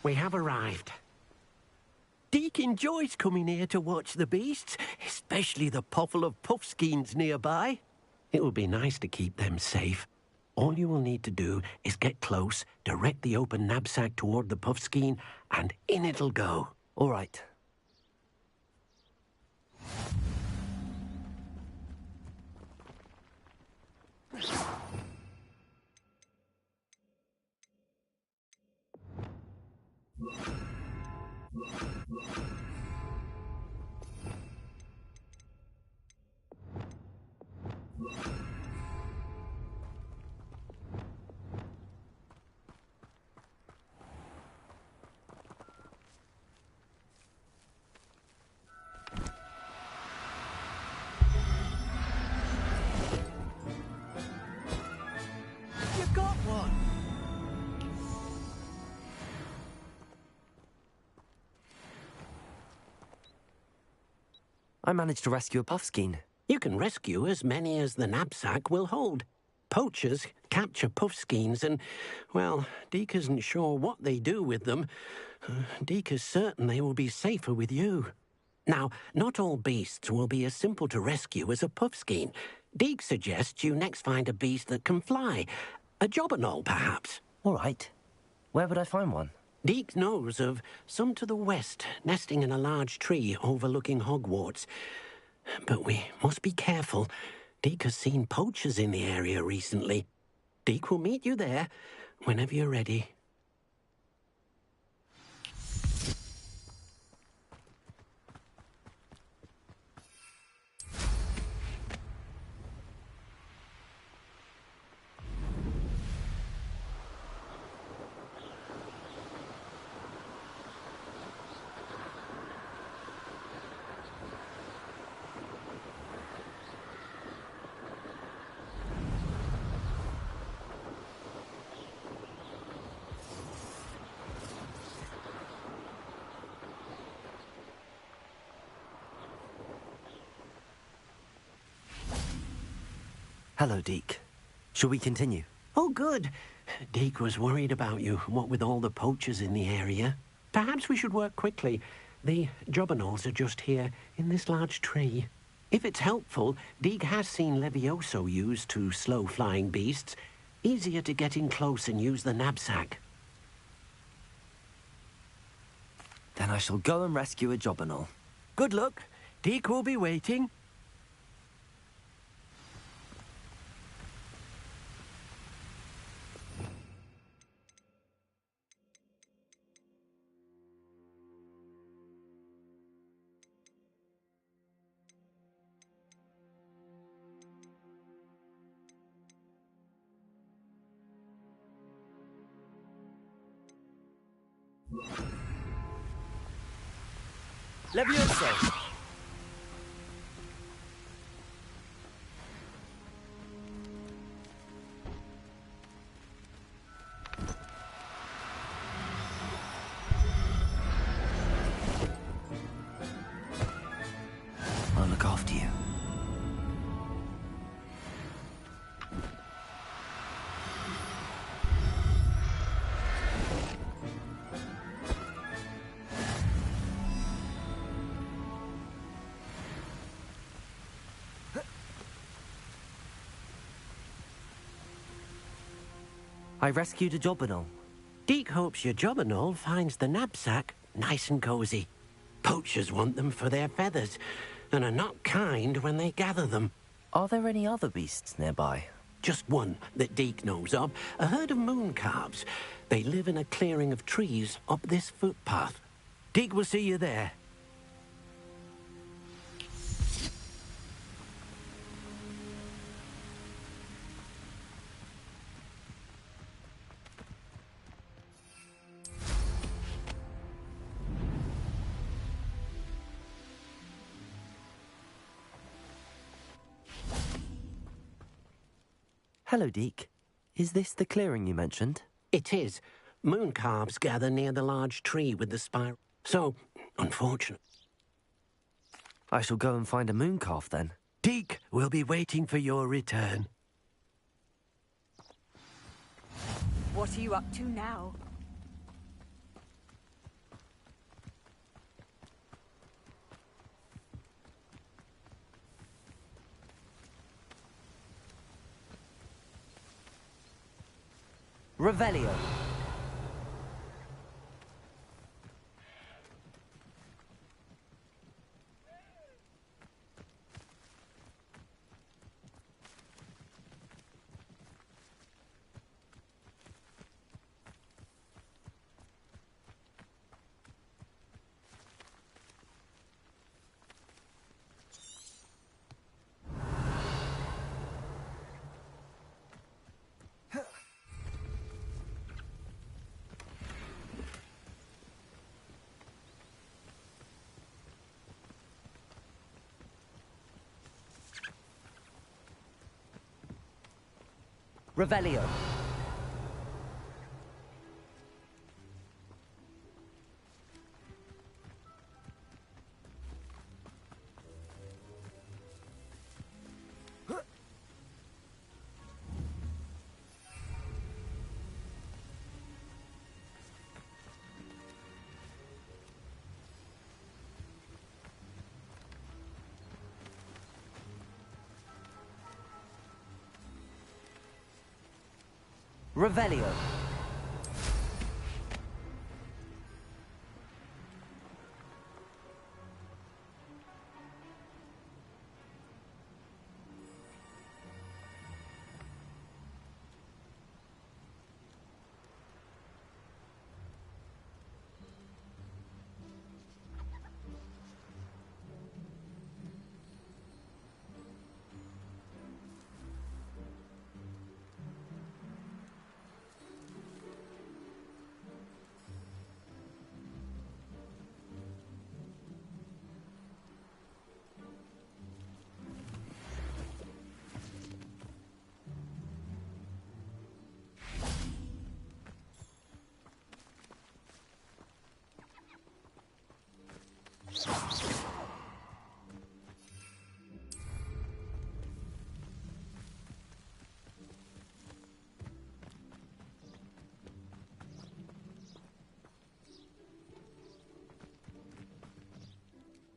We have arrived. Deke enjoys coming here to watch the beasts, especially the pottle of puffskeins nearby. It will be nice to keep them safe. All you will need to do is get close, direct the open knapsack toward the puffskein, and in it'll go. All right. You got one! I managed to rescue a puffskein. You can rescue as many as the knapsack will hold. Poachers capture puffskeins and, well, Deke isn't sure what they do with them. Deke is certain they will be safer with you. Now, not all beasts will be as simple to rescue as a puffskein. Deke suggests you next find a beast that can fly. A jobberknoll, perhaps. All right. Where would I find one? Deke knows of some to the west, nesting in a large tree overlooking Hogwarts. But we must be careful. Deke has seen poachers in the area recently. Deke will meet you there whenever you're ready. Hello, Deke. Shall we continue? Oh, good. Deke was worried about you, what with all the poachers in the area. Perhaps we should work quickly. The jobberknolls are just here, in this large tree. If it's helpful, Deke has seen Levioso used to slow flying beasts. Easier to get in close and use the knapsack. Then I shall go and rescue a jobberknoll. Good luck. Deke will be waiting. Levioso! I'll look after you. I rescued a jobberknoll. Deke hopes your jobberknoll finds the knapsack nice and cozy. Poachers want them for their feathers, and are not kind when they gather them. Are there any other beasts nearby? Just one that Deke knows of, a herd of mooncalves. They live in a clearing of trees up this footpath. Deke will see you there. Hello, Deke. Is this the clearing you mentioned? It is. Mooncalves gather near the large tree with the spiral. So, unfortunate. I shall go and find a mooncalf then. Deke will be waiting for your return. What are you up to now? Revelio. Revelio. Revelio.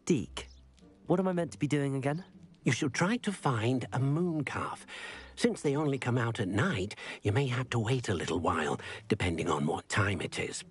Deke, what am I meant to be doing again? You should try to find a moon calf. Since they only come out at night, you may have to wait a little while, depending on what time it is.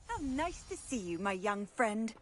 How nice to see you, my young friend.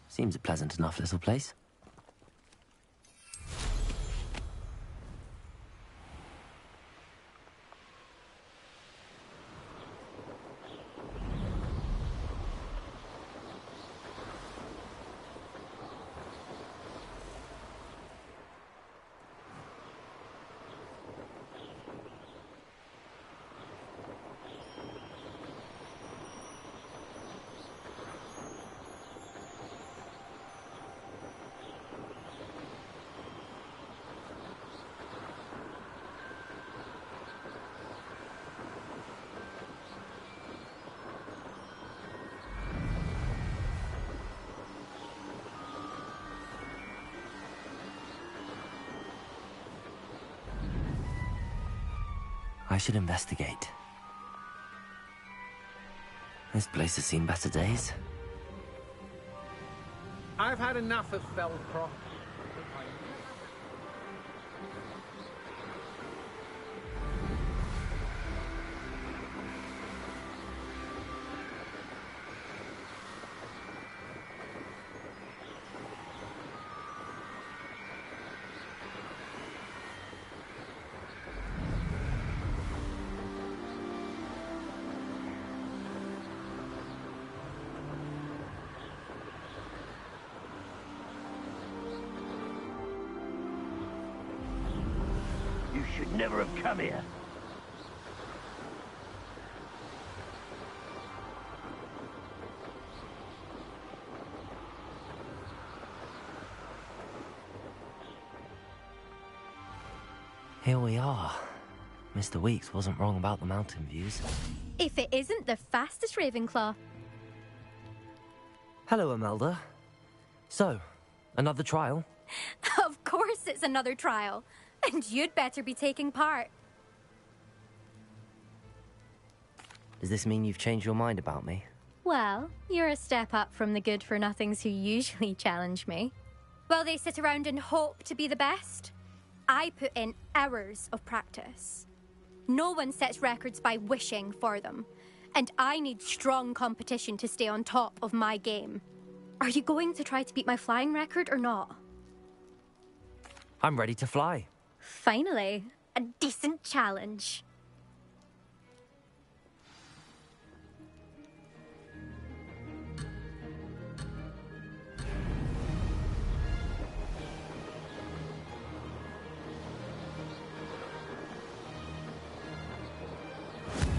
Seems a pleasant enough little place. I should investigate. This place has seen better days. I've had enough of Feldcroft. You should never have come here. Here we are. Mr. Weeks wasn't wrong about the mountain views. If it isn't the fastest Ravenclaw. Hello, Imelda. So, another trial? Of course it's another trial. And you'd better be taking part. Does this mean you've changed your mind about me? Well, you're a step up from the good-for-nothings who usually challenge me. While they sit around and hope to be the best, I put in hours of practice. No one sets records by wishing for them, and I need strong competition to stay on top of my game. Are you going to try to beat my flying record or not? I'm ready to fly. Finally, a decent challenge.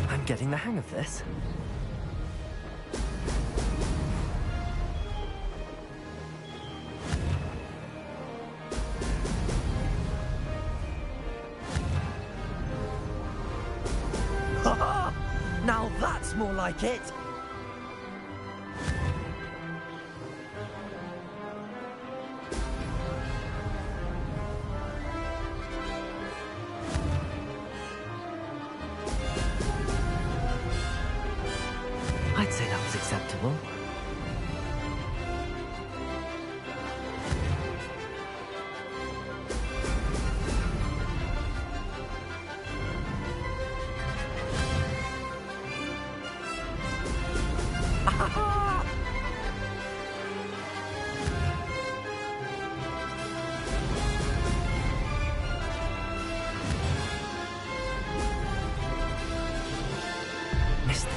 I'm getting the hang of this. Now that's more like it! I'd say that was acceptable. Missed it.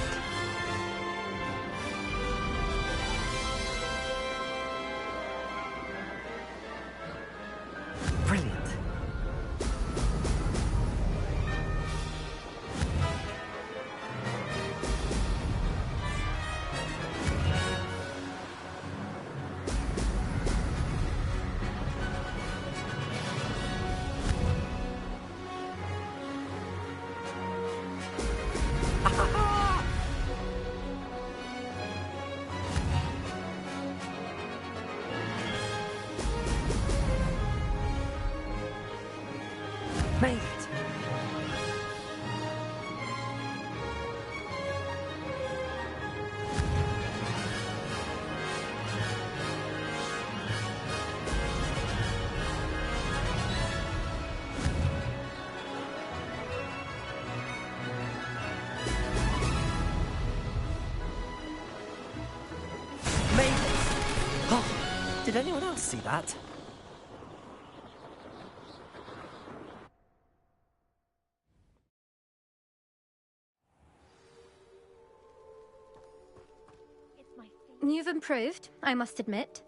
Brilliant. Made it. Made it. Oh, did anyone else see that? You've improved, I must admit.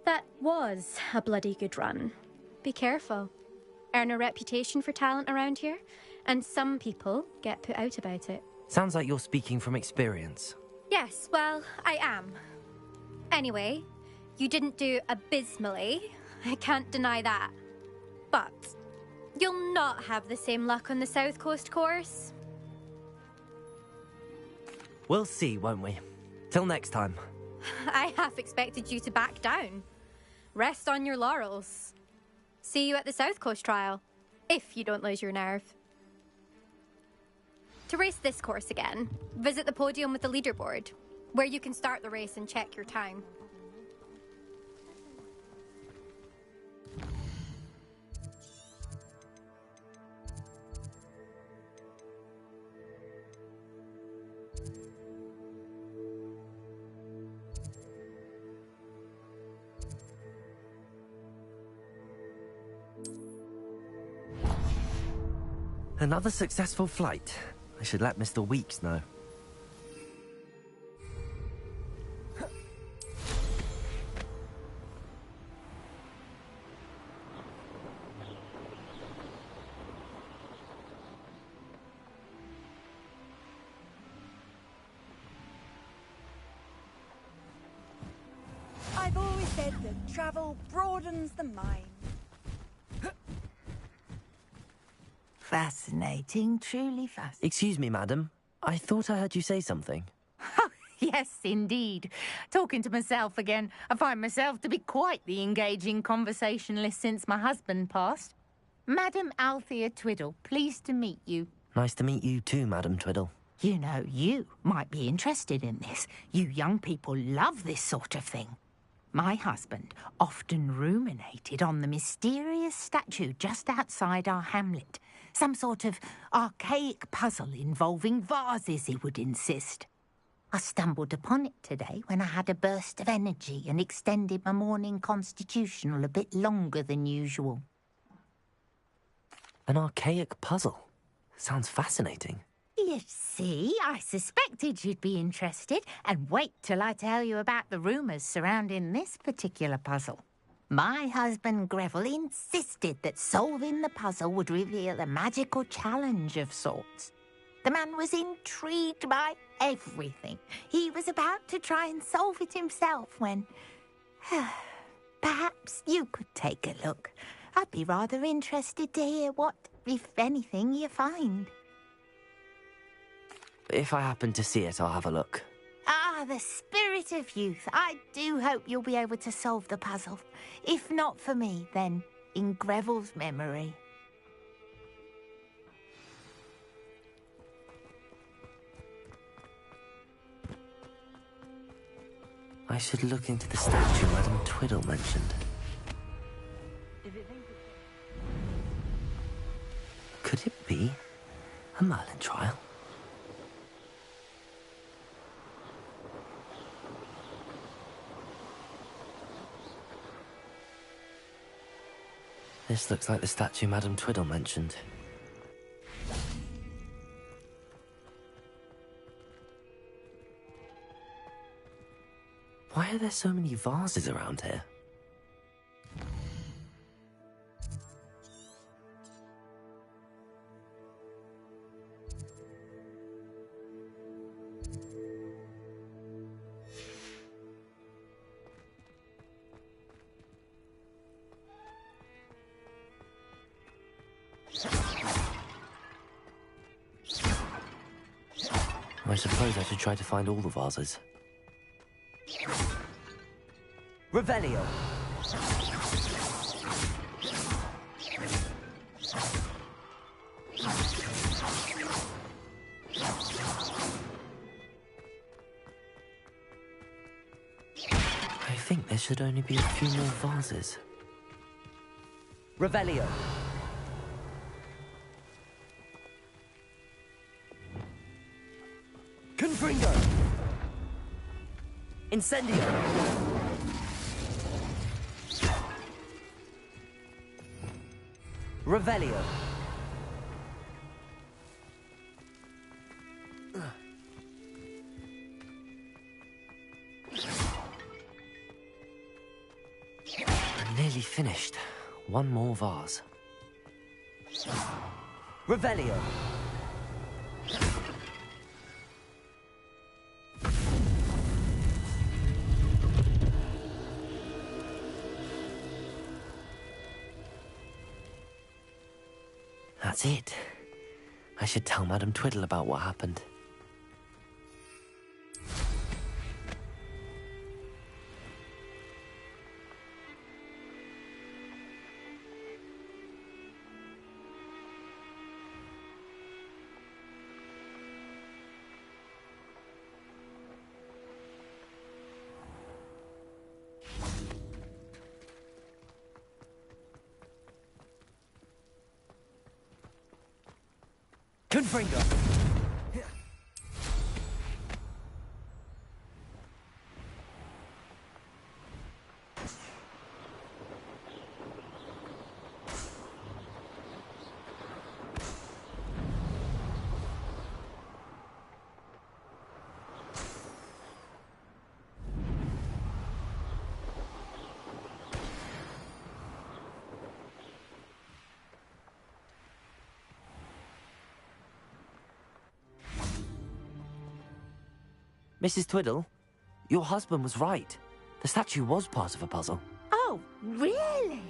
That was a bloody good run. Be careful. Earn a reputation for talent around here, and some people get put out about it. Sounds like you're speaking from experience. Yes, well, I am. Anyway, you didn't do abysmally. I can't deny that. But you'll not have the same luck on the South Coast course. We'll see, won't we? Till next time. I half expected you to back down. Rest on your laurels. See you at the South Coast trial, if you don't lose your nerve. To race this course again, visit the podium with the leaderboard, where you can start the race and check your time. Another successful flight. I should let Mr. Weeks know. I've always said that travel broadens the mind. Fascinating, truly fascinating. Excuse me, madam. I thought I heard you say something. Yes, indeed. Talking to myself again. I find myself to be quite the engaging conversationalist since my husband passed. Madam Althea Twiddle, pleased to meet you. Nice to meet you too, Madam Twiddle. You know, you might be interested in this. You young people love this sort of thing. My husband often ruminated on the mysterious statue just outside our hamlet. Some sort of archaic puzzle involving vases, he would insist. I stumbled upon it today when I had a burst of energy and extended my morning constitutional a bit longer than usual. An archaic puzzle. Sounds fascinating. You see, I suspected you'd be interested, and wait till I tell you about the rumours surrounding this particular puzzle. My husband Greville insisted that solving the puzzle would reveal a magical challenge of sorts. The man was intrigued by everything. He was about to try and solve it himself when... Perhaps you could take a look. I'd be rather interested to hear what, if anything, you find. If I happen to see it, I'll have a look. Ah, the spirit of youth. I do hope you'll be able to solve the puzzle. If not for me, then in Greville's memory. I should look into the statue Madam Twiddle mentioned. Could it be a Merlin trial? This looks like the statue Madam Twiddle mentioned. Why are there so many vases around here? I suppose I should try to find all the vases. Revelio. I think there should only be a few more vases. Revelio. Confringo. Incendio. Revelio. I'm nearly finished. One more vase. Revelio. That's it. I should tell Madam Twiddle about what happened. Confringo! Mrs. Twiddle, your husband was right. The statue was part of a puzzle. Oh, really?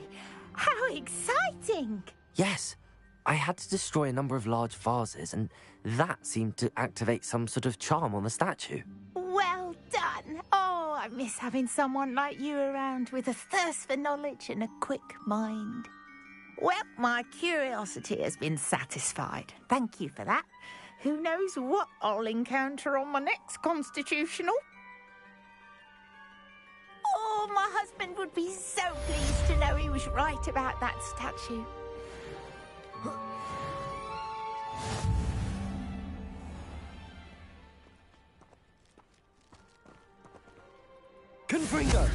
How exciting! Yes, I had to destroy a number of large vases, and that seemed to activate some sort of charm on the statue. Well done. Oh, I miss having someone like you around with a thirst for knowledge and a quick mind. Well, my curiosity has been satisfied. Thank you for that. Who knows what I'll encounter on my next constitutional? Oh, my husband would be so pleased to know he was right about that statue. Confringo!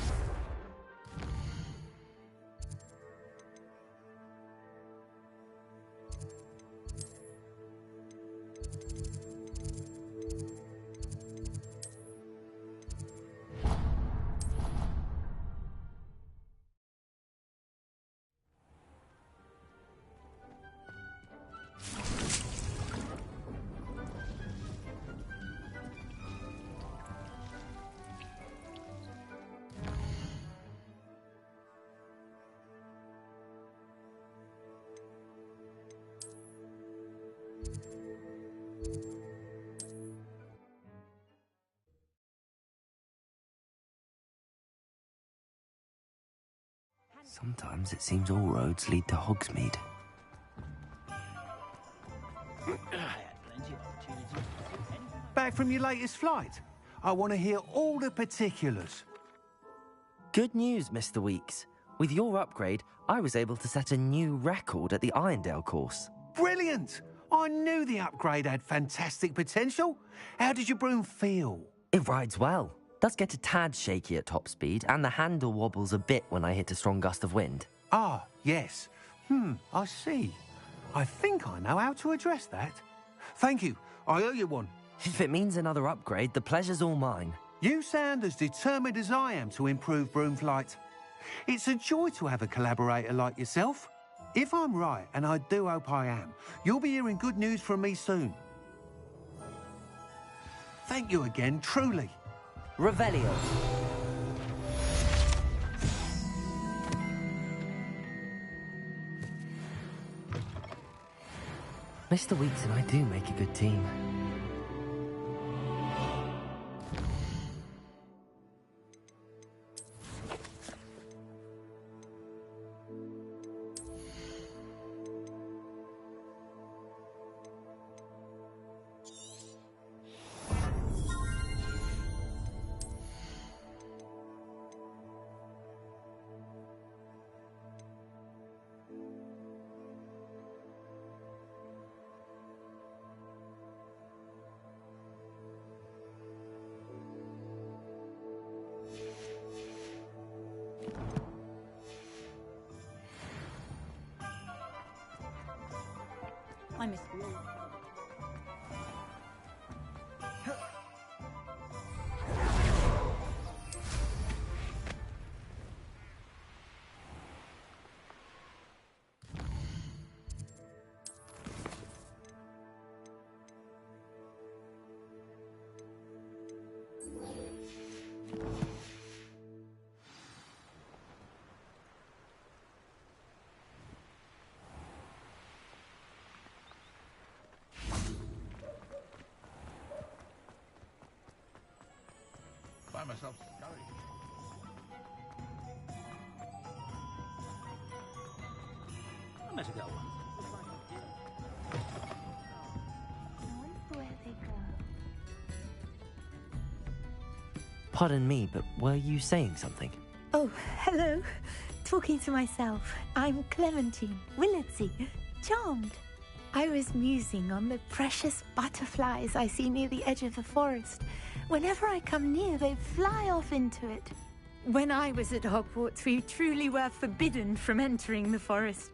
Sometimes it seems all roads lead to Hogsmeade. Back from your latest flight? I want to hear all the particulars. Good news, Mr. Weeks. With your upgrade, I was able to set a new record at the Irondale course. Brilliant! I knew the upgrade had fantastic potential. How did your broom feel? It rides well. Does get a tad shaky at top speed, and the handle wobbles a bit when I hit a strong gust of wind. Ah, yes. I see. I think I know how to address that. Thank you. I owe you one. If it means another upgrade, the pleasure's all mine. You sound as determined as I am to improve broom flight. It's a joy to have a collaborator like yourself. If I'm right, and I do hope I am, you'll be hearing good news from me soon. Thank you again, truly. Revelio. Mr. Weeks and I do make a good team. I miss you. Find myself scurrying. I met a girl once. Pardon me, but were you saying something? Oh, hello. Talking to myself. I'm Clementine Willardsey. Charmed. I was musing on the precious butterflies I see near the edge of the forest. Whenever I come near, they fly off into it. When I was at Hogwarts, we truly were forbidden from entering the forest.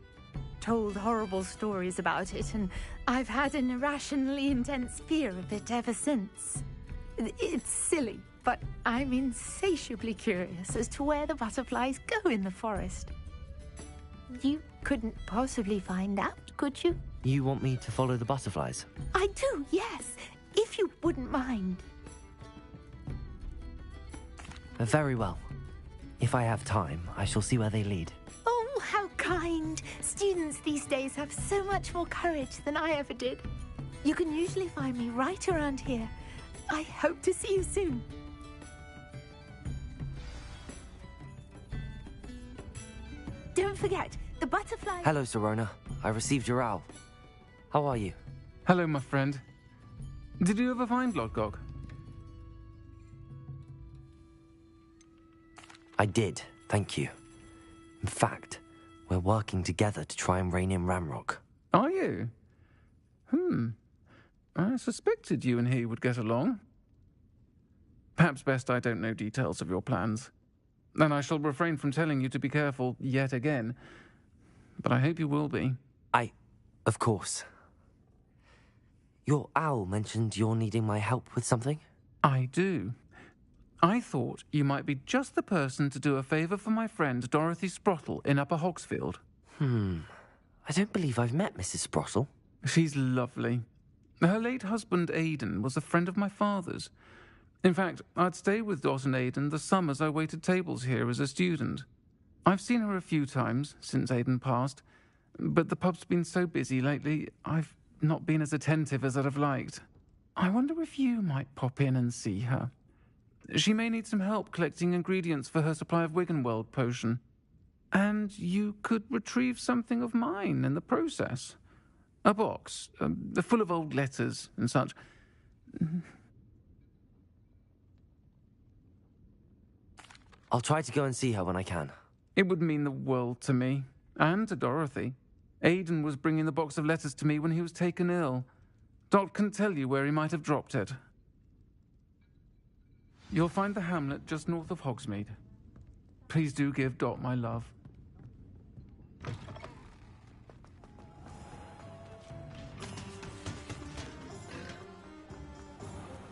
Told horrible stories about it, and I've had an irrationally intense fear of it ever since. It's silly, but I'm insatiably curious as to where the butterflies go in the forest. You couldn't possibly find out, could you? You want me to follow the butterflies? I do, yes, if you wouldn't mind. Very well. If I have time, I shall see where they lead. Oh, how kind. Students these days have so much more courage than I ever did. You can usually find me right around here. I hope to see you soon. Don't forget, the butterfly... Hello, Serona. I received your owl. How are you? Hello, my friend. Did you ever find Lodgok? I did, thank you. In fact, we're working together to try and rein in Ramrock. Are you? I suspected you and he would get along. Perhaps best I don't know details of your plans. And I shall refrain from telling you to be careful yet again. But I hope you will be. Of course. Your owl mentioned you're needing my help with something? I do. I thought you might be just the person to do a favour for my friend Dorothy Sprottle in Upper Hogsfield. I don't believe I've met Mrs. Sprottle. She's lovely. Her late husband Aidan was a friend of my father's. In fact, I'd stay with Dot and Aidan the summers I waited tables here as a student. I've seen her a few times since Aidan passed, but the pub's been so busy lately, I've not been as attentive as I'd have liked. I wonder if you might pop in and see her. She may need some help collecting ingredients for her supply of Wiggenweld potion. And you could retrieve something of mine in the process. A box, full of old letters and such. I'll try to go and see her when I can. It would mean the world to me, and to Dorothy. Aidan was bringing the box of letters to me when he was taken ill. Dot can tell you where he might have dropped it. You'll find the hamlet just north of Hogsmeade. Please do give Dot my love.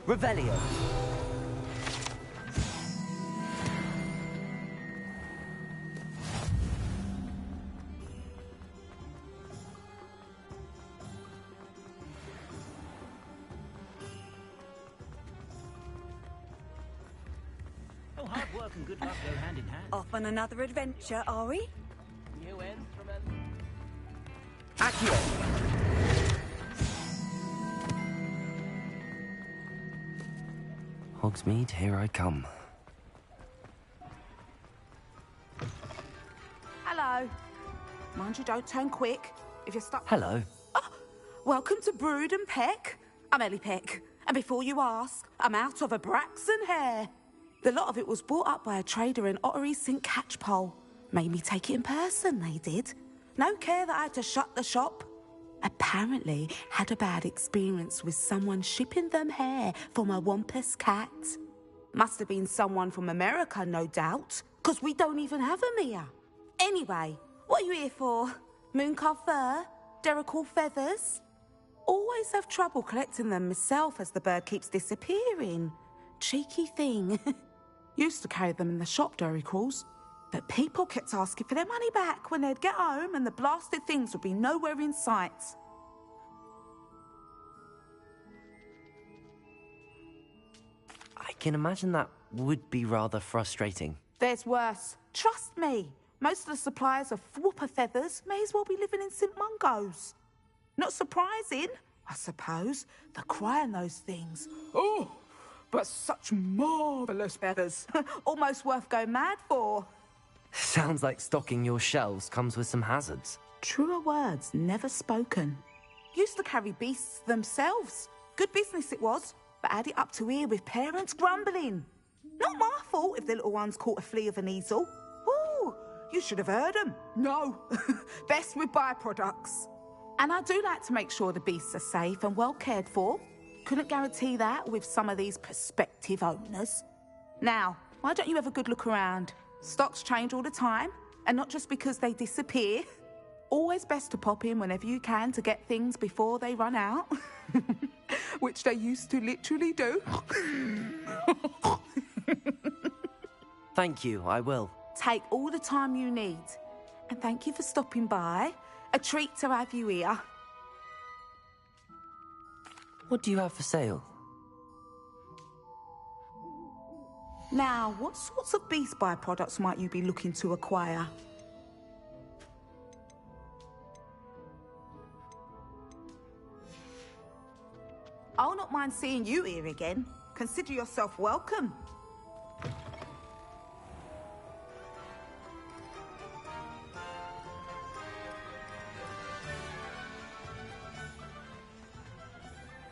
Revelio. Oh, hard work and good luck go hand in hand. Off on another adventure, are we? New instrument. Accio. Hogsmeade, here I come. Hello. Mind you don't turn quick. If you're stuck... Hello. Oh, welcome to Brood and Peck. I'm Ellie Peck. And before you ask, I'm out of a Braxton hair. The lot of it was bought up by a trader in Ottery St. Catchpole. Made me take it in person, they did. No care that I had to shut the shop. Apparently had a bad experience with someone shipping them hair from a Wampus cat. Must have been someone from America, no doubt, because we don't even have them here. Anyway, what are you here for? Mooncarved fur? Derrickle feathers? Always have trouble collecting them myself as the bird keeps disappearing. Cheeky thing. Used to carry them in the shop, Derricles. But people kept asking for their money back when they'd get home and the blasted things would be nowhere in sight. I can imagine that would be rather frustrating. There's worse. Trust me. Most of the suppliers of whooper feathers may as well be living in St. Mungo's. Not surprising, I suppose, the cry on those things. Oh, but such marvellous feathers. Almost worth going mad for. Sounds like stocking your shelves comes with some hazards. Truer words never spoken. Used to carry beasts themselves. Good business it was, but had it up to here with parents grumbling. Not my fault if the little ones caught a flea of an easel. Ooh, you should have heard them. No, best with byproducts. And I do like to make sure the beasts are safe and well cared for. Couldn't guarantee that with some of these prospective owners. Now, why don't you have a good look around? Stocks change all the time, and not just because they disappear. Always best to pop in whenever you can to get things before they run out. Which they used to literally do. Thank you, I will. Take all the time you need. And thank you for stopping by. A treat to have you here. What do you have for sale? Now, what sorts of beast byproducts might you be looking to acquire? I'll not mind seeing you here again. Consider yourself welcome.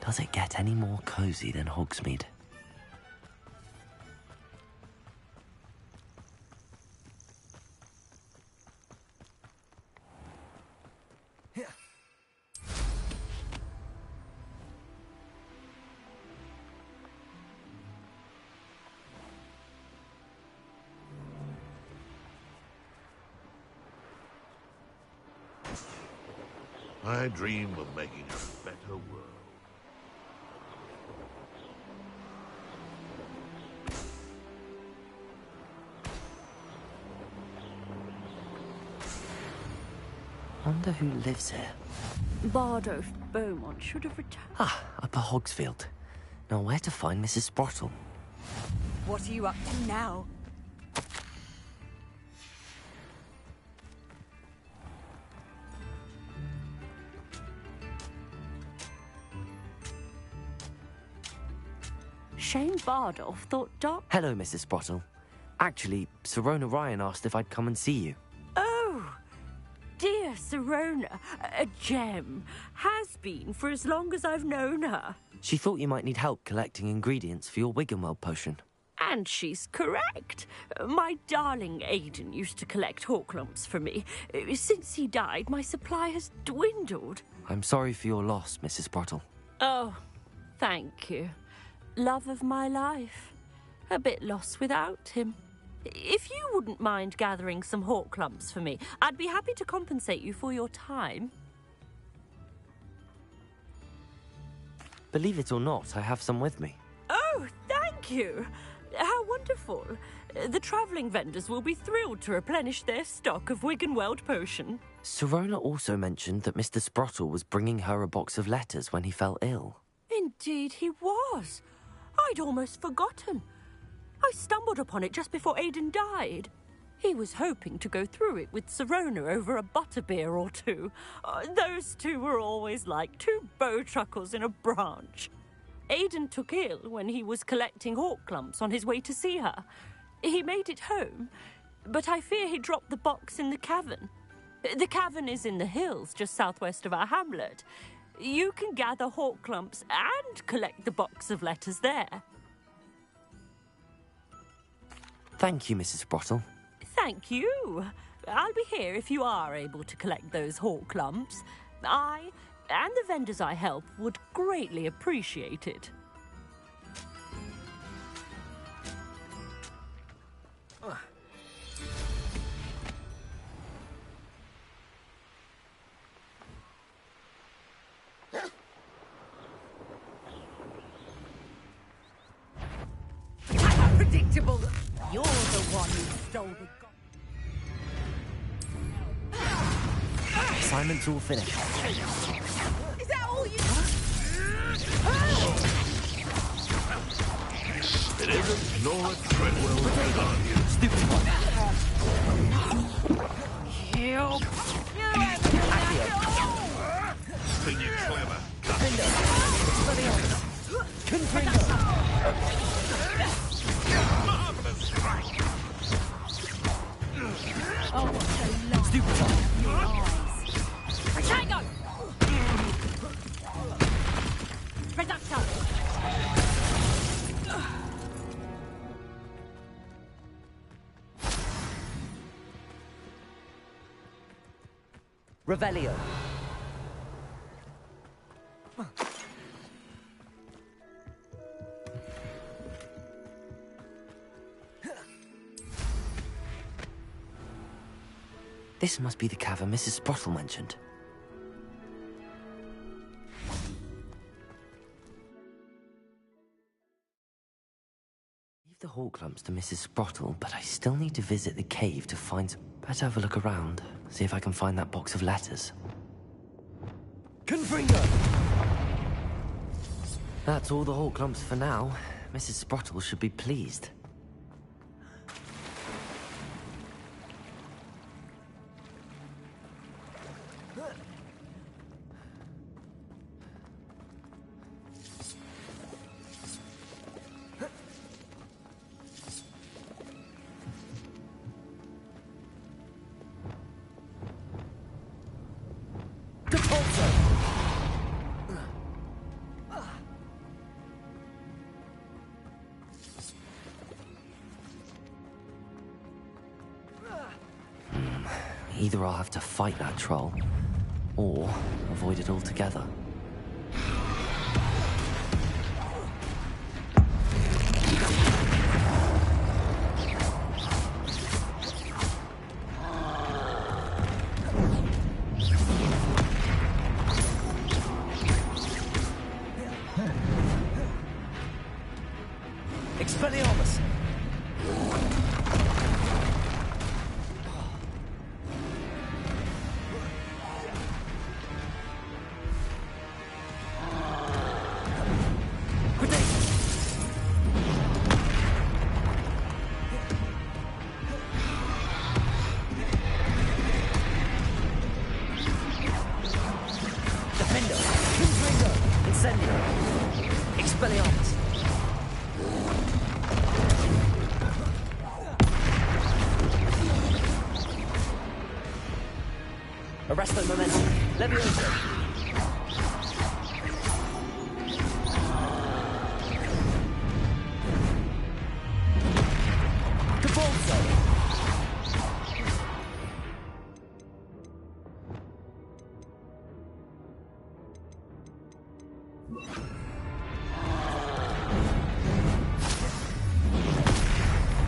Does it get any more cosy than Hogsmeade? I dream of making a better world. Wonder who lives here. Bardolph Beaumont should have returned. Ah, Upper Hogsfield. Now where to find Mrs. Sprottle? What are you up to now? Shane Bardolph thought Doc... Hello, Mrs. Sprottle. Actually, Sirona Ryan asked if I'd come and see you. Oh, dear Sirona, a gem. Has been for as long as I've known her. She thought you might need help collecting ingredients for your Wiggenweld potion. And she's correct. My darling Aidan used to collect hawk lumps for me. Since he died, my supply has dwindled. I'm sorry for your loss, Mrs. Sprottle. Oh, thank you. Love of my life. A bit lost without him. If you wouldn't mind gathering some hawk lumps for me, I'd be happy to compensate you for your time. Believe it or not, I have some with me. Oh, thank you. How wonderful. The travelling vendors will be thrilled to replenish their stock of Wiggenweld potion. Sirona also mentioned that Mr. Sprottle was bringing her a box of letters when he fell ill. Indeed he was. I'd almost forgotten. I stumbled upon it just before Aidan died. He was hoping to go through it with Sirona over a butterbeer or two. Those two were always like two bowtruckles in a branch. Aidan took ill when he was collecting hawk lumps on his way to see her. He made it home, but I fear he dropped the box in the cavern. The cavern is in the hills just southwest of our hamlet. You can gather hawk lumps and collect the box of letters there. Thank you, Mrs. Sprottle. Thank you. I'll be here if you are able to collect those hawk lumps. I and the vendors I help would greatly appreciate it. Predictable. You're the one who stole the... Assignment's all finished. Is that all you... It isn't Nora Treadwell on you. Stupid one. Help! Think you're clever. Marvelous strike. Oh, what a lie. Stupid one. Your eyes. Retango! Reducto! Revelio. This must be the cavern Mrs. Sprottle mentioned. Leave the hawk lumps to Mrs. Sprottle, but I still need to visit the cave to find... Better have a look around, see if I can find that box of letters. Confringo! That's all the hawk lumps for now. Mrs. Sprottle should be pleased. Either I'll have to fight that troll, or avoid it altogether. Expelliarmus! Expelliarmus! Arresto momentum. Levioso.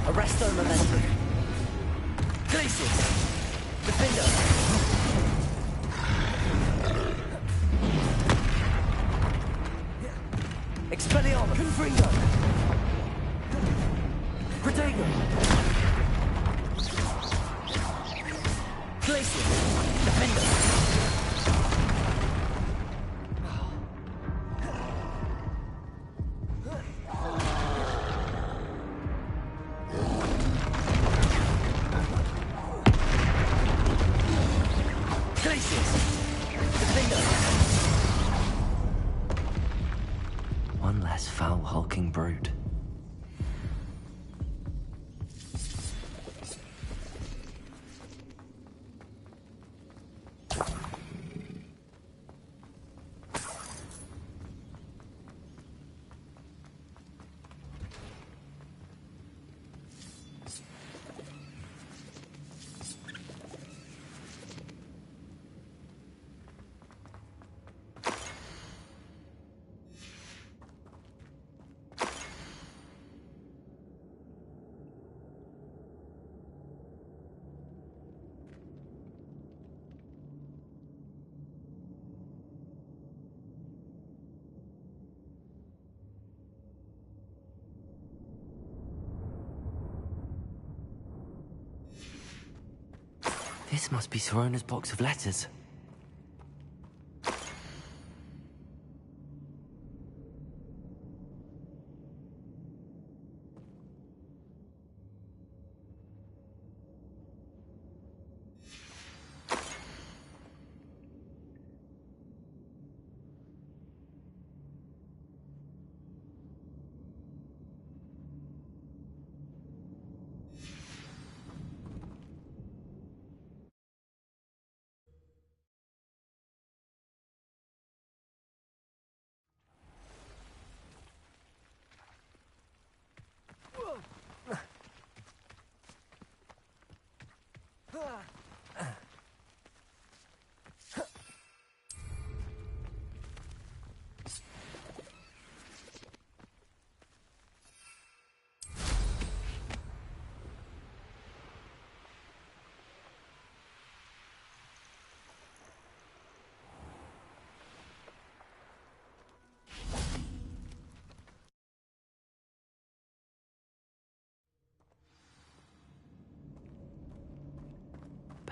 Arresto momentum. Glacius. Defender. Expelliarmus. Confringo. Protego. Glacius. Defender. One less foul hulking brute. This must be Sirona's box of letters.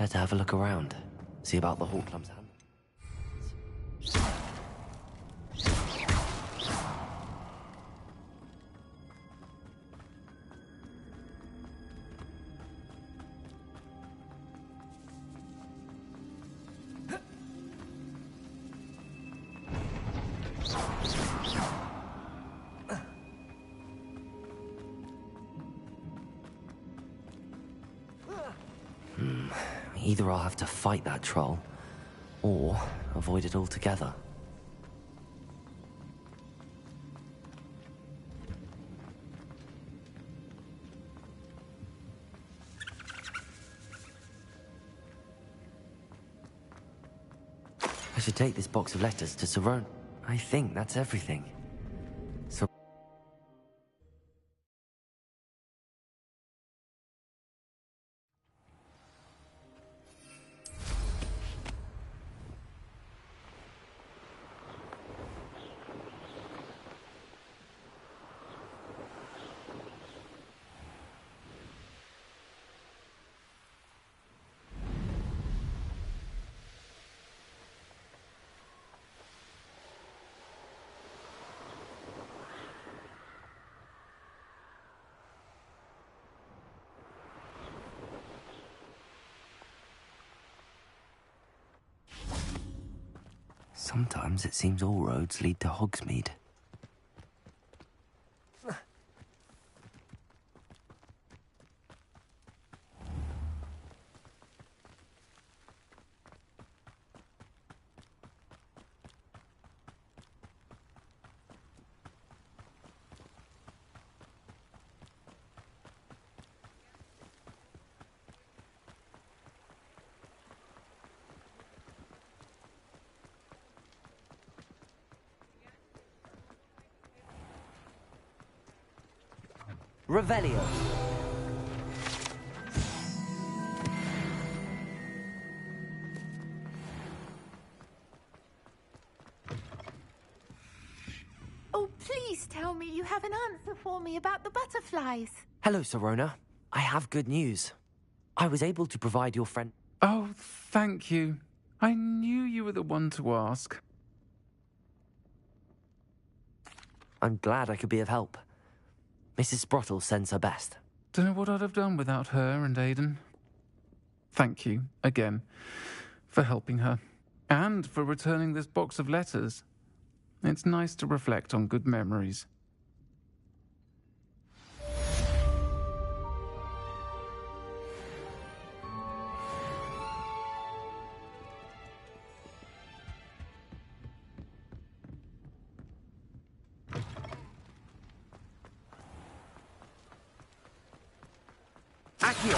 Better have a look around. See about the Hawklum's hand. Either I'll have to fight that troll, or avoid it altogether. I should take this box of letters to Sirona. I think that's everything. Sometimes it seems all roads lead to Hogsmeade. Revelio. Oh, please tell me you have an answer for me about the butterflies. Hello, Sirona. I have good news. I was able to provide your friend... Oh, thank you. I knew you were the one to ask. I'm glad I could be of help. Mrs. Sprottle sends her best. Don't know what I'd have done without her and Aidan. Thank you, again, for helping her. And for returning this box of letters. It's nice to reflect on good memories. Accio!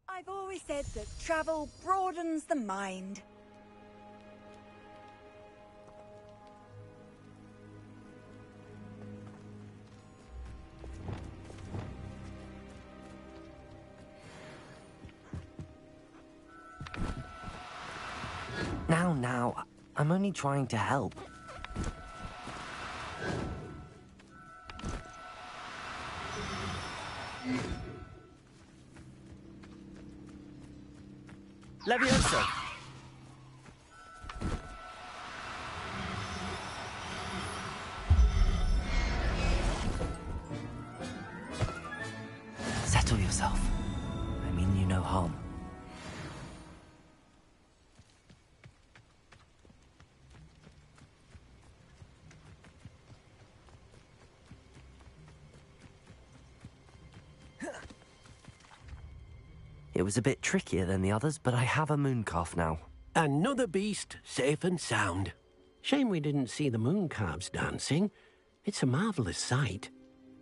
I've always said that travel broadens the mind. Now, I'm only trying to help. Levioso! Settle yourself. I mean you no harm. It was a bit trickier than the others, but I have a mooncalf now. Another beast, safe and sound. Shame we didn't see the mooncalves dancing. It's a marvellous sight.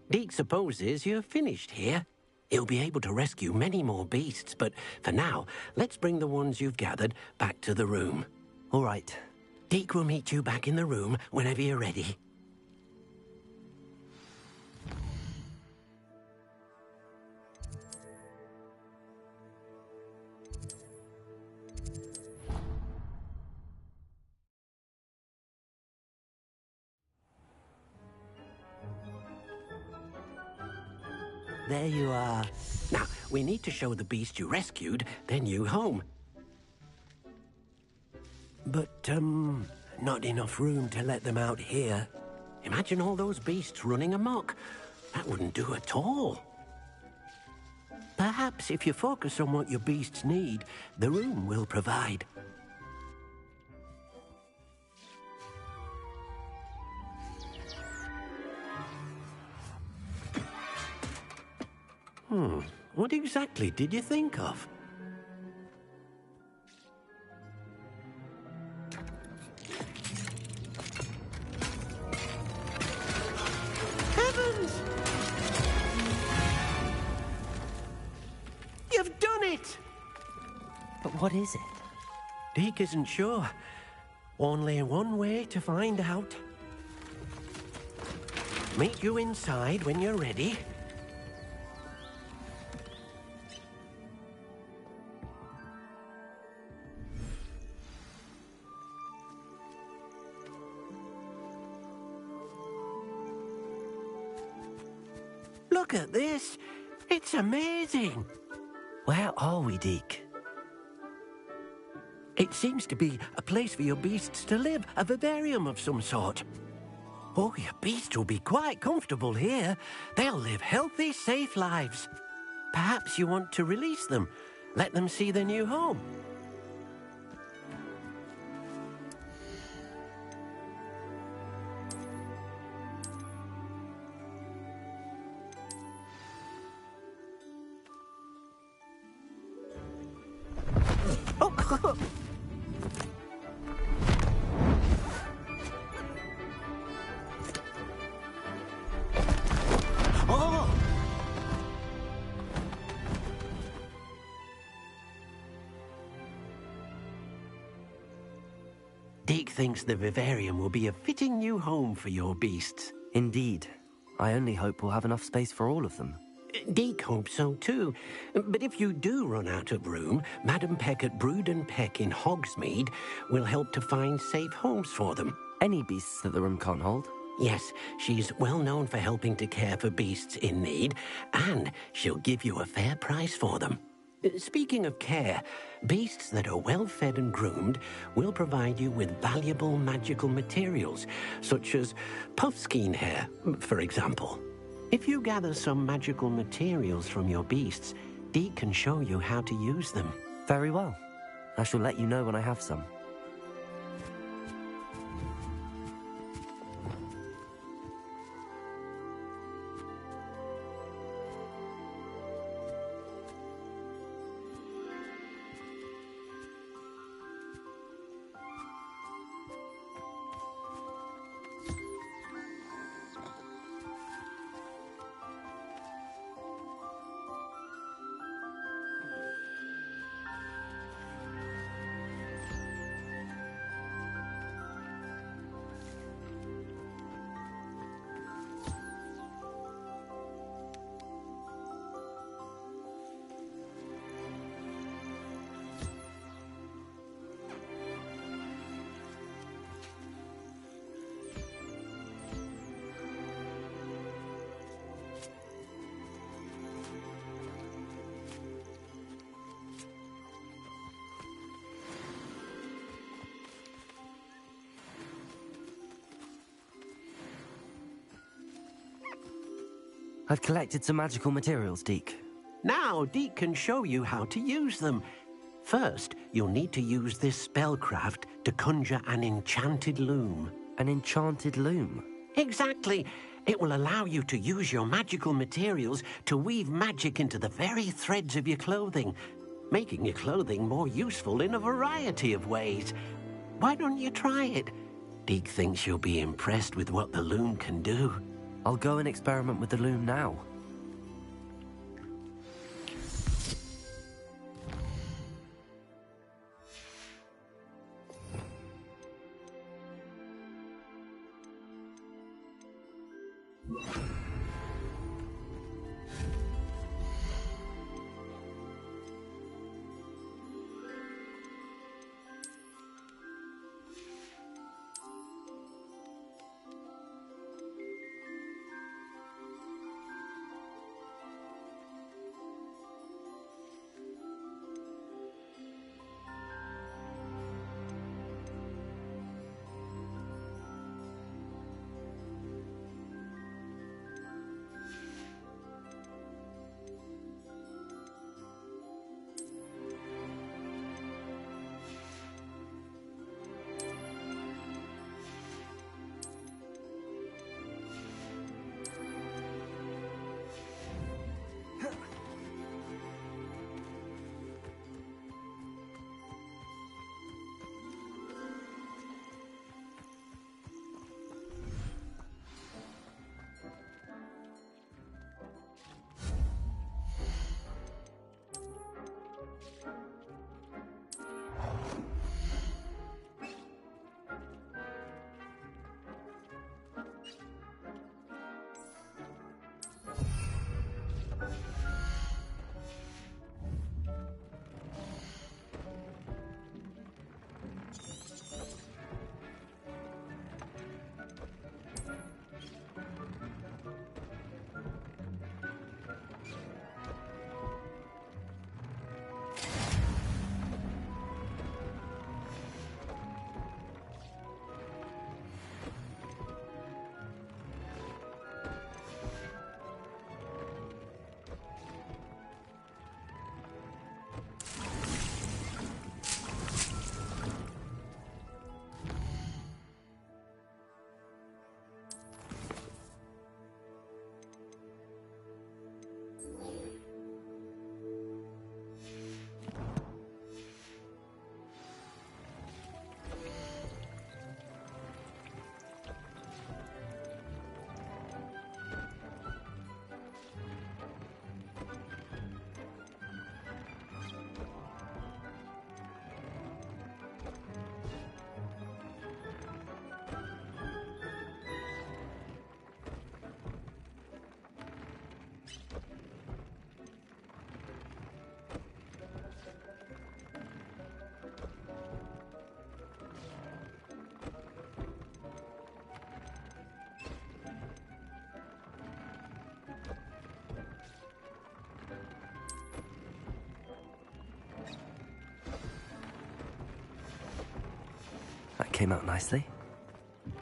Deke supposes you're finished here. He'll be able to rescue many more beasts, but for now, let's bring the ones you've gathered back to the room. All right. Deke will meet you back in the room whenever you're ready. there you are. Now, we need to show the beast you rescued their new home. But, not enough room to let them out here. Imagine all those beasts running amok. That wouldn't do at all. Perhaps if you focus on what your beasts need, the room will provide. What exactly did you think of? Heavens! You've done it! But what is it? Deke isn't sure. Only one way to find out. Meet you inside when you're ready. Look at this. It's amazing. Where are we, Deke? It seems to be a place for your beasts to live, a vivarium of some sort. Oh, your beasts will be quite comfortable here. They'll live healthy, safe lives. Perhaps you want to release them, let them see their new home. Deke thinks the vivarium will be a fitting new home for your beasts. Indeed. I only hope we'll have enough space for all of them. Deke hopes so too. But if you do run out of room, Madam Peck at Brood and Peck in Hogsmeade will help to find safe homes for them. Any beasts that the room can't hold? Yes, she's well known for helping to care for beasts in need, and she'll give you a fair price for them. Speaking of care, beasts that are well fed and groomed will provide you with valuable magical materials, such as puffskein hair, for example. If you gather some magical materials from your beasts, Deke can show you how to use them. Very well. I shall let you know when I have some. I've collected some magical materials, Deke. Now Deke can show you how to use them. First, you'll need to use this spellcraft to conjure an enchanted loom. An enchanted loom? Exactly. It will allow you to use your magical materials to weave magic into the very threads of your clothing, making your clothing more useful in a variety of ways. Why don't you try it? Deke thinks you'll be impressed with what the loom can do. I'll go and experiment with the loom now. That came out nicely.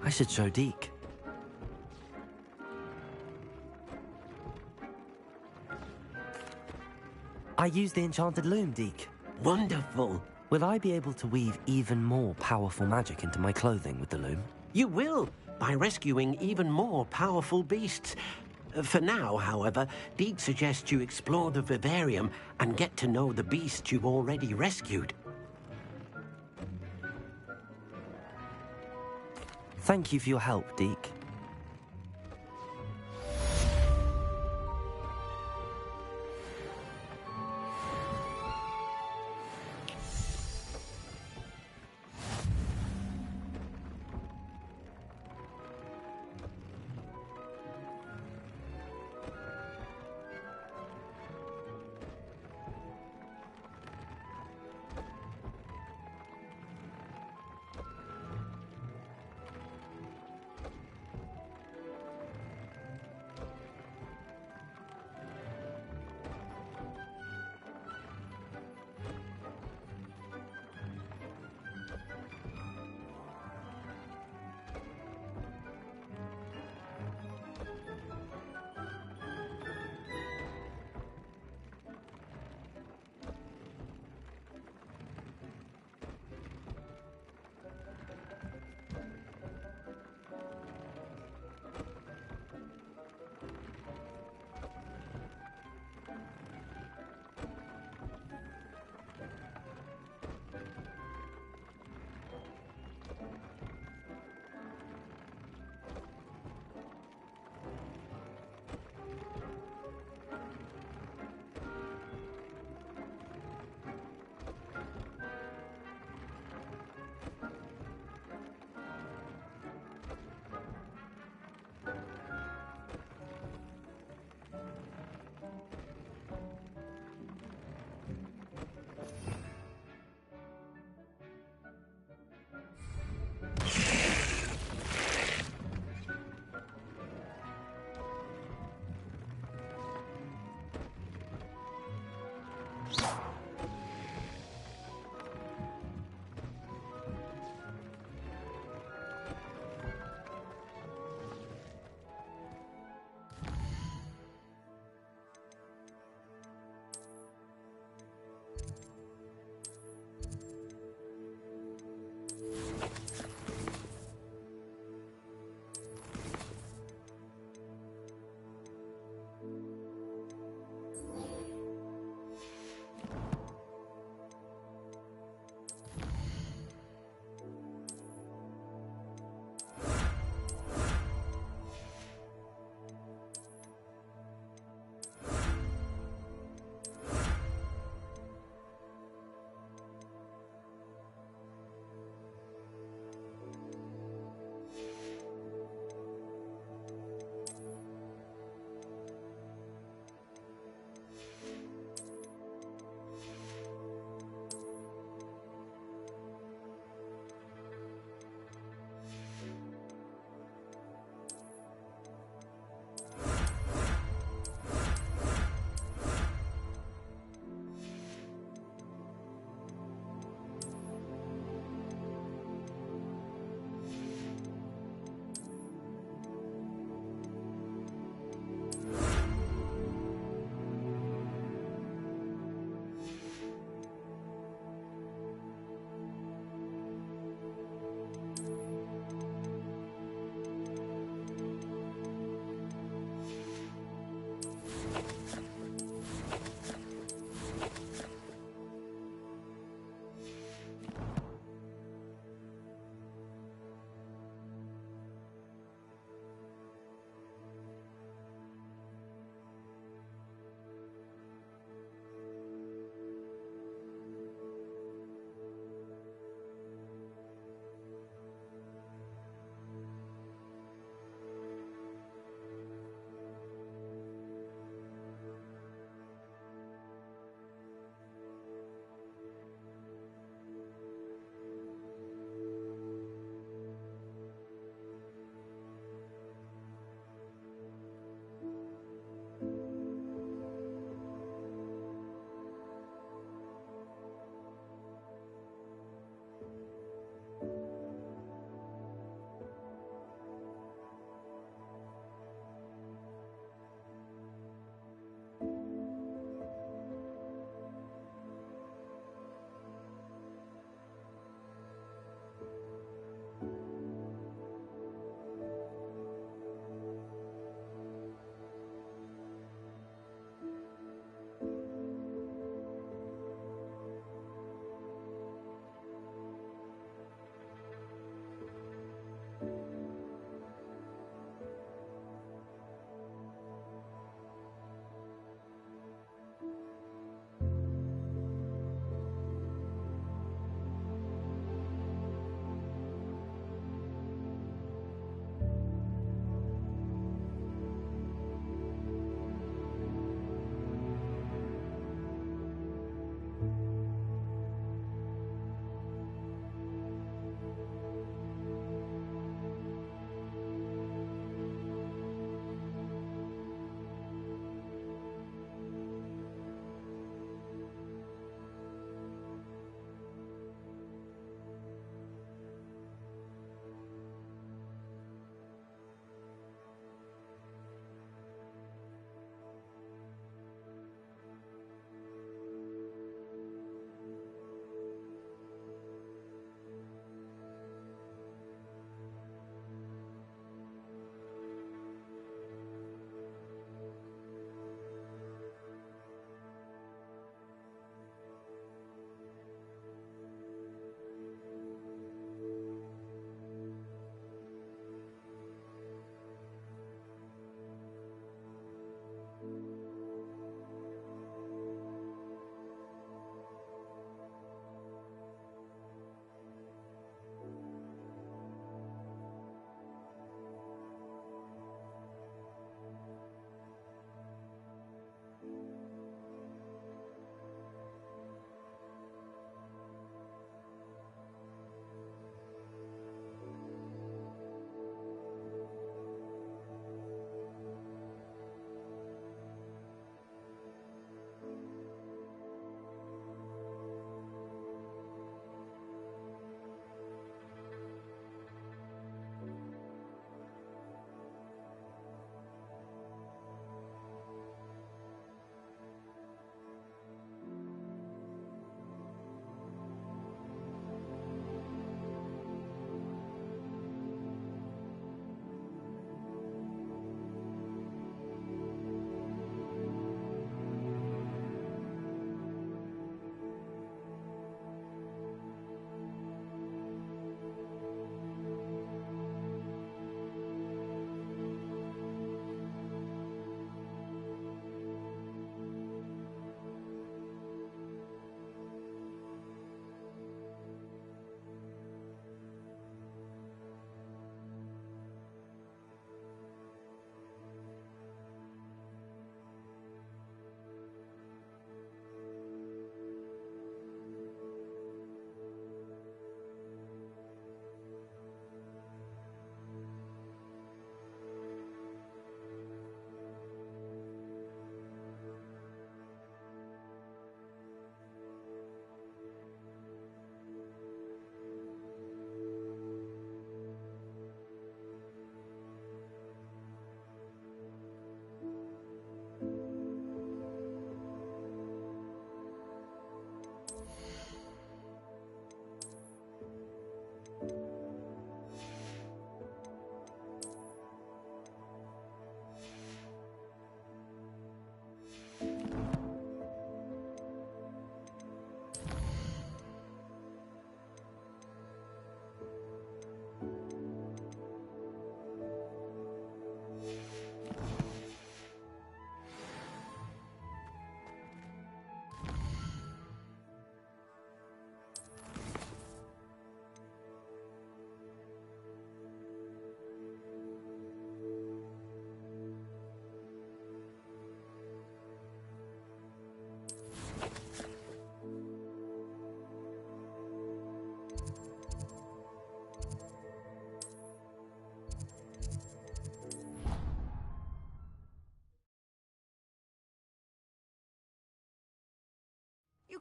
I should show Deke. I used the enchanted loom, Deke. Wonderful. Will I be able to weave even more powerful magic into my clothing with the loom? You will, by rescuing even more powerful beasts. For now, however, Deke suggests you explore the vivarium and get to know the beasts you've already rescued. Thank you for your help, Deke.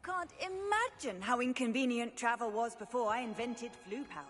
can't imagine how inconvenient travel was before I invented flu powder.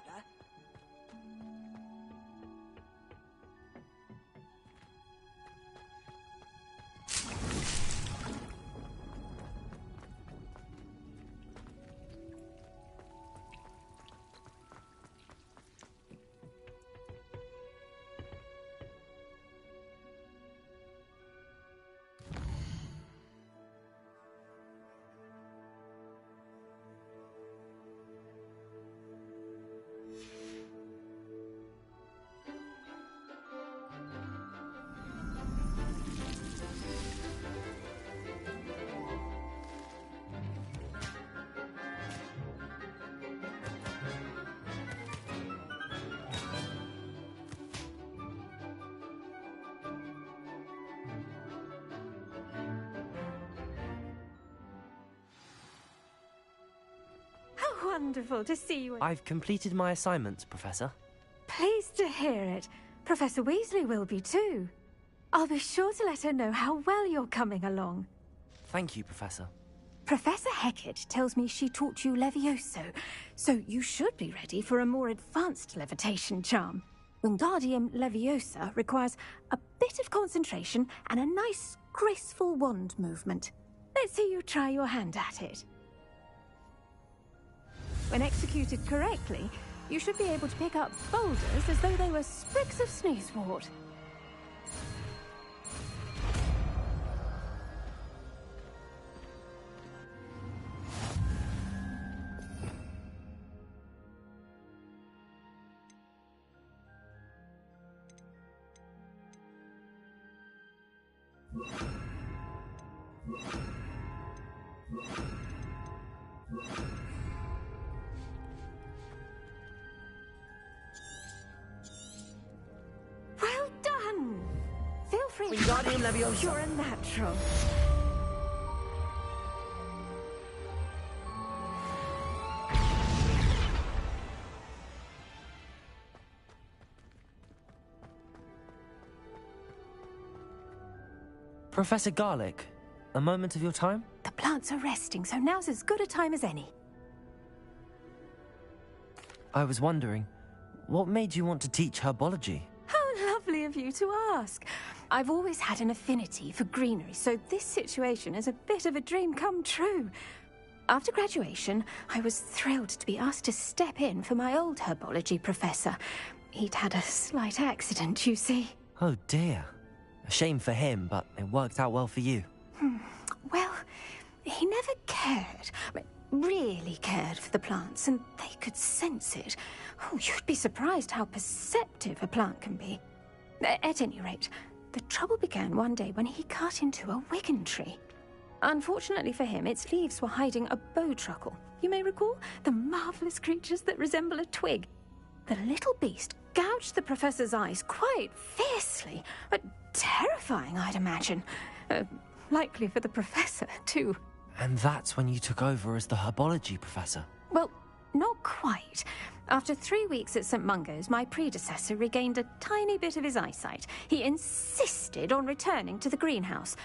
Wonderful to see you. I've completed my assignments, Professor. Pleased to hear it. Professor Weasley will be too. I'll be sure to let her know how well you're coming along. Thank you, Professor. Professor Hecat tells me she taught you Levioso, so you should be ready for a more advanced levitation charm. Wingardium Leviosa requires a bit of concentration and a nice, graceful wand movement. Let's see you try your hand at it. When executed correctly, you should be able to pick up boulders as though they were sprigs of sneezewort. Well done! Feel free. Wingardium Leviosa. You're a natural. Professor Garlick, a moment of your time? The plants are resting, so now's as good a time as any. I was wondering, what made you want to teach herbology? How lovely of you to ask. I've always had an affinity for greenery, so this situation is a bit of a dream come true. After graduation, I was thrilled to be asked to step in for my old herbology professor. He'd had a slight accident, you see. Oh dear. A shame for him, but it worked out well for you. Well, he never cared, really cared for the plants, and they could sense it. Oh, you'd be surprised how perceptive a plant can be. At any rate, the trouble began one day when he cut into a wigan tree. Unfortunately for him, its leaves were hiding a bowtruckle. You may recall the marvellous creatures that resemble a twig. The little beast gouged the professor's eyes quite fiercely, but terrifying, I'd imagine. Likely for the professor, too. And that's when you took over as the herbology professor? Well, not quite. After 3 weeks at St. Mungo's, my predecessor regained a tiny bit of his eyesight. He insisted on returning to the greenhouse.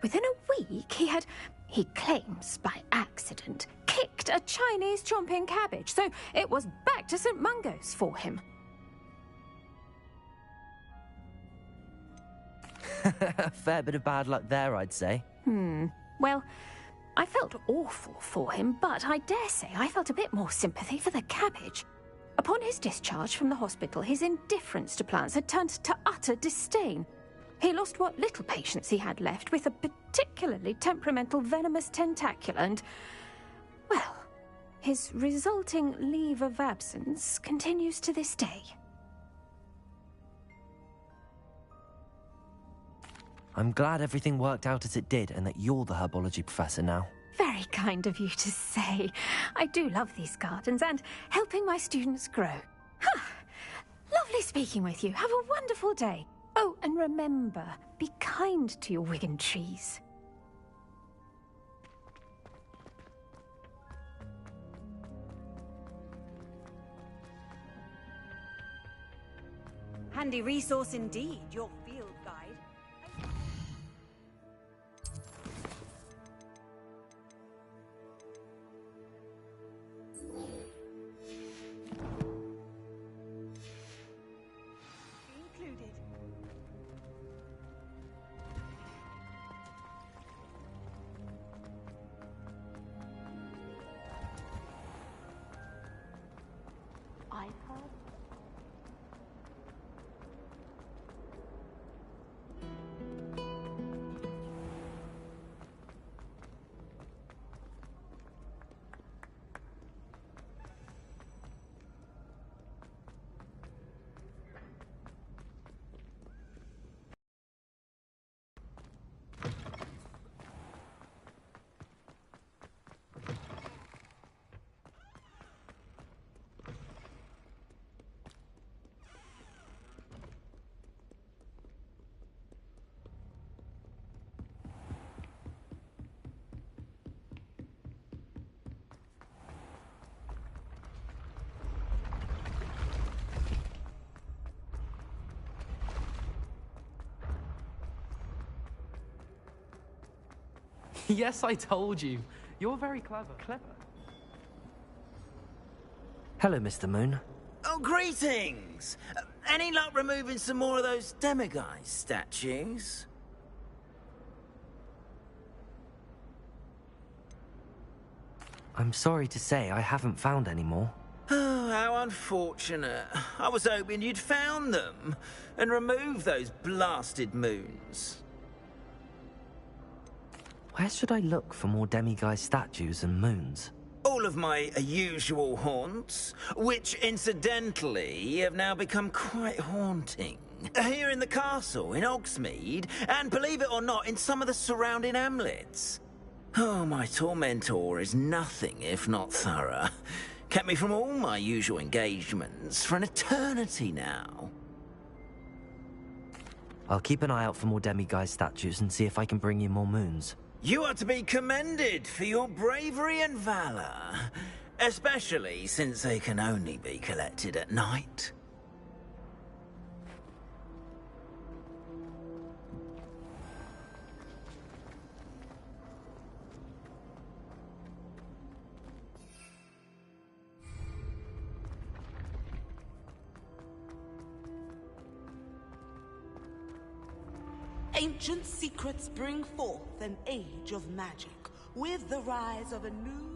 Within a week, he claims by accident, kicked a Chinese chomping cabbage, so it was back to St. Mungo's for him. A fair bit of bad luck there, I'd say. Well, I felt awful for him, but I dare say I felt a bit more sympathy for the cabbage. Upon his discharge from the hospital, his indifference to plants had turned to utter disdain. He lost what little patience he had left with a particularly temperamental venomous tentacula and, well, his resulting leave of absence continues to this day. I'm glad everything worked out as it did and that you're the herbology professor now. Very kind of you to say. I do love these gardens and helping my students grow. Lovely speaking with you. Have a wonderful day. Oh, and remember, be kind to your wigan trees. Handy resource indeed, your field guide. Yes, I told you. You're very clever. Hello, Mr. Moon. Oh, greetings! Any luck removing some more of those demiguise statues? I'm sorry to say I haven't found any more. Oh, how unfortunate. I was hoping you'd found them and removed those blasted moons. Where should I look for more demiguise statues and moons? All of my usual haunts, which incidentally have now become quite haunting. Here in the castle, in Hogsmeade, and believe it or not, in some of the surrounding hamlets. Oh, my tormentor is nothing if not thorough. Kept me from all my usual engagements for an eternity now. I'll keep an eye out for more demiguise statues and see if I can bring you more moons. You are to be commended for your bravery and valor, especially since they can only be collected at night. Ancient secrets bring forth an age of magic, with the rise of a new...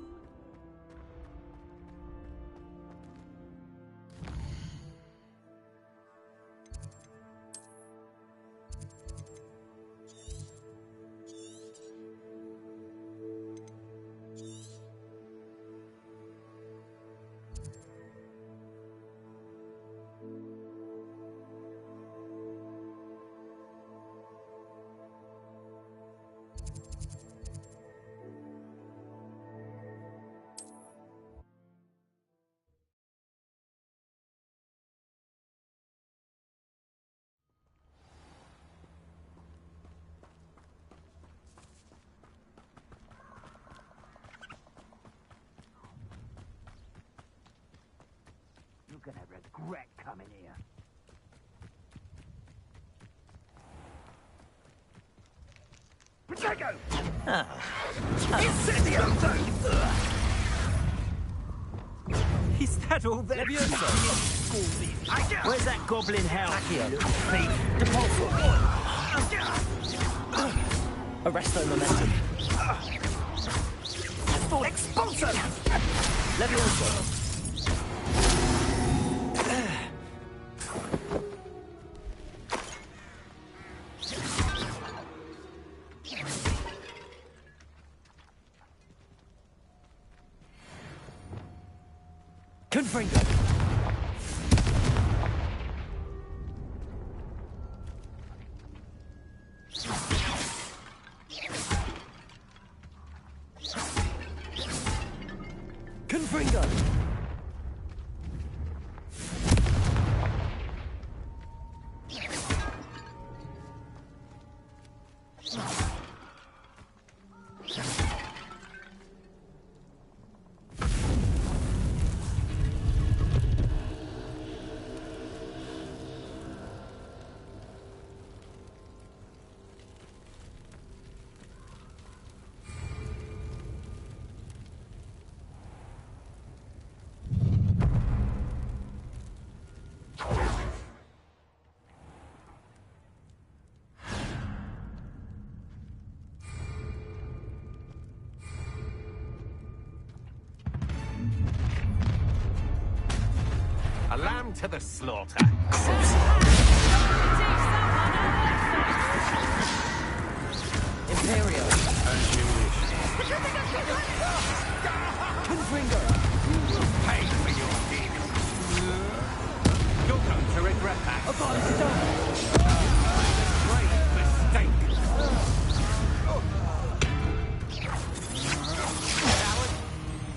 You're gonna regret coming here. Potato! Incendio! Is that all there? Where's that goblin hell? Arresto momentum. Expulsor! Levioso. Confringo! Confringo! A lamb to the slaughter. Imperial. As you wish. Confringo! You will pay for your deeds. You're going to regret that. Great mistake.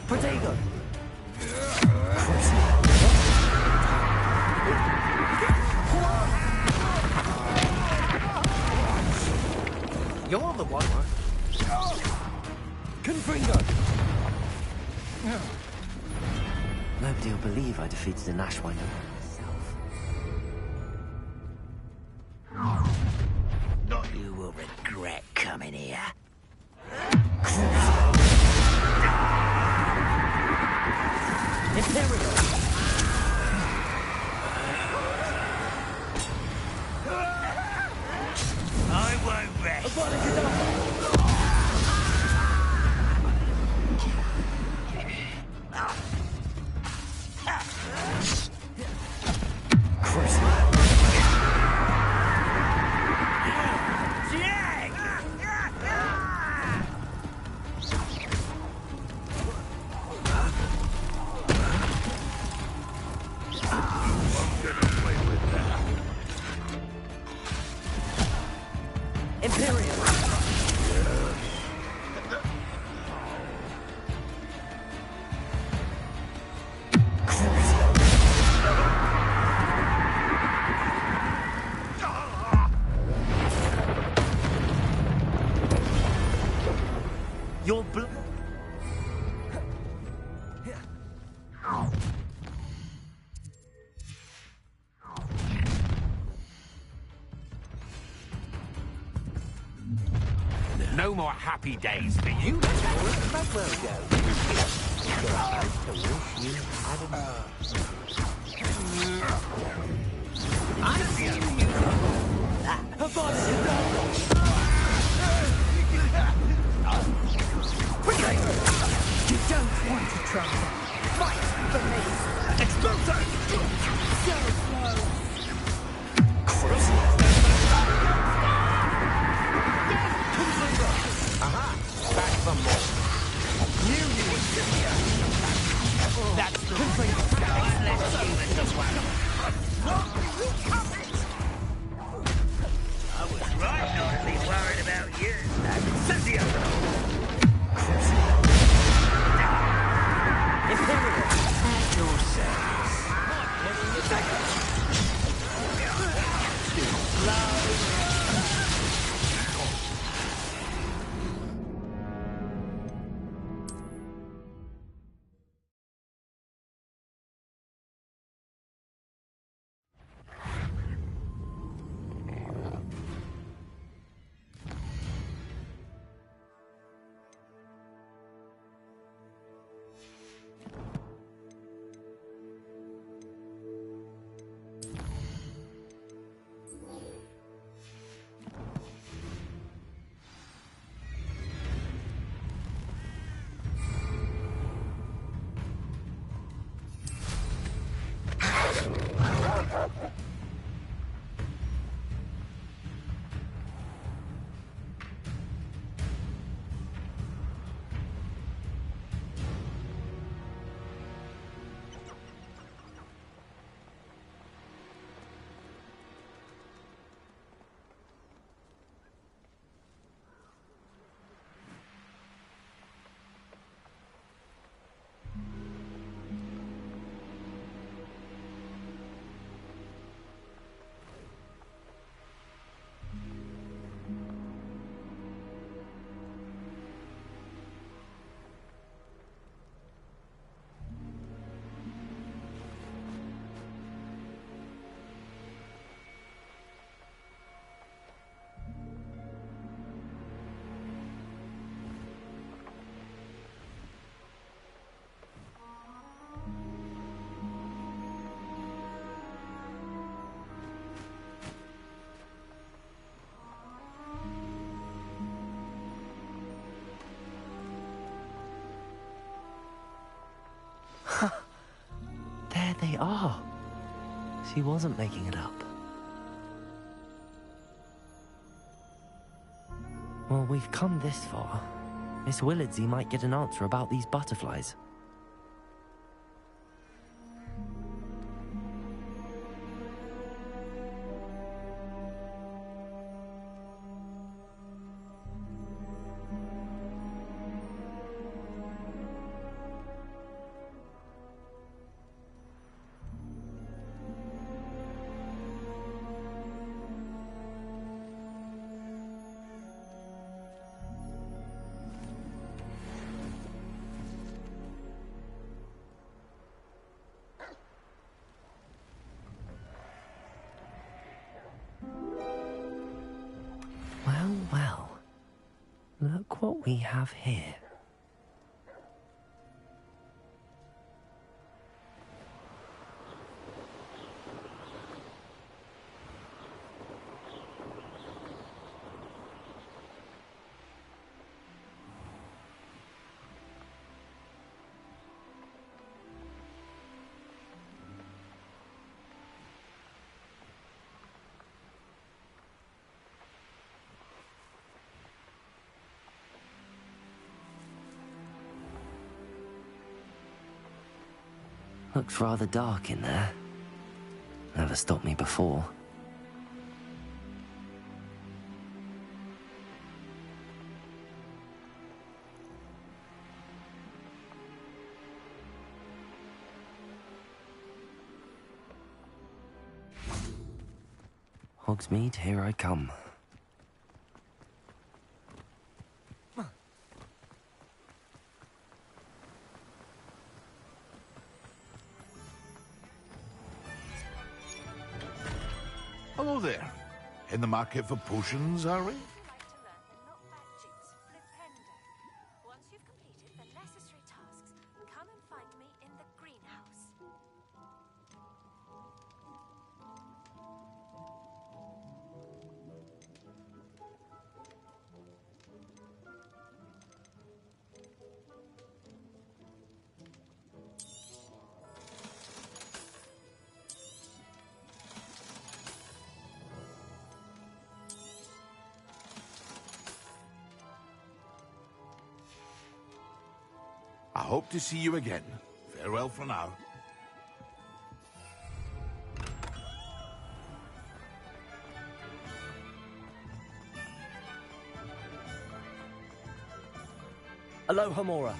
Protego. You're the one. Confringo! Nobody will believe I defeated an Ashwinder myself. You will regret coming here. No more happy days for you. But we'll go. I wish you You don't want to try that. Fight for me. Explosion! So close. Aha! Back for more. Knew you would sit here. That's the I was right not to be worried about you. Cynthia! Imperial. At your service. There they are. She wasn't making it up. Well, we've come this far. Miss Willardsey might get an answer about these butterflies. Well, well. Look what we have here. Looks rather dark in there. Never stopped me before. Hogsmeade, here I come. Hello there. In the market for potions, are we? hope to see you again. Farewell for now. Aloha Mora.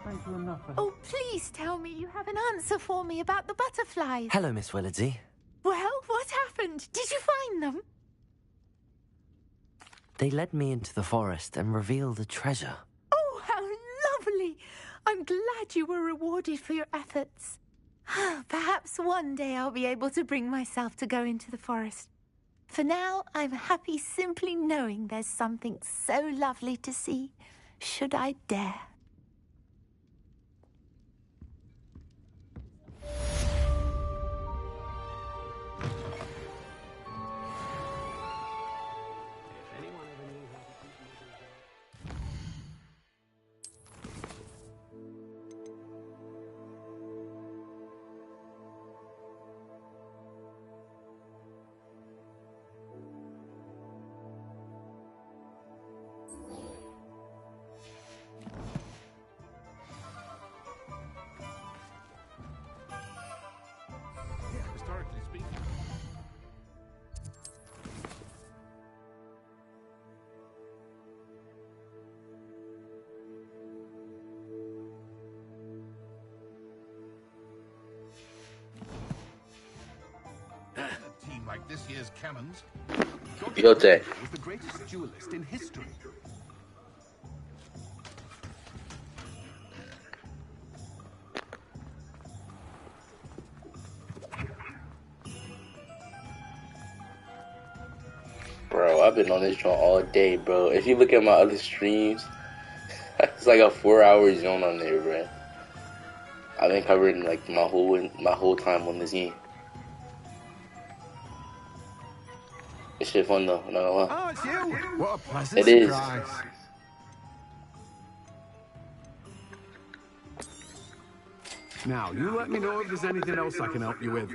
Thank you enough. Oh, please tell me you have an answer for me about the butterflies. Hello, Miss Willardsey. Well, what happened? Did you find them? They led me into the forest and revealed a treasure. Oh, how lovely! I'm glad you were rewarded for your efforts. Perhaps one day I'll be able to bring myself to go into the forest. For now, I'm happy simply knowing there's something so lovely to see, should I dare. Historically speaking. A team like this year's cannons. Yote. Was the greatest duelist in history. Bro, I've been on this joint all day, bro. If you look at my other streams, it's like a 4-hour zone on there, bro. I've been covering like my whole time on this game. It's shit fun though, not gonna lie. Oh, it's you! What a pleasant It is. surprise. Now, you let me know if there's anything else I can help you with.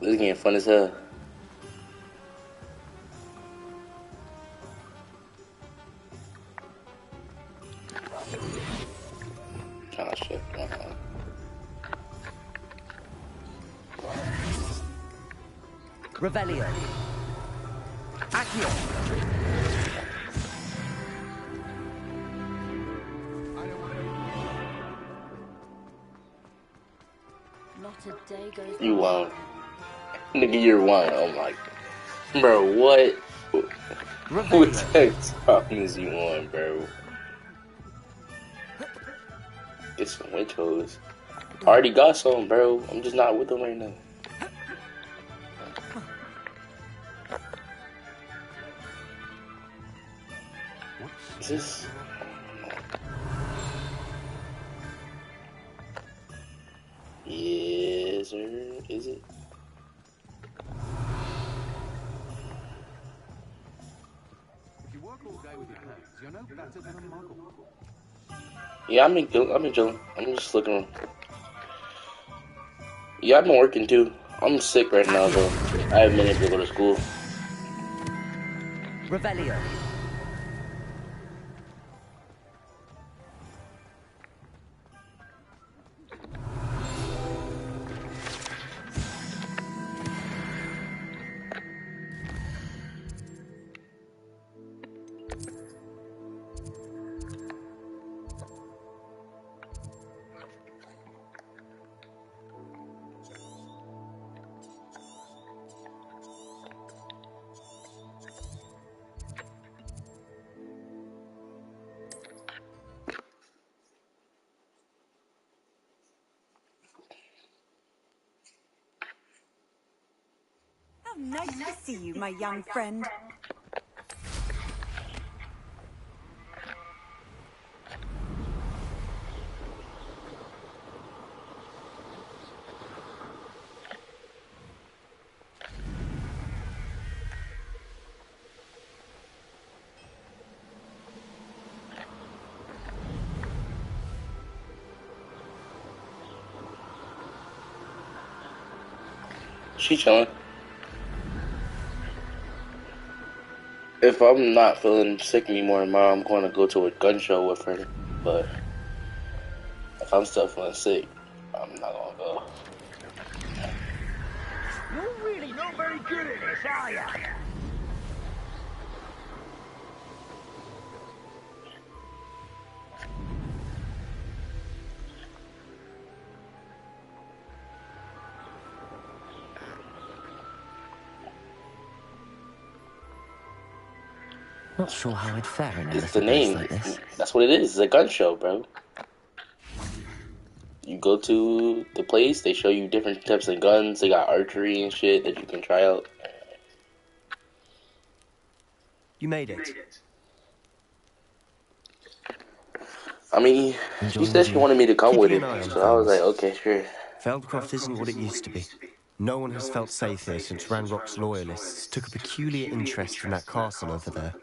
This game fun as hell. Oh shit. Revelio. Accio. Not a day goes You won. Nigga, you're one. Oh my. Bro, what? What type of time is you on, bro? Get some witch hoes. I already got some, bro. I'm just not with them right now. Is this? Yes, sir. Is it? If you work all day with your hands, you're no better than a muggle. Yeah, I've been chilling. I'm just looking around. Yeah, I've been working too. I'm sick right now, though. I haven't been able to go to school. Revelio. Oh, nice to see you, my young friend. She chilling. If I'm not feeling sick anymore tomorrow, I'm going to go to a gun show with her. But if I'm still feeling sick, I'm not going to go. You're really not very good at this, are ya? Not sure how I'd fare in a It's the little place name. like this. That's what it is. It's a gun show, bro. You go to the place, they show you different types of guns. They got archery and shit that you can try out. You made it. I mean, she said she wanted me to come with it, so I was like, okay, sure. Feldcroft isn't what it used to be. No one has felt safe here since Ranrock's loyalists took a peculiar interest in that castle over there.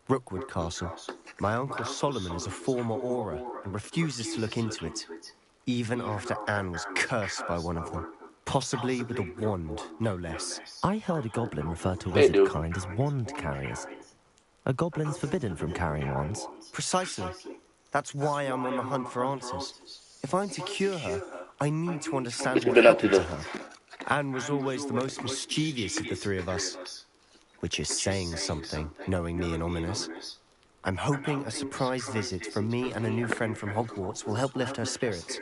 Rookwood Castle. My uncle Solomon is a former Auror and refuses to look into it, even after Anne was cursed by one of them. Possibly with a wand, no less. I heard a goblin refer to wizard kind as wand carriers. Are goblins forbidden from carrying wands? Precisely. That's why I'm on the hunt for answers. If I'm to cure her, I need to understand what happened to her. Anne was always the most mischievous of the three of us. Which is saying something, knowing me and Ominous. I'm hoping a surprise visit from me and a new friend from Hogwarts will help lift her spirits.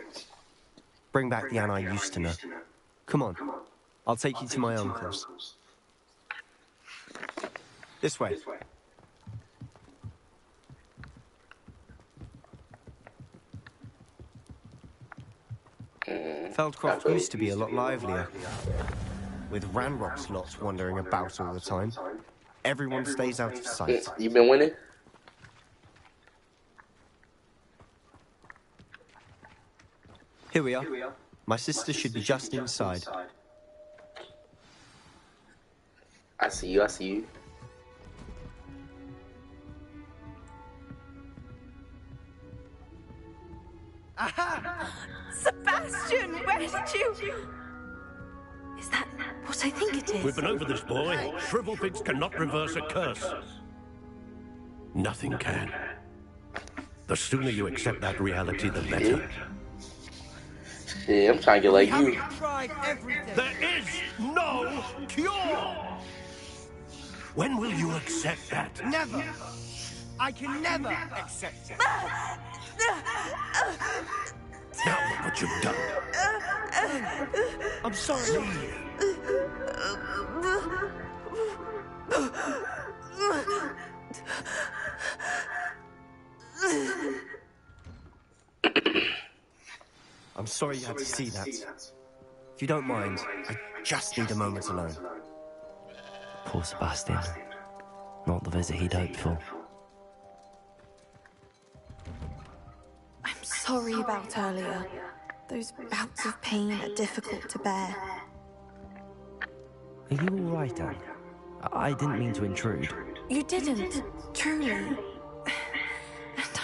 Bring back the Anne I used to know. Come on, I'll take you to my uncle's. This way. Feldcroft used to be a lot livelier, with Ranrock's lots wandering about all the time. Everyone stays out of sight. You been winning? Here we are. My sister should be just inside. I see you, I see you. Aha! Sebastian, where did you... Is that what I think it is? We've been over this, boy. Shrivelfigs cannot reverse a curse. Nothing can. The sooner you accept that reality, the better. Yeah, I'm trying to get like you. There is no cure! When will you accept that? Never! I can never accept it. Now look what you've done. I'm sorry. I'm sorry you had to see that. If you don't mind, I just need a moment alone. Poor Sebastian. Not the visit he'd hoped for. I'm sorry about earlier. Those bouts of pain are difficult to bear. Are you all right, Anne? I didn't mean to intrude. You didn't, truly. And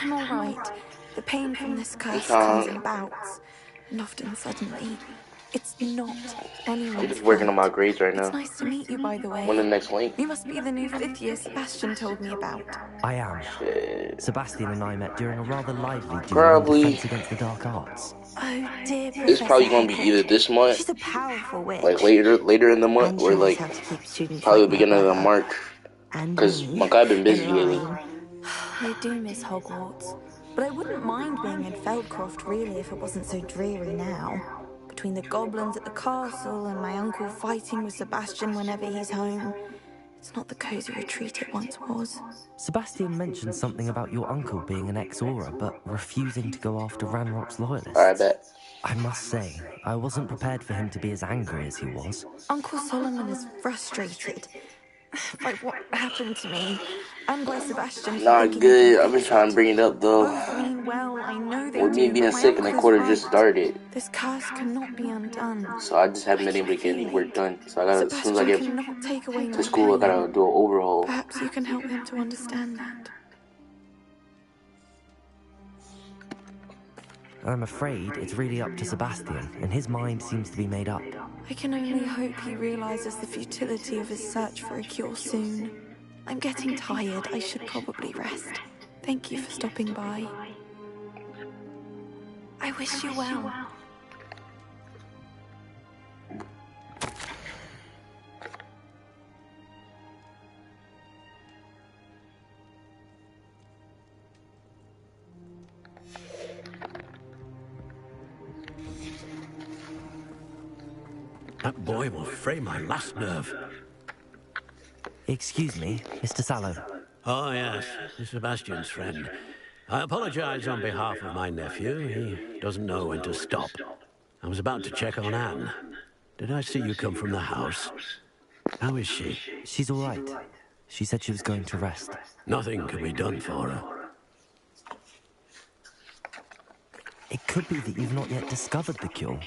I'm all right. The pain from this curse comes in bouts, and often suddenly. It's not anyone's I'm just working on my grades right now. It's nice to meet you, by the way. When the next link? You must be the new 5th year Sebastian told me about. I am. Shit. Sebastian and I met during a rather lively Probably. defense against the dark arts. Oh dear, It's probably gonna be either this month, she's a powerful witch. like later in the month, or like probably the beginning of the March. Cause my guy been busy lately. I do miss Hogwarts, but I wouldn't mind being in Feldcroft really if it wasn't so dreary now. Between the goblins at the castle and my uncle fighting with Sebastian whenever he's home, It's not the cozy retreat it once was. Sebastian mentioned something about your uncle being an ex-Aura, but refusing to go after Ranrock's loyalists. I bet. I must say, I wasn't prepared for him to be as angry as he was. Uncle Solomon is frustrated by what happened to me and by Sebastian for Nah, thinking good. I've been trying to bring it up though. both mean well, I know they With me do, being but my sick and the uncle is quarter right. just started, This curse cannot be undone. so I just haven't been able to get any work done. So I gotta, as soon as I get cannot take away to my school, I pain. gotta do an overhaul. Perhaps you can help him to understand that. I'm afraid it's really up to Sebastian, and his mind seems to be made up. I can only hope he realizes the futility of his search for a cure soon. I'm getting tired. I should probably rest. Thank you for stopping by. I wish you well. That boy will fray my last nerve. Excuse me, Mr. Sallow. Oh, yes, Sebastian's friend. I apologize on behalf of my nephew. He doesn't know when to stop. I was about to check on Anne. Did I see you come from the house? How is she? She's all right. She said she was going to rest. Nothing can be done for her. It could be that you've not yet discovered the cure.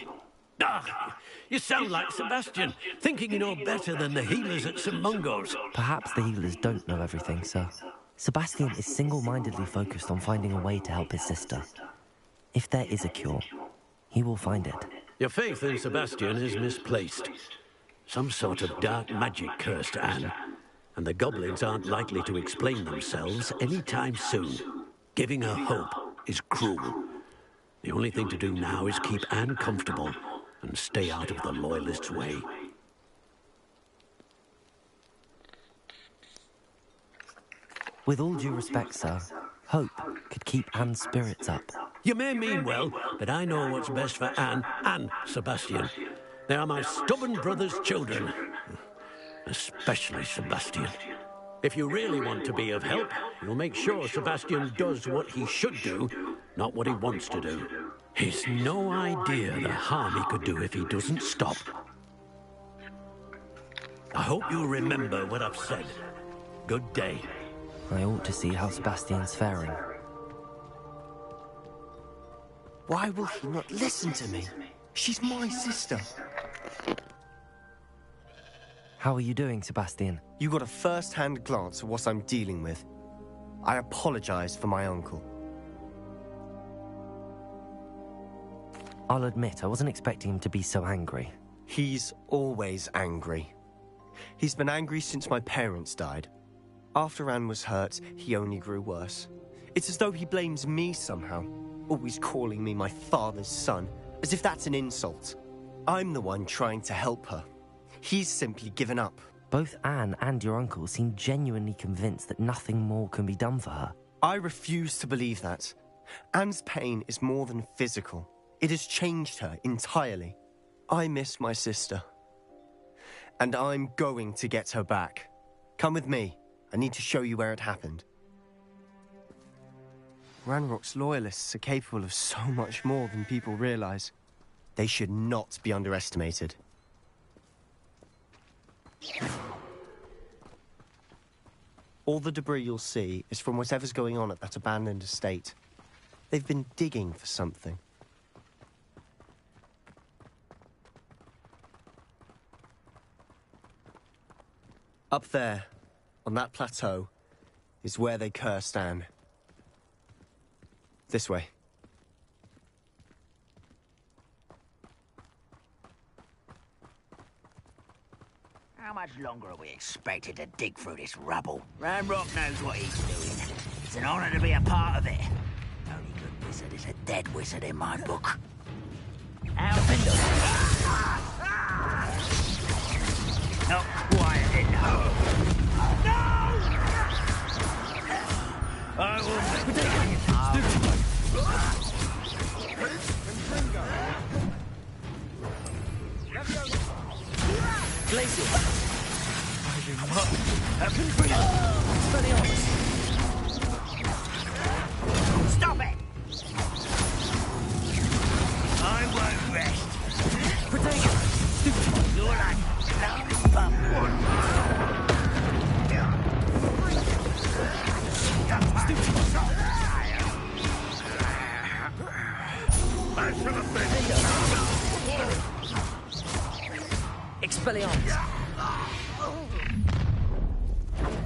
Ah, you sound like Sebastian, thinking you know better than the healers at St. Mungo's. Perhaps the healers don't know everything, sir. Sebastian is single-mindedly focused on finding a way to help his sister. If there is a cure, he will find it. Your faith in Sebastian is misplaced. Some sort of dark magic cursed Anne, and the goblins aren't likely to explain themselves anytime soon. Giving her hope is cruel. The only thing to do now is keep Anne comfortable and stay out of the Loyalists' way. With all due respect, sir, hope could keep Anne's spirits up. You may mean well, but I know what's best for Anne and Sebastian. They are my stubborn brother's children. Especially Sebastian. If you really want to be of help, you'll make sure Sebastian does what he should do, not what he wants to do. He's no idea the harm he could do if he doesn't stop. I hope you'll remember what I've said. Good day. I ought to see how Sebastian's faring. Why will he not listen to me? She's my sister. How are you doing, Sebastian? You got a first-hand glance at what I'm dealing with. I apologize for my uncle. I'll admit, I wasn't expecting him to be so angry. He's always angry. He's been angry since my parents died. After Anne was hurt, he only grew worse. It's as though he blames me somehow, always calling me my father's son, as if that's an insult. I'm the one trying to help her. He's simply given up. Both Anne and your uncle seem genuinely convinced that nothing more can be done for her. I refuse to believe that. Anne's pain is more than physical. It has changed her entirely. I miss my sister. And I'm going to get her back. Come with me. I need to show you where it happened. Ranrock's loyalists are capable of so much more than people realize. They should not be underestimated. All the debris you'll see is from whatever's going on at that abandoned estate. They've been digging for something. Up there, on that plateau, is where they cursed Anne. This way. How much longer are we expected to dig through this rubble? Ranrock knows what he's doing. It's an honor to be a part of it. The only good wizard is a dead wizard in my book. Out and not quiet enough. No! I will Blaze it! Stop it! I won't rest. You're like lollipop. Expelliarmus.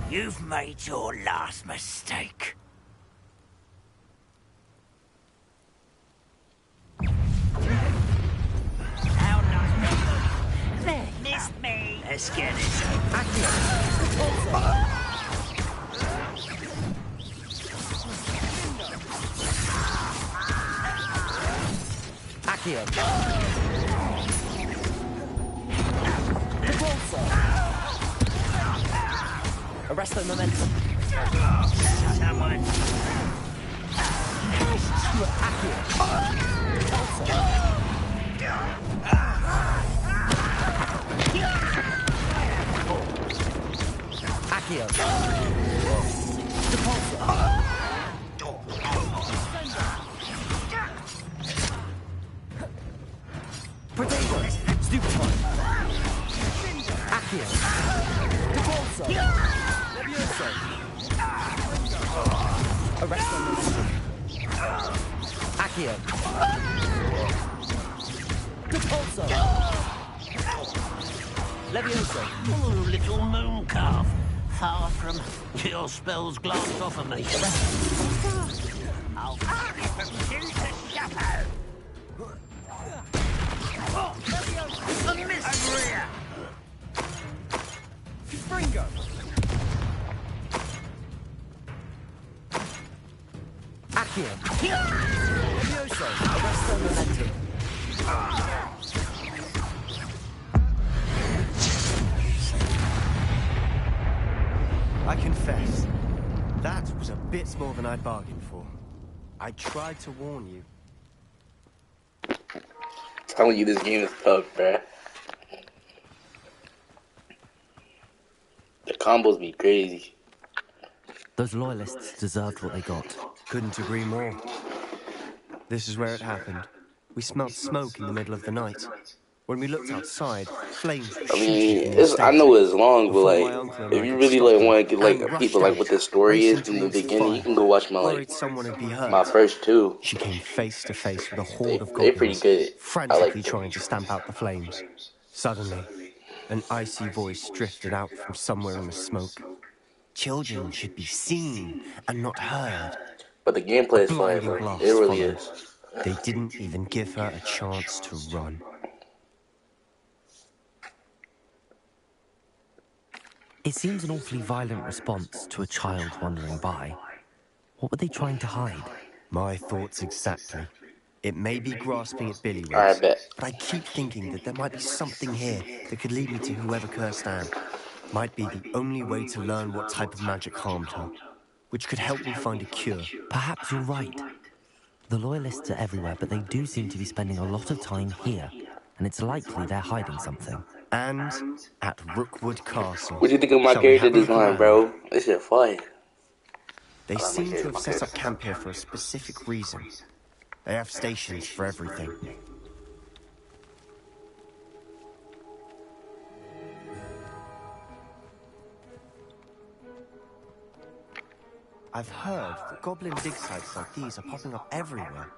You've made your last mistake. How nice. There, missed me. Let's get it. Accio. Arresto momentum. Someone. Accio. Protego. Stupefy. Accio. Depulso. Levioso. Arresto momentum. Accio. Depulso. Levioso. Oh, little moon calf. Far from your spells glanced off of me. I'll shoot the chapeau. A miss. Rear. Fringo. Accio. Levioso. Arresto momentum. I confess, that was a bit more than I'd bargained for. I tried to warn you. Telling you this game is tough, bruh. The combos be crazy. Those loyalists deserved what they got. Couldn't agree more. This is where it happened. We smelled smoke in the middle of the night. When we looked outside, flames were I shooting mean, from the estate. I know it's long, but Before like, my uncle and I if you could really stop like them, want to get like Anne people rushed like what out, the story is racing from the towards the beginning, you fire. can go watch my Worried someone would be hurt. my first two. She came face to face with a horde of They pretty goblins, good. I frantically like them. trying to stamp out the flames. Suddenly, an icy voice drifted out from somewhere in the smoke. Children should be seen and not heard. But the gameplay A is fire, blinding bro. blast It really followed. is. They didn't even give her a chance to run. It seems an awfully violent response to a child wandering by. What were they trying to hide? My thoughts exactly. It may be grasping at Billywigs, Alright, bet. but I keep thinking that there might be something here that could lead me to whoever cursed Anne. Might be the only way to learn what type of magic harmed her, which could help me find a cure. Perhaps you're right. The loyalists are everywhere, but they do seem to be spending a lot of time here, and it's likely they're hiding something. And at Rookwood Castle. What do you think of my Shall we character have a look design, around? bro? This shit fire. They seem to have set up camp here for a specific reason. They have stations for everything. I've heard that goblin dig sites like these are popping up everywhere.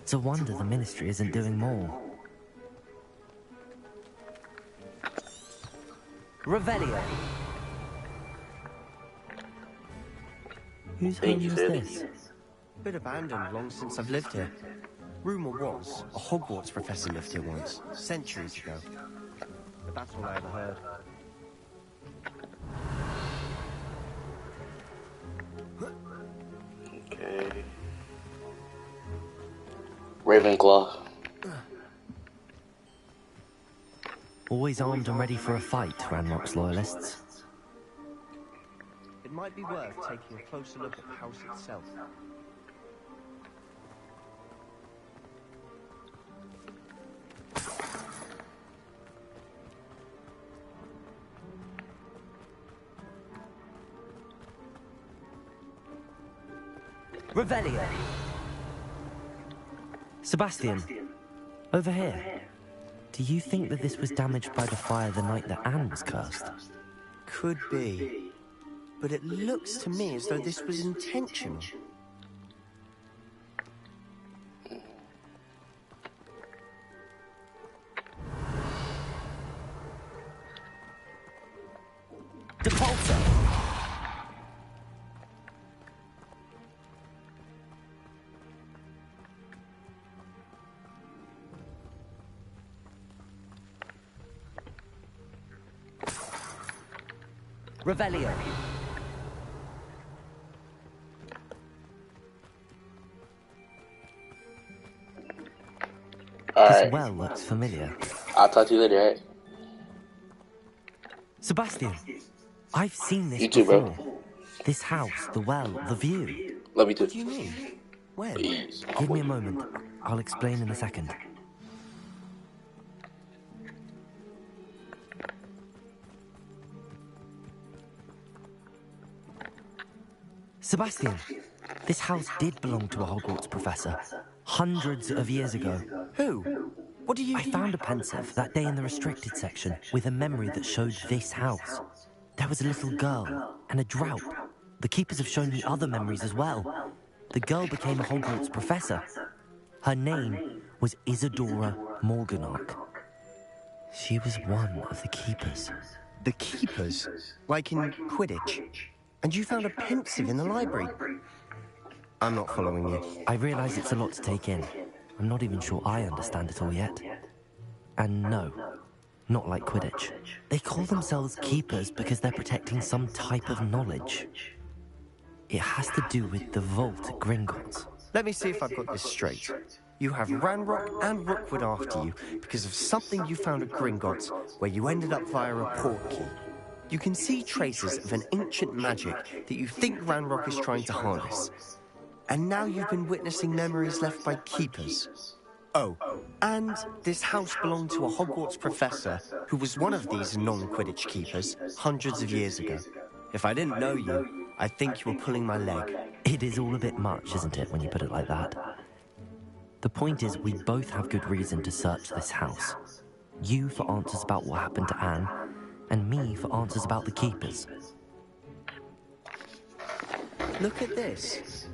It's a wonder the Ministry isn't doing more. Revelio. Whose home is this? Bit abandoned long since I've lived here. Rumour was a Hogwarts professor lived here once, centuries ago. But that's all I ever heard. Okay. Ravenclaw. Always armed and ready for a fight, Ranrock's loyalists. It might be worth taking a closer look at the house itself. Revelio. Sebastian, over here. Do you think that this was damaged by the fire the night that Anne was cursed? Could be. But it looks to me as though this was intentional. Depulso! Revelio. This well looks familiar. I'll talk to you later, right? Sebastian, I've seen this You too, before. bro. This house, the well, the view. Love you too. What do you mean? When? Please. Give me a moment. I'll explain in a second. Sebastian, this house did belong to a Hogwarts professor. Hundreds of years ago. Who? What do you... I found a pensive that day in the restricted section with a memory that showed this house. There was a little girl and a drought. The keepers have shown me other memories as well. The girl became a Hogwarts professor. Her name was Isadora Morganach. She was one of the keepers. The keepers? Like in Quidditch? And you found a pensive in the library? I'm not following you. I realise it's a lot to take in. I'm not even sure I understand it all yet. And no, not like Quidditch. They call themselves keepers because they're protecting some type of knowledge. It has to do with the vault at Gringotts. Let me see if I've got this straight. You have Ranrock and Rookwood after you because of something you found at Gringotts where you ended up via a portkey. You can see traces of an ancient magic that you think Ranrock is trying to harness. And now you've been witnessing memories left by keepers. Oh, and this house belonged to a Hogwarts professor who was one of these non-Quidditch keepers hundreds of years ago. If I didn't know you, I think you were pulling my leg. It is all a bit much, isn't it, when you put it like that? The point is, we both have good reason to search this house. You for answers about what happened to Anne, and me for answers about the keepers. Look at this.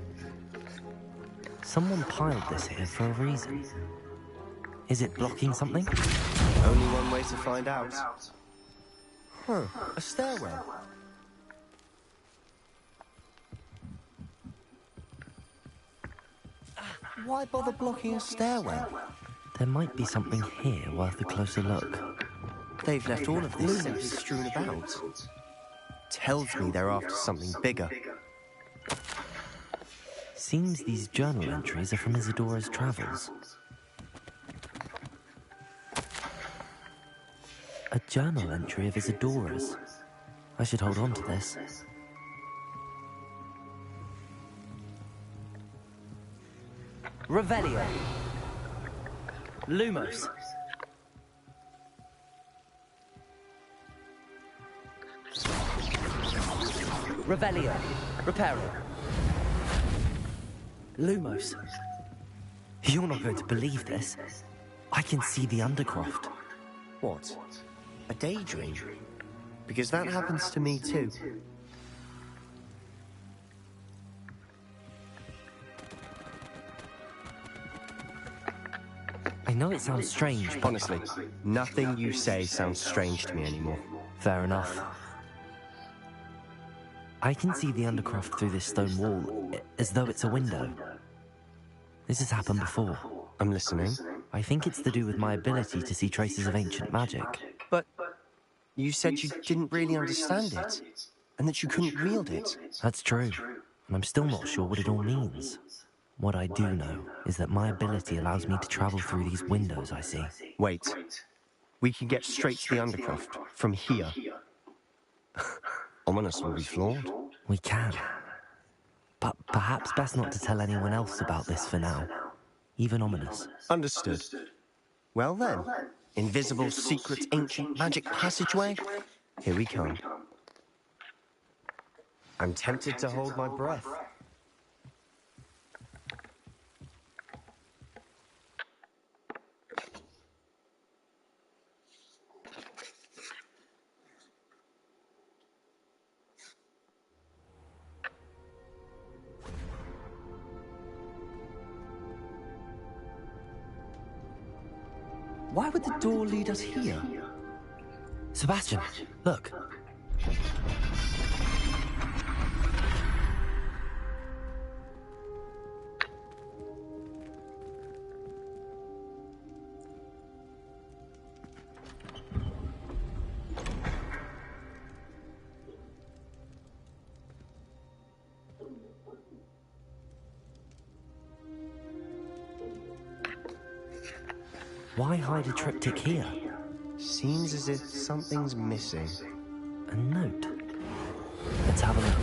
Someone piled this here for a reason. Is it blocking something? Only one way to find out. Huh, a stairwell. Why bother blocking a stairwell? There might be something here worth a closer look. They've left all of this simply strewn about. Tells me they're after something bigger. Seems these journal entries are from Isadora's travels. A journal entry of Isadora's. I should hold on to this. Revelio. Lumos. Revelio. Reparo. Lumos. You're not going to believe this. I can see the Undercroft. What? A daydream? Because that happens to me too. I know it sounds strange, but... Honestly, nothing you say sounds strange to me anymore. Fair enough. I can see the Undercroft through this stone wall, as though it's a window. This has happened before. I'm listening. I think it's to do with my ability to see traces of ancient magic. But you said you didn't really understand it, and that you couldn't wield it. That's true, and I'm still not sure what it all means. What I do know is that my ability allows me to travel through these windows I see. Wait. We can get straight to the Undercroft from here. Ominous will be flawed. We can. But perhaps best not to tell anyone else about this for now. Even Ominous. Understood. Well then, invisible, secret, ancient magic passageway? Here we come. I'm tempted to hold my breath. Why would the door lead us here? Sebastian, look. Why hide a triptych here? Seems as if something's missing. A note. Let's have a look.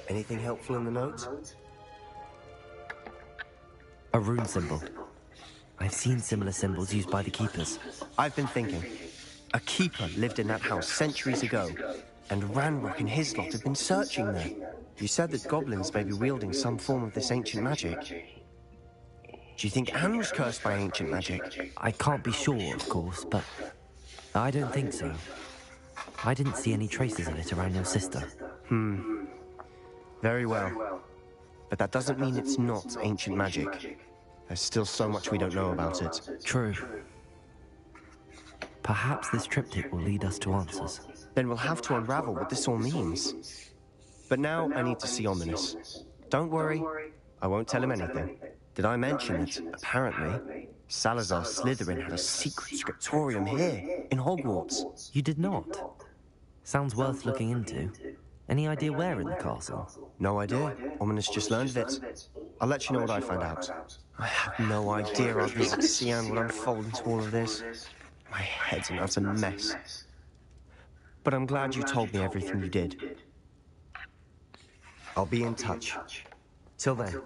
Anything helpful in the note? A rune symbol. I've seen similar symbols used by the keepers. I've been thinking. A keeper lived in that house centuries ago, and Ranrock and his lot have been searching there. You said that goblins may be wielding some form of this ancient magic. Do you think Anne was cursed by ancient magic? I can't be sure, of course, but I don't think so. I didn't see any traces of it around your sister. Very well. But that doesn't mean it's not ancient magic. There's still so much we don't know about it. True. Perhaps this triptych will lead us to answers. Then we'll have to unravel what this all means. But now I need to see Ominous. Don't worry, I won't tell him anything. Did I mention that, apparently, Salazar Slytherin had a secret scriptorium here, in Hogwarts? You did not? Sounds worth looking into. Any idea where in the castle? No idea. Ominous just learned of it. I'll let you know what I find out. I had no idea our visit to Cian would unfold into all of this. My head's an utter mess. But I'm glad you told me everything you did. I'll be in touch. Till then.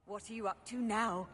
What are you up to now?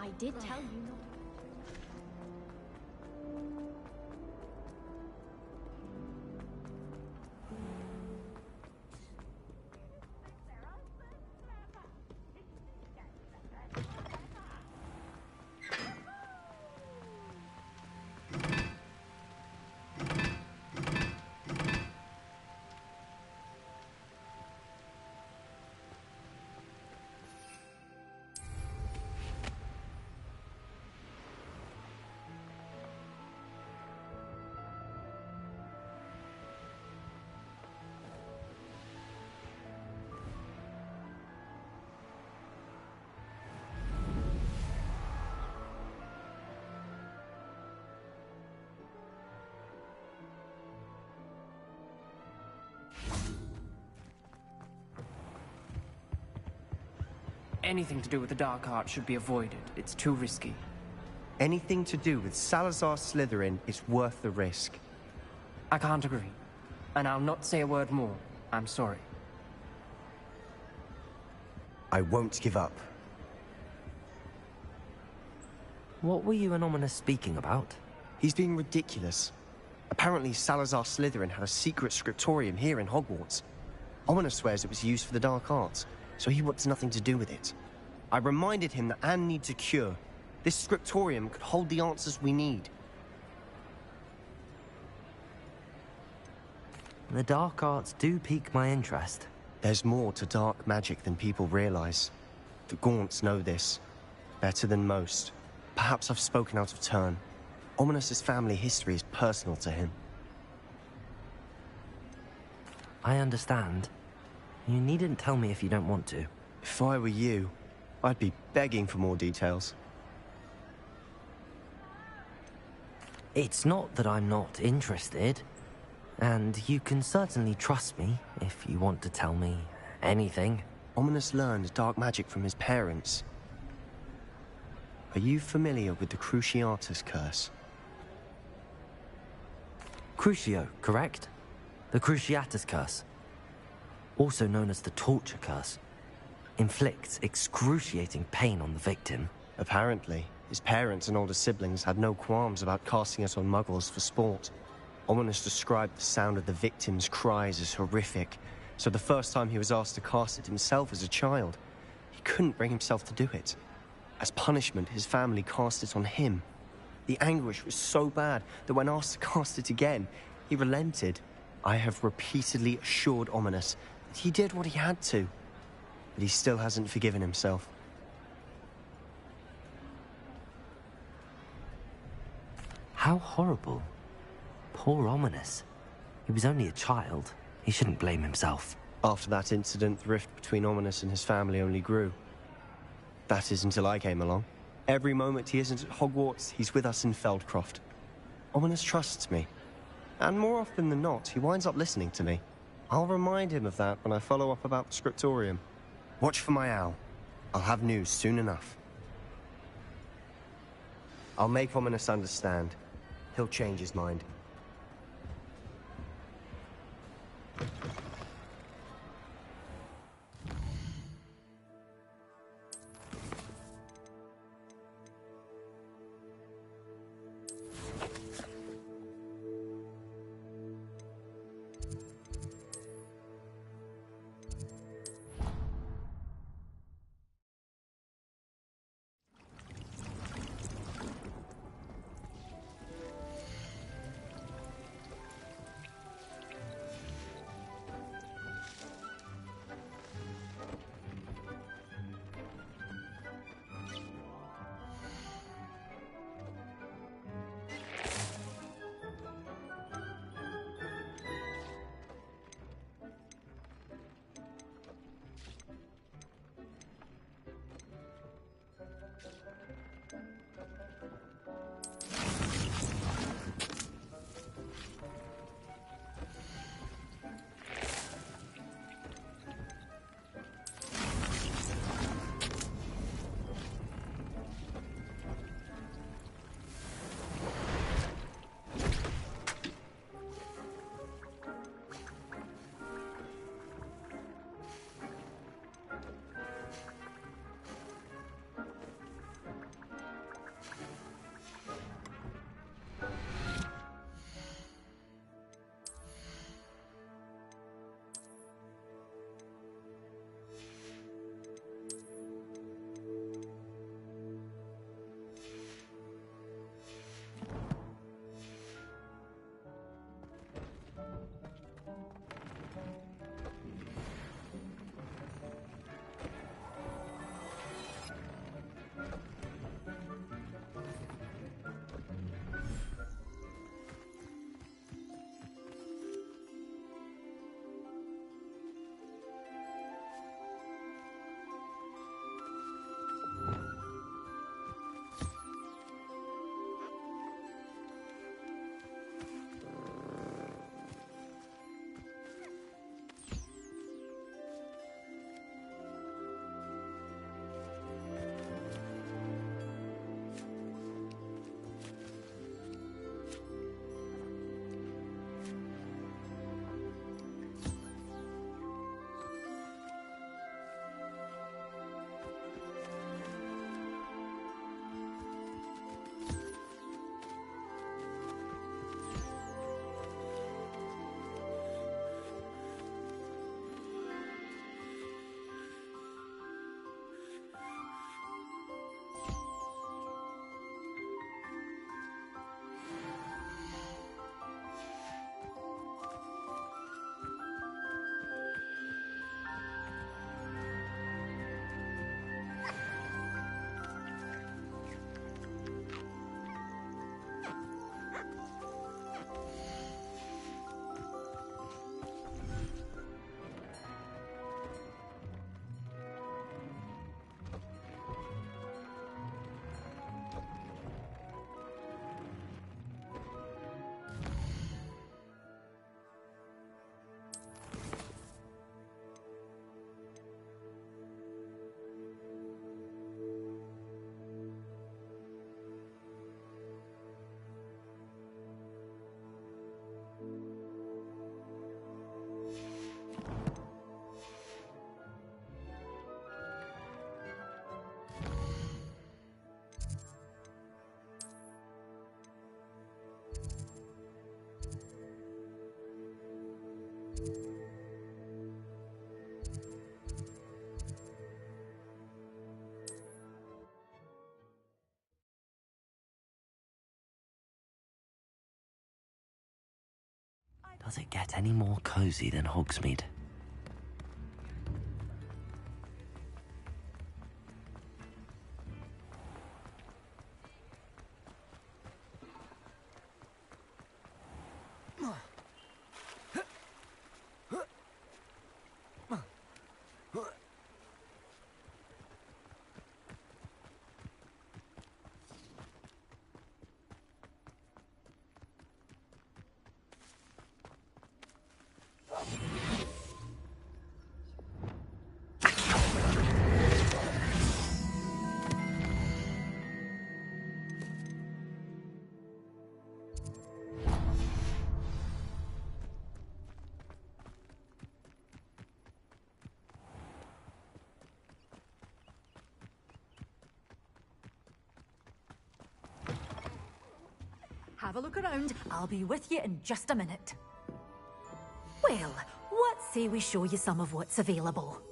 I did tell you not. Anything to do with the dark art should be avoided. It's too risky. Anything to do with Salazar Slytherin is worth the risk. I can't agree. And I'll not say a word more. I'm sorry. I won't give up. What were you and Ominous speaking about? He's being ridiculous. Apparently Salazar Slytherin had a secret scriptorium here in Hogwarts. Ominous swears it was used for the dark arts, so he wants nothing to do with it. I reminded him that Anne needs a cure. This scriptorium could hold the answers we need. The dark arts do pique my interest. There's more to dark magic than people realize. The Gaunts know this. Better than most. Perhaps I've spoken out of turn. Ominous's family history is personal to him. I understand. You needn't tell me if you don't want to. If I were you, I'd be begging for more details. It's not that I'm not interested. And you can certainly trust me if you want to tell me anything. Ominous learned dark magic from his parents. Are you familiar with the Cruciatus curse? Crucio, correct? The Cruciatus curse. Also known as the torture curse. Inflicts excruciating pain on the victim. Apparently, his parents and older siblings had no qualms about casting it on muggles for sport. Ominous described the sound of the victim's cries as horrific, so the first time he was asked to cast it himself as a child, he couldn't bring himself to do it. As punishment, his family cast it on him. The anguish was so bad that when asked to cast it again, he relented. I have repeatedly assured Ominous that he did what he had to, but he still hasn't forgiven himself. How horrible. Poor Ominous. He was only a child. He shouldn't blame himself. After that incident, the rift between Ominous and his family only grew. That is until I came along. Every moment he isn't at Hogwarts, he's with us in Feldcroft. Ominous trusts me. And more often than not, he winds up listening to me. I'll remind him of that when I follow up about the scriptorium. Watch for my owl. I'll have news soon enough. I'll make Ominous understand. He'll change his mind. Does it get any more cozy than Hogsmeade? Have a look around. I'll be with you in just a minute. Well, what say we show you some of what's available?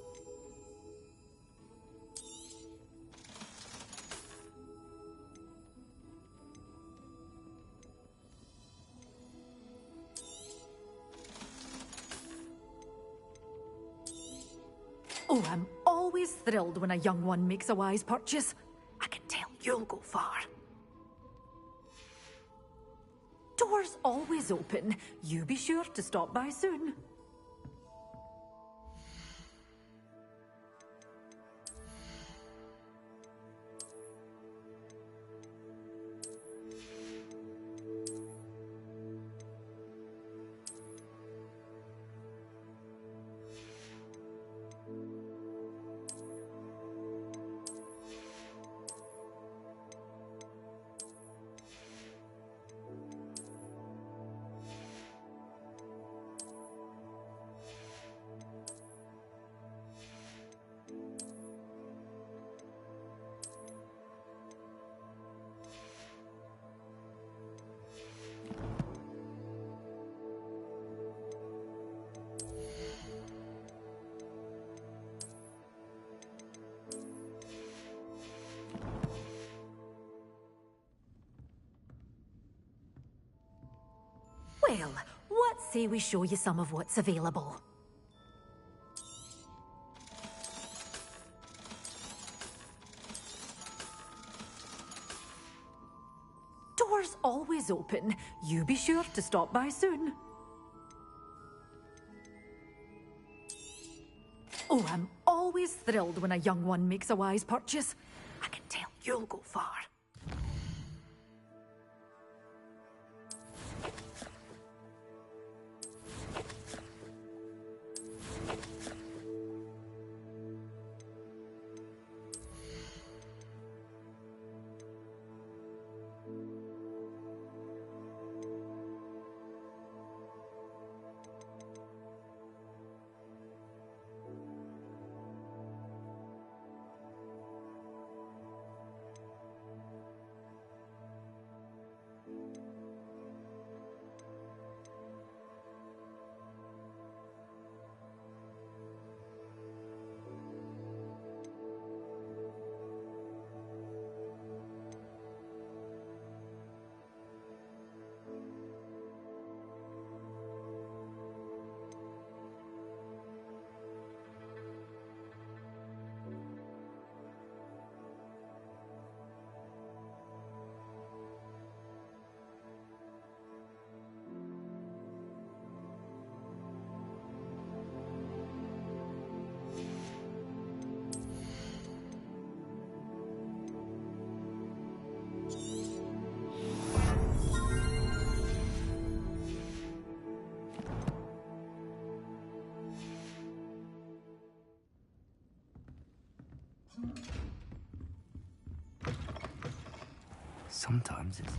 Oh, I'm always thrilled when a young one makes a wise purchase. I can tell you'll go far. Doors always open. You be sure to stop by soon. Well, what say we show you some of what's available? Doors always open. You be sure to stop by soon. Oh, I'm always thrilled when a young one makes a wise purchase. I can tell you'll go far. Sometimes it's...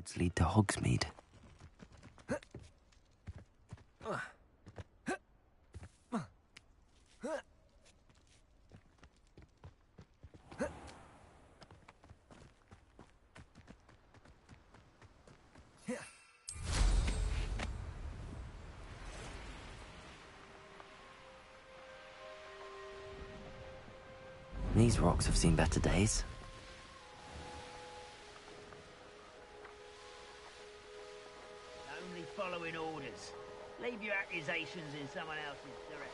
roads lead to Hogsmeade. These rocks have seen better days. Only following orders. Leave your accusations in someone else's direction.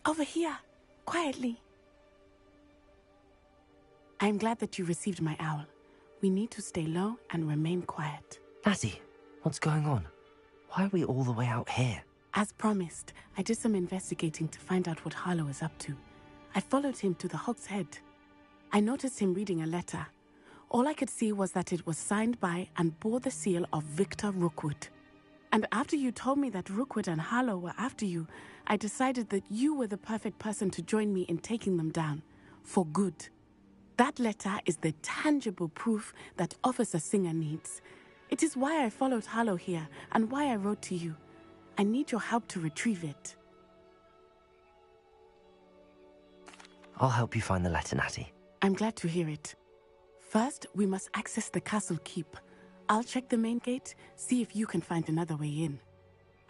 Over here, quietly. I'm glad that you received my owl. We need to stay low and remain quiet. Natty, what's going on? Why are we all the way out here? As promised, I did some investigating to find out what Harlow is up to. I followed him to the Hog's Head. I noticed him reading a letter. All I could see was that it was signed by and bore the seal of Victor Rookwood. And after you told me that Rookwood and Harlow were after you, I decided that you were the perfect person to join me in taking them down. For good. That letter is the tangible proof that Officer Singer needs. It is why I followed Harlow here and why I wrote to you. I need your help to retrieve it. I'll help you find the letter, Natty. I'm glad to hear it. First, we must access the castle keep. I'll check the main gate, see if you can find another way in.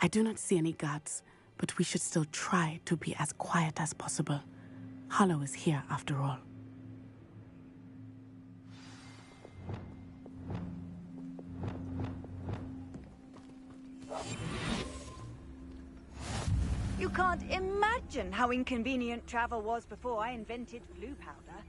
I do not see any guards, but we should still try to be as quiet as possible. Harlow is here after all. You can't imagine how inconvenient travel was before I invented blue powder.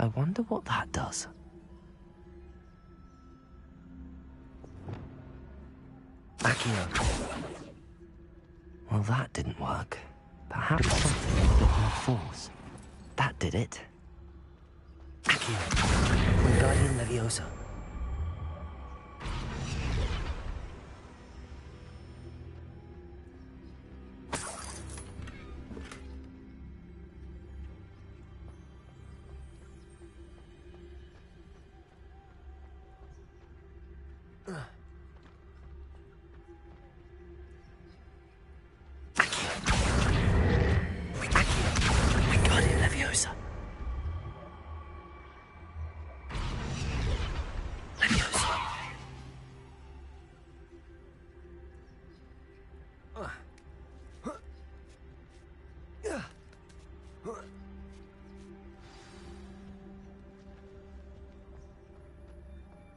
I wonder what that does. Accio. Well, that didn't work. Perhaps something with a bit more force. That did it. Accio. Wingardium Leviosa.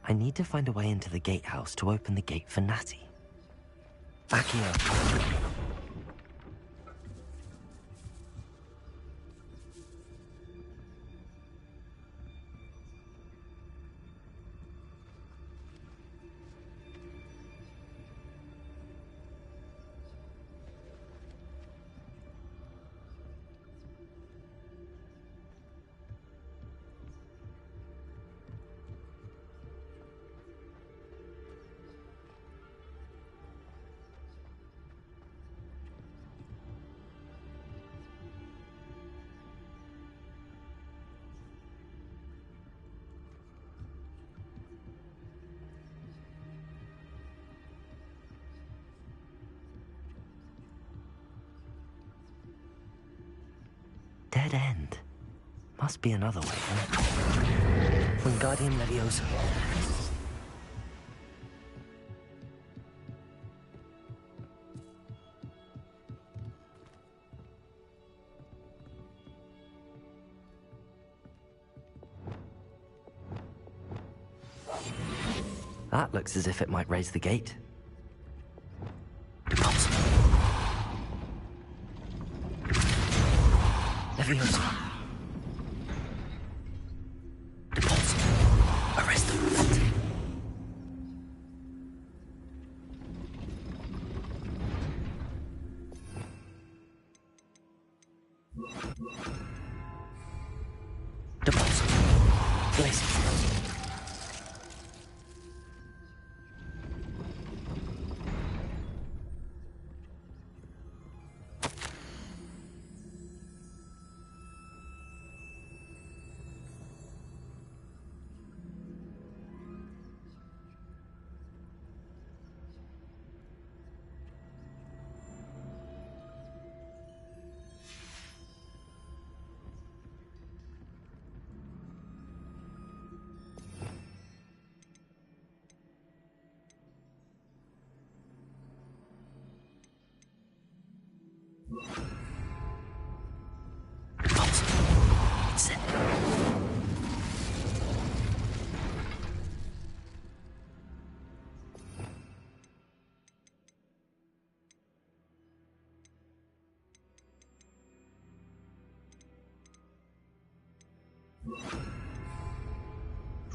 I need to find a way into the gatehouse to open the gate for Natty. Accio. dead end. Must be another way, huh? Wingardium Leviosa. That looks as if it might raise the gate. Leviosa. Arrest the movement. Depulso. Glacier.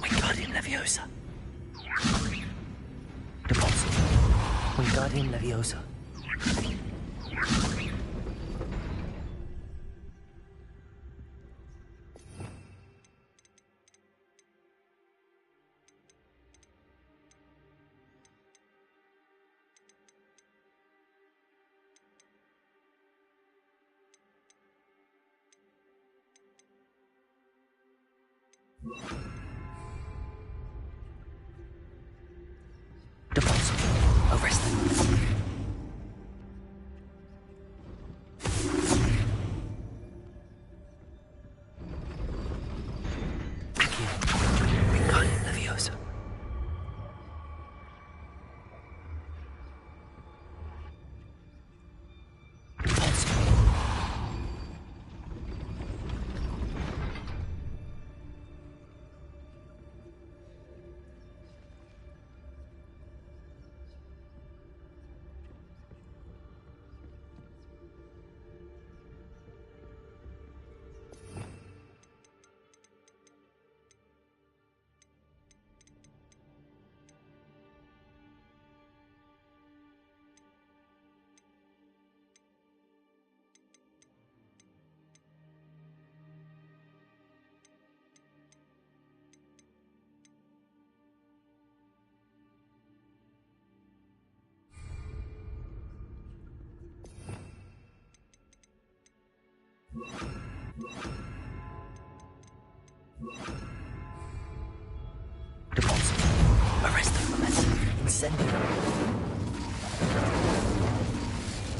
Wingardium Leviosa. Depulso. Wingardium Leviosa. Depulso. Arrest them. Accio. Wingardium Leviosa. Depulso. Depulso. Arrest the momentum. Incendio.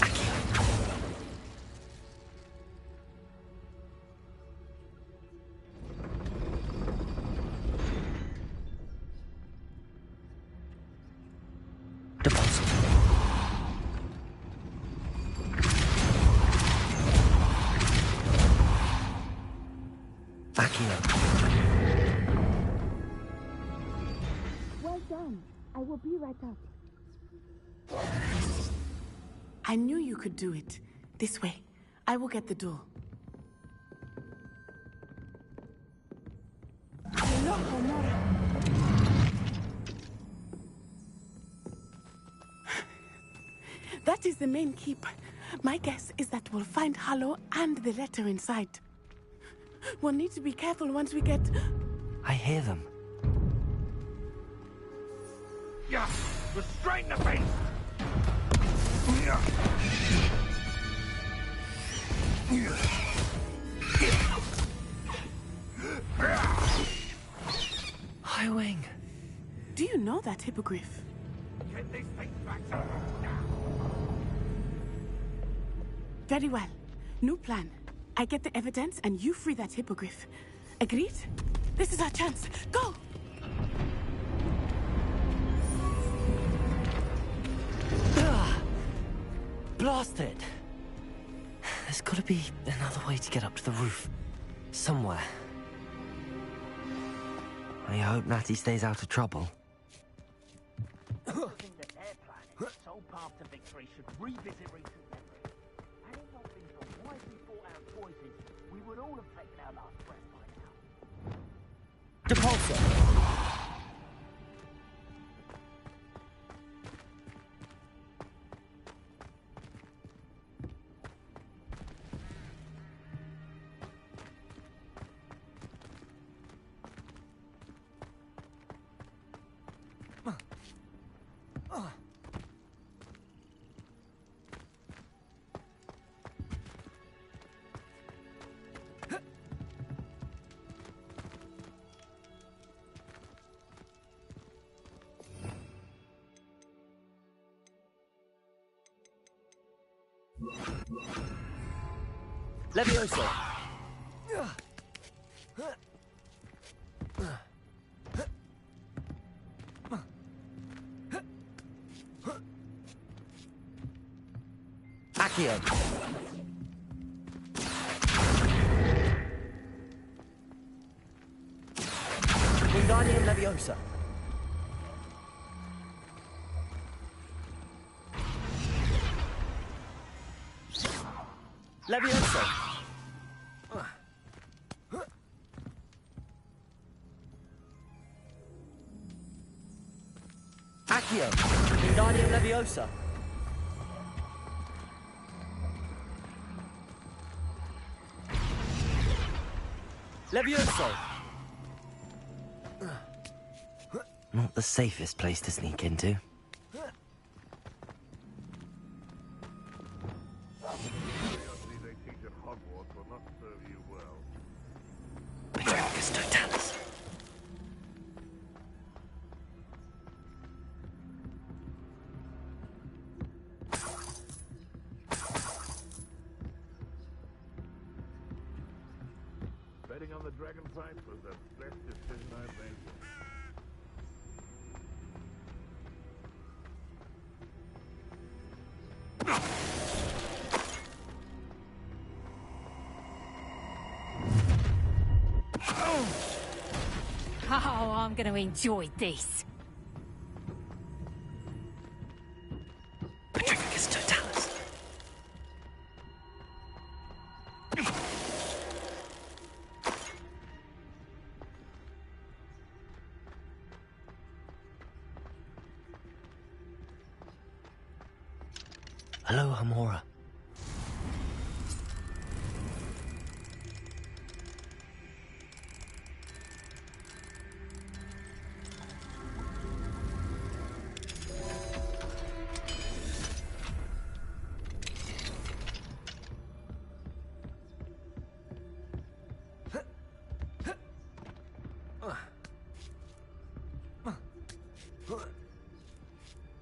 Accio. Depulso. Accio. Well done. I will be right up. I knew you could do it. This way. I will get the door. That is the main keep. My guess is that we'll find Hallow and the letter inside. We'll need to be careful once we get... I hear them. Yeah, we're straight in the face. High Wing. Do you know that hippogriff? Get these things back to Very well. New plan. I get the evidence and you free that hippogriff. Agreed? This is our chance. Go! Blast it! There's gotta be another way to get up to the roof. Somewhere. I hope Natty stays out of trouble. I think that their planet, sole path to victory, should revisit recent memories. Had it not been for wisely thought out choices, we would all have taken our last breath by now. Depulsor! Levioso! Accio! Wingardium Leviosa! Levioso! Accio! Wingardium Leviosa! Levioso! Not the safest place to sneak into. They teach at Hogwarts will not serve you well. Patricus Totalis. Betting on the dragon fight was the best decision I've made. Oh, I'm going to enjoy this. Patricus Totalis. Hello, Hamora.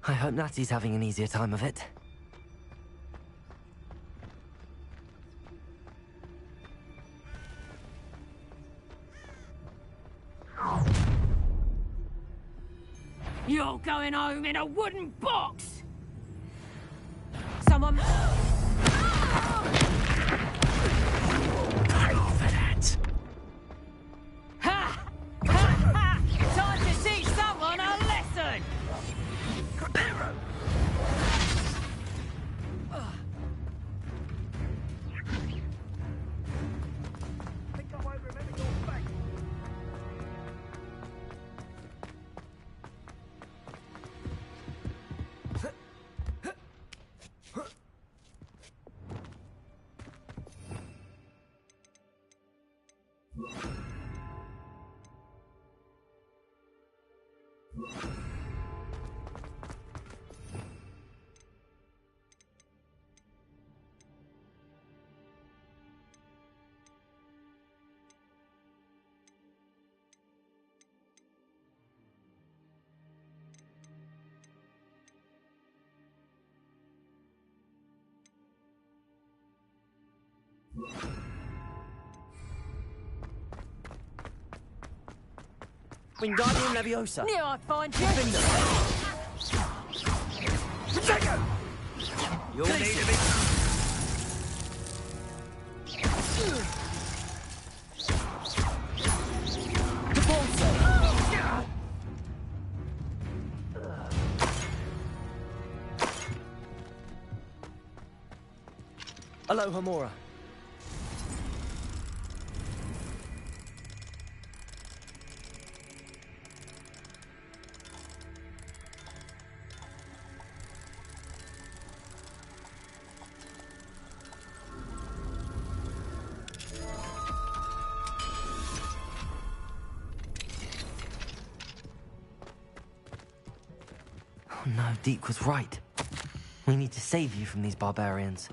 I hope Natty's having an easier time of it. You're going home in a wooden box! Someone... Pay for that! Ha! Ha! Ha! Time to teach someone a lesson! Reparo. Think I won't remember your face. Wingardium Leviosa. Near I find you. Protego! You'll need a bit. Aloha Mora. Oh no, Deke was right. We need to save you from these barbarians.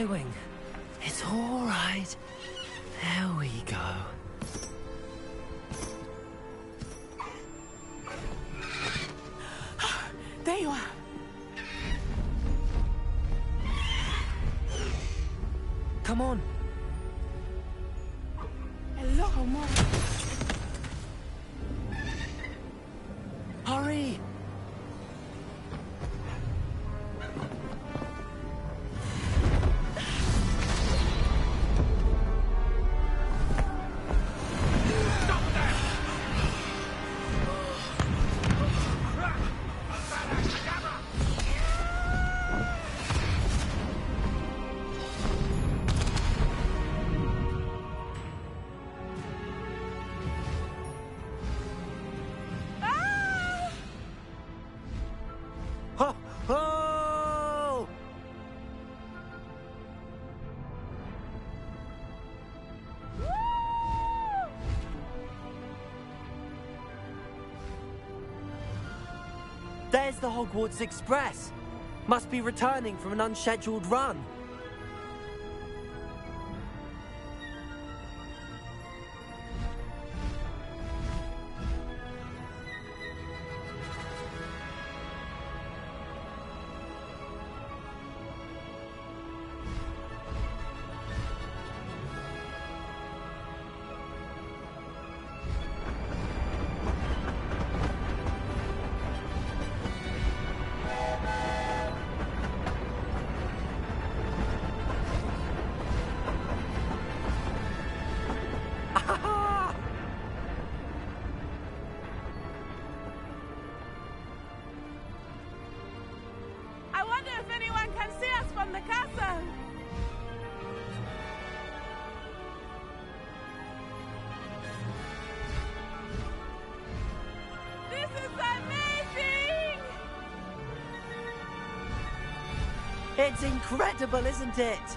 Wing, it's all right. There we go. There you are. Come on. Hello, Mom. Hurry! There's the Hogwarts Express. Must be returning from an unscheduled run. I wonder if anyone can see us from the castle. This is amazing! It's incredible, isn't it?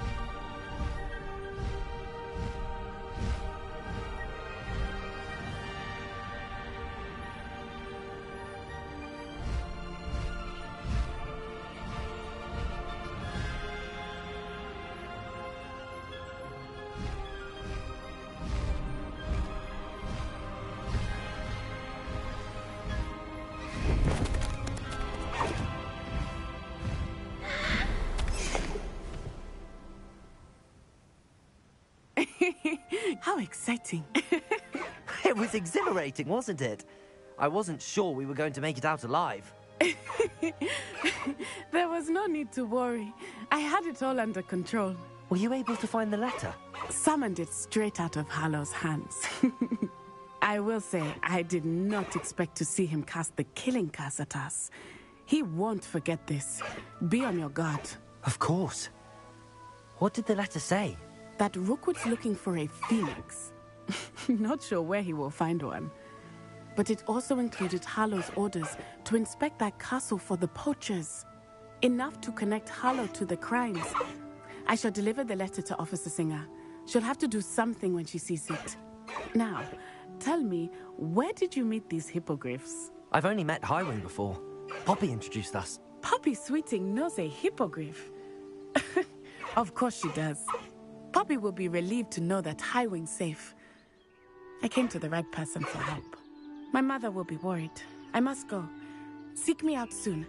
How exciting. It was exhilarating, wasn't it? I wasn't sure we were going to make it out alive. There was no need to worry. I had it all under control. Were you able to find the letter? Summoned it straight out of Hallow's hands. I will say, I did not expect to see him cast the killing curse at us. He won't forget this. Be on your guard. Of course. What did the letter say? That Rookwood's looking for a phoenix. Not sure where he will find one. But it also included Harlow's orders to inspect that castle for the poachers. Enough to connect Harlow to the crimes. I shall deliver the letter to Officer Singer. She'll have to do something when she sees it. Now, tell me, where did you meet these hippogriffs? I've only met Highwing before. Poppy introduced us. Poppy Sweeting knows a hippogriff. Of course she does. Poppy will be relieved to know that Highwing's safe. I came to the right person for help. My mother will be worried. I must go. Seek me out soon.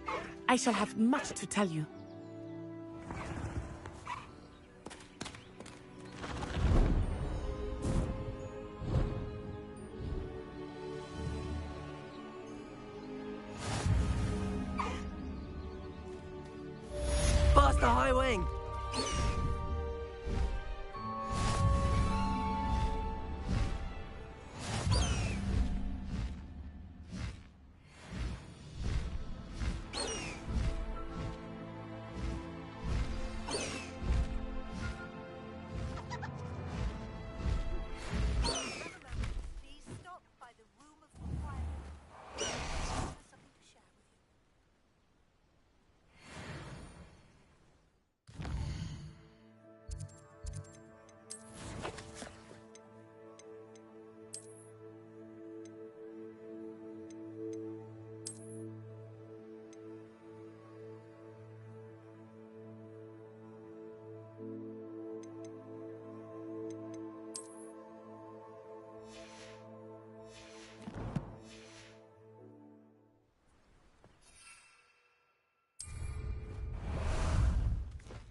I shall have much to tell you. Faster, Highwing!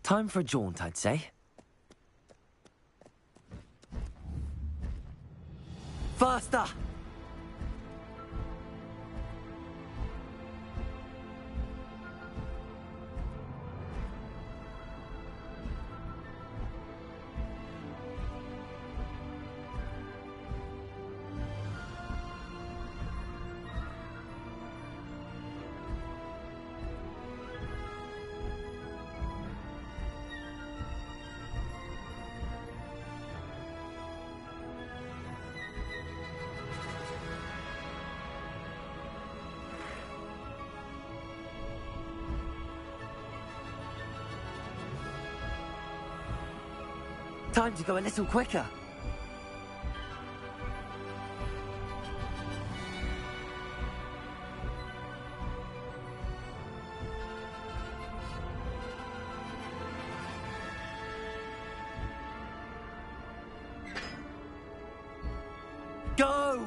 Time for a jaunt, I'd say. Faster! Time to go a little quicker. Go!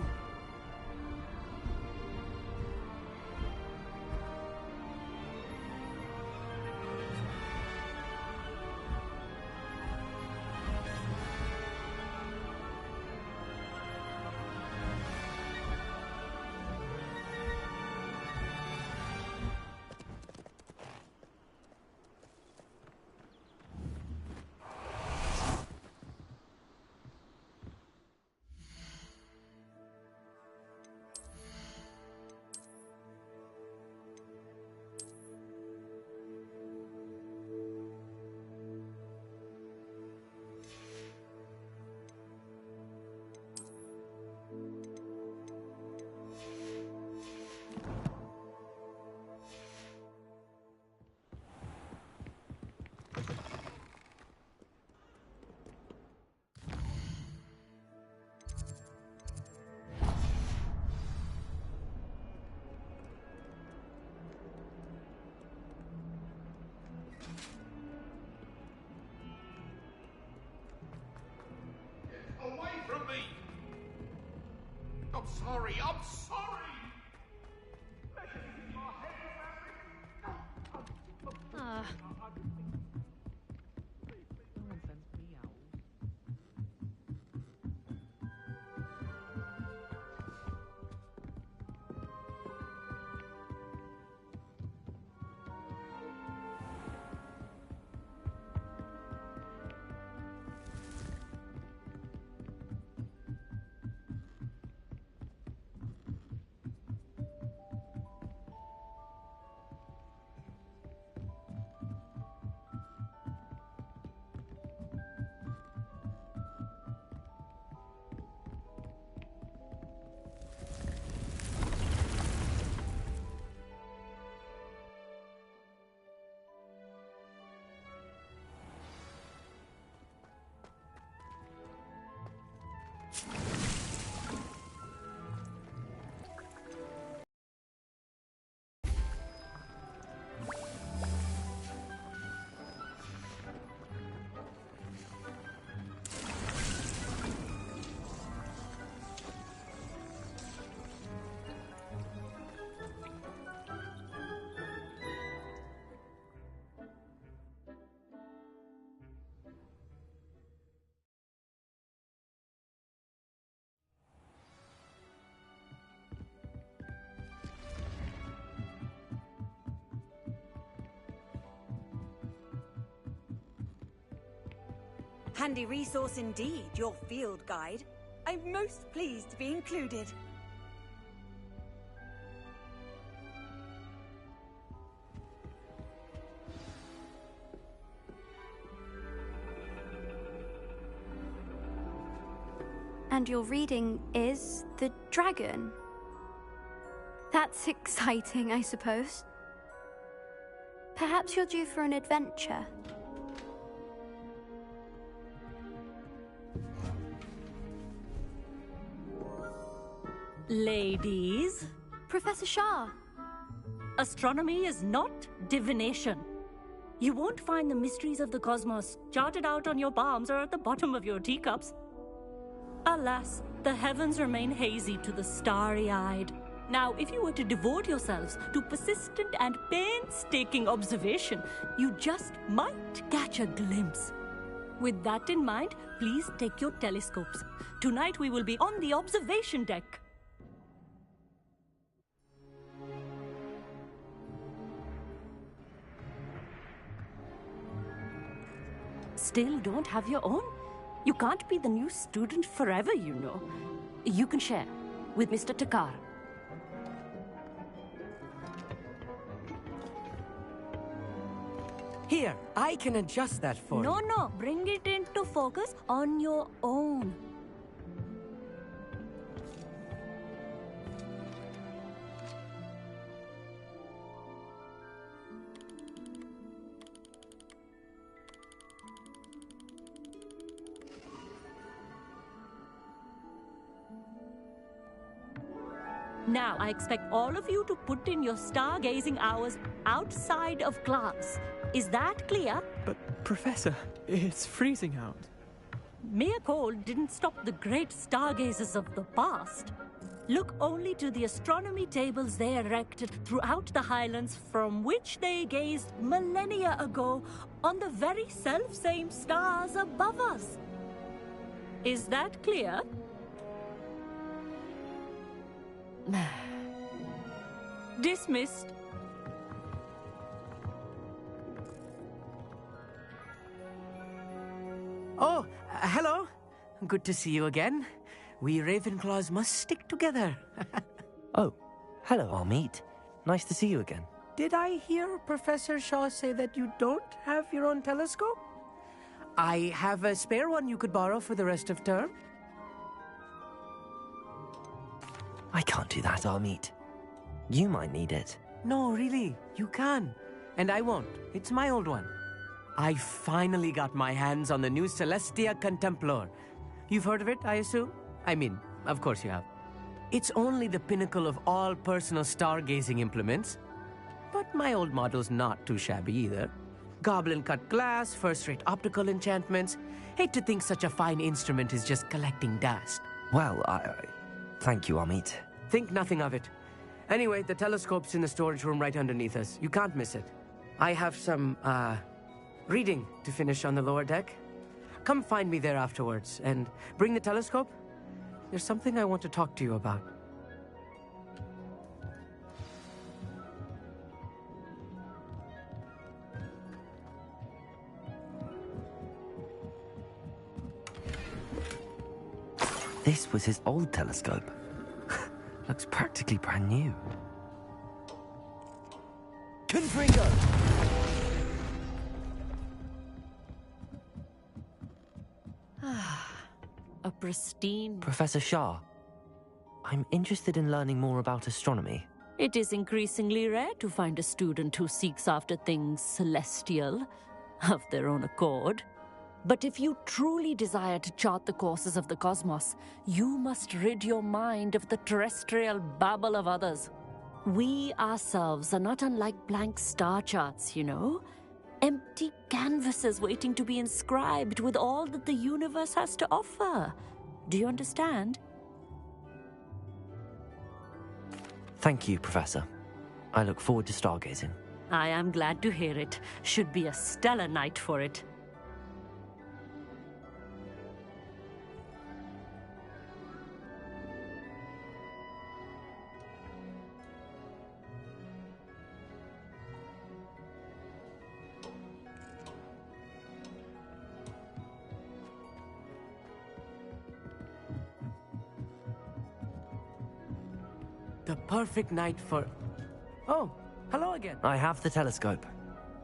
Away from me! I'm sorry, I'm sorry! Handy resource indeed, your field guide. I'm most pleased to be included. And your reading is the dragon. That's exciting, I suppose. Perhaps you're due for an adventure. Ladies. Professor Shah. Astronomy is not divination. You won't find the mysteries of the cosmos charted out on your palms or at the bottom of your teacups. Alas, the heavens remain hazy to the starry-eyed. Now, if you were to devote yourselves to persistent and painstaking observation, you just might catch a glimpse. With that in mind, please take your telescopes. Tonight we will be on the observation deck. Still don't have your own? You can't be the new student forever, you know. You can share with Mr. Takar. Here, I can adjust that for you. No, bring it into focus on your own. Now, I expect all of you to put in your stargazing hours outside of class. Is that clear? But, Professor, it's freezing out. Mere cold didn't stop the great stargazers of the past. Look only to the astronomy tables they erected throughout the highlands from which they gazed millennia ago on the very self-same stars above us. Is that clear? Dismissed. Oh, hello. Good to see you again. We Ravenclaws must stick together. Oh, hello, Amit. Nice to see you again. Did I hear Professor Shaw say that you don't have your own telescope? I have a spare one you could borrow for the rest of term. I can't do that, Amit. You might need it. No, really, you can. And I won't. It's my old one. I finally got my hands on the new Celestia Contemplar. You've heard of it, I assume? I mean, of course you have. It's only the pinnacle of all personal stargazing implements. But my old model's not too shabby either. Goblin-cut glass, first-rate optical enchantments. Hate to think such a fine instrument is just collecting dust. Well, thank you, Amit. Think nothing of it. Anyway, the telescope's in the storage room right underneath us. You can't miss it. I have some, reading to finish on the lower deck. Come find me there afterwards, and bring the telescope. There's something I want to talk to you about. This was his old telescope. Looks practically brand new. Confringo! A pristine... Professor Shah, I'm interested in learning more about astronomy. It is increasingly rare to find a student who seeks after things celestial, of their own accord. But if you truly desire to chart the courses of the cosmos, you must rid your mind of the terrestrial babble of others. We ourselves are not unlike blank star charts, you know? Empty canvases waiting to be inscribed with all that the universe has to offer. Do you understand? Thank you, Professor. I look forward to stargazing. I am glad to hear it. Should be a stellar night for it. The perfect night for... Oh, hello again. I have the telescope.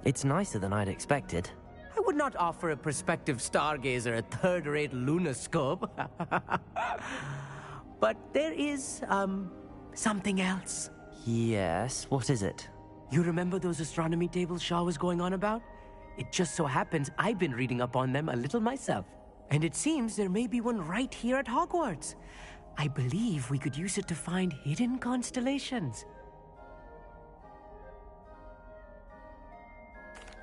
It's nicer than I'd expected. I would not offer a prospective stargazer a third-rate lunoscope. But there is, something else. Yes, what is it? You remember those astronomy tables Shaw was going on about? It just so happens I've been reading up on them a little myself. And it seems there may be one right here at Hogwarts. I believe we could use it to find hidden constellations.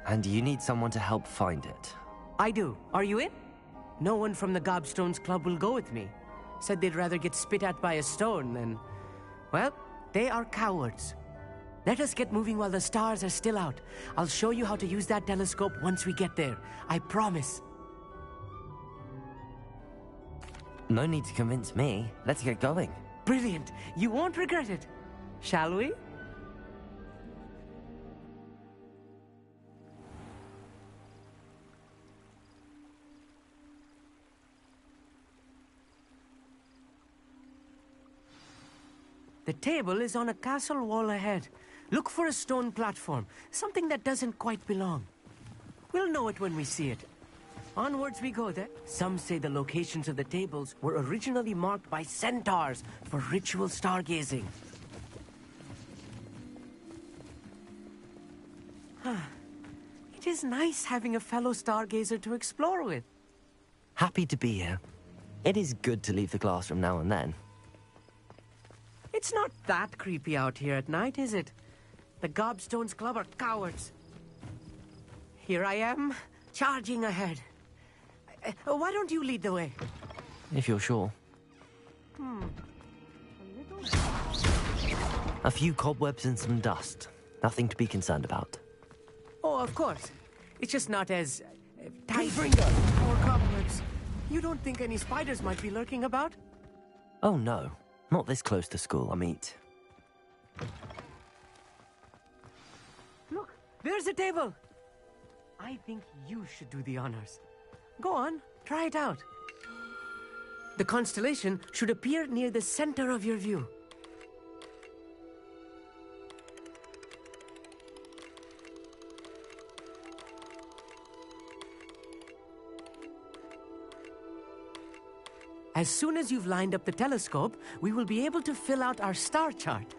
And you need someone to help find it. I do. Are you in? No one from the Gobstones Club will go with me. Said they'd rather get spit at by a stone than... Well, they are cowards. Let us get moving while the stars are still out. I'll show you how to use that telescope once we get there. I promise. No need to convince me. Let's get going. Brilliant. You won't regret it. Shall we? The table is on a castle wall ahead. Look for a stone platform, something that doesn't quite belong. We'll know it when we see it. Onwards we go then. Some say the locations of the tables were originally marked by centaurs for ritual stargazing. It is nice having a fellow stargazer to explore with. Happy to be here. It is good to leave the classroom now and then. It's not that creepy out here at night, is it? The Gobstones Club are cowards. Here I am, charging ahead. Why don't you lead the way? If you're sure. A few cobwebs and some dust. Nothing to be concerned about. Oh, of course. It's just not as... tight or cobwebs. You don't think any spiders might be lurking about? Oh no. Not this close to school, Amit. Look, there's a table. I think you should do the honors. Go on, try it out. The constellation should appear near the center of your view. As soon as you've lined up the telescope, we will be able to fill out our star chart.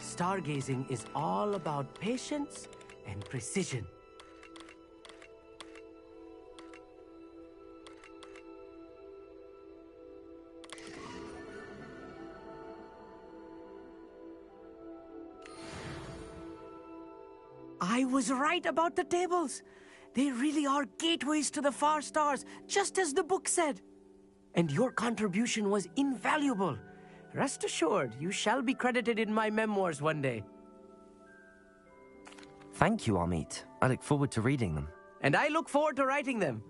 Stargazing is all about patience and precision. I was right about the tables. They really are gateways to the far stars, just as the book said. And your contribution was invaluable. Rest assured, you shall be credited in my memoirs one day. Thank you, Amit. I look forward to reading them. And I look forward to writing them.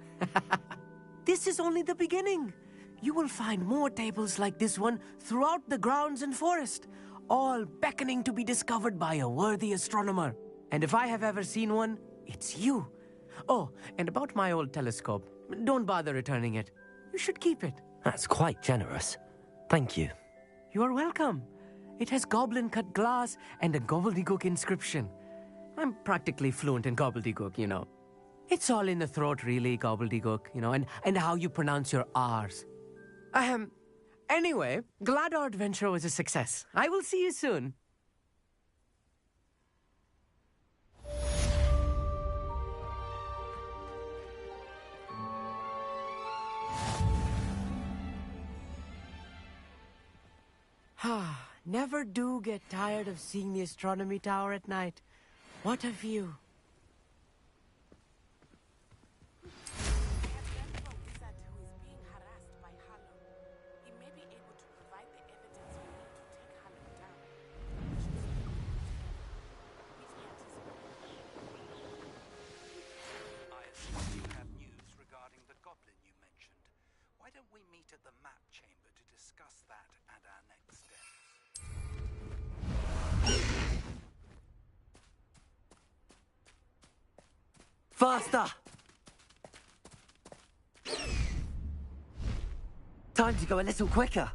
This is only the beginning. You will find more tables like this one throughout the grounds and forest, all beckoning to be discovered by a worthy astronomer. And if I have ever seen one, it's you. Oh, and about my old telescope, don't bother returning it. You should keep it. That's quite generous. Thank you. You are welcome. It has goblin-cut glass and a gobbledygook inscription. I'm practically fluent in gobbledygook, you know. It's all in the throat, really, gobbledygook, you know, and how you pronounce your R's. Anyway, glad our adventure was a success. I will see you soon. Never do get tired of seeing the astronomy tower at night. What a view. meet at the map chamber to discuss that and our next steps. Faster! Time to go a little quicker.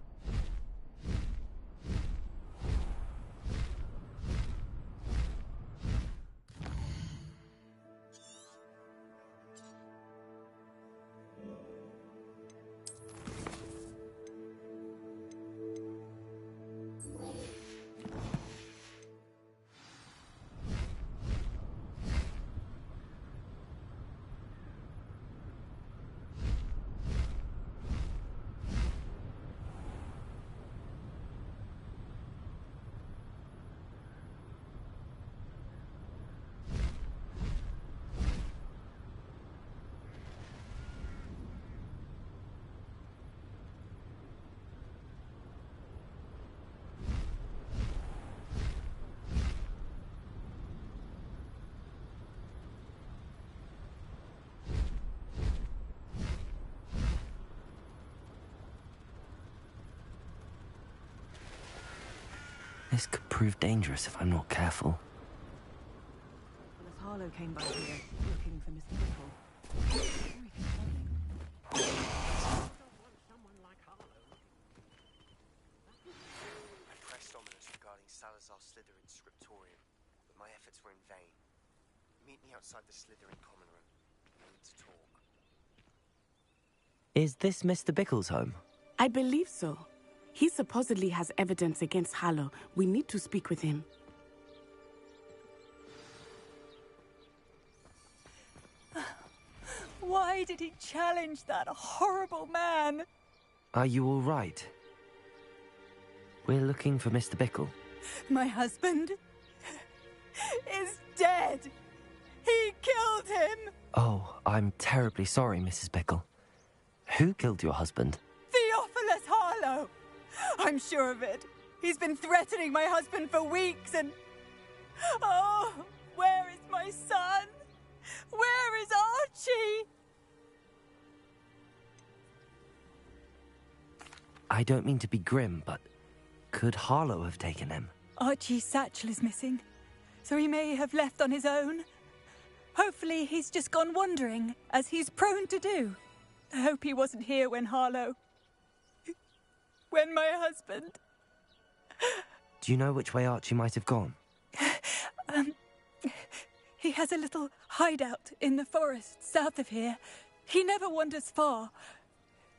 This could prove dangerous if I'm not careful. As Harlow came by here, looking for Mr. Bickle. Very concerning. I pressed Ominous regarding Salazar's Slytherin scriptorium, but my efforts were in vain. Meet me outside the Slytherin common room. I need to talk. Is this Mr. Bickle's home? I believe so. He supposedly has evidence against Harlow. We need to speak with him. Why did he challenge that horrible man? Are you all right? We're looking for Mr. Bickle. My husband is dead. He killed him. Oh, I'm terribly sorry, Mrs. Bickle. Who killed your husband? Theophilus Harlow. I'm sure of it. He's been threatening my husband for weeks and... Oh, where is my son? Where is Archie? I don't mean to be grim, but could Harlow have taken him? Archie's satchel is missing, so he may have left on his own. Hopefully he's just gone wandering, as he's prone to do. I hope he wasn't here when when my husband... Do you know which way Archie might have gone? He has a little hideout in the forest south of here. He never wanders far.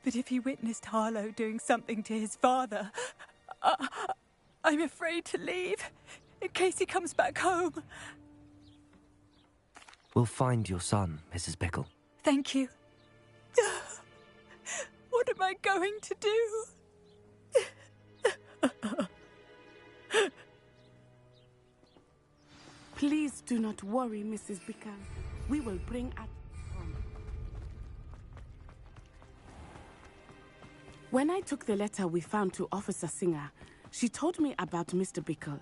But if he witnessed Harlow doing something to his father, I'm afraid to leave, in case he comes back home. We'll find your son, Mrs. Bickle. Thank you. What am I going to do? Please do not worry, Mrs. Bickle. We will bring Archie home. When I took the letter we found to Officer Singer, she told me about Mr. Bickle.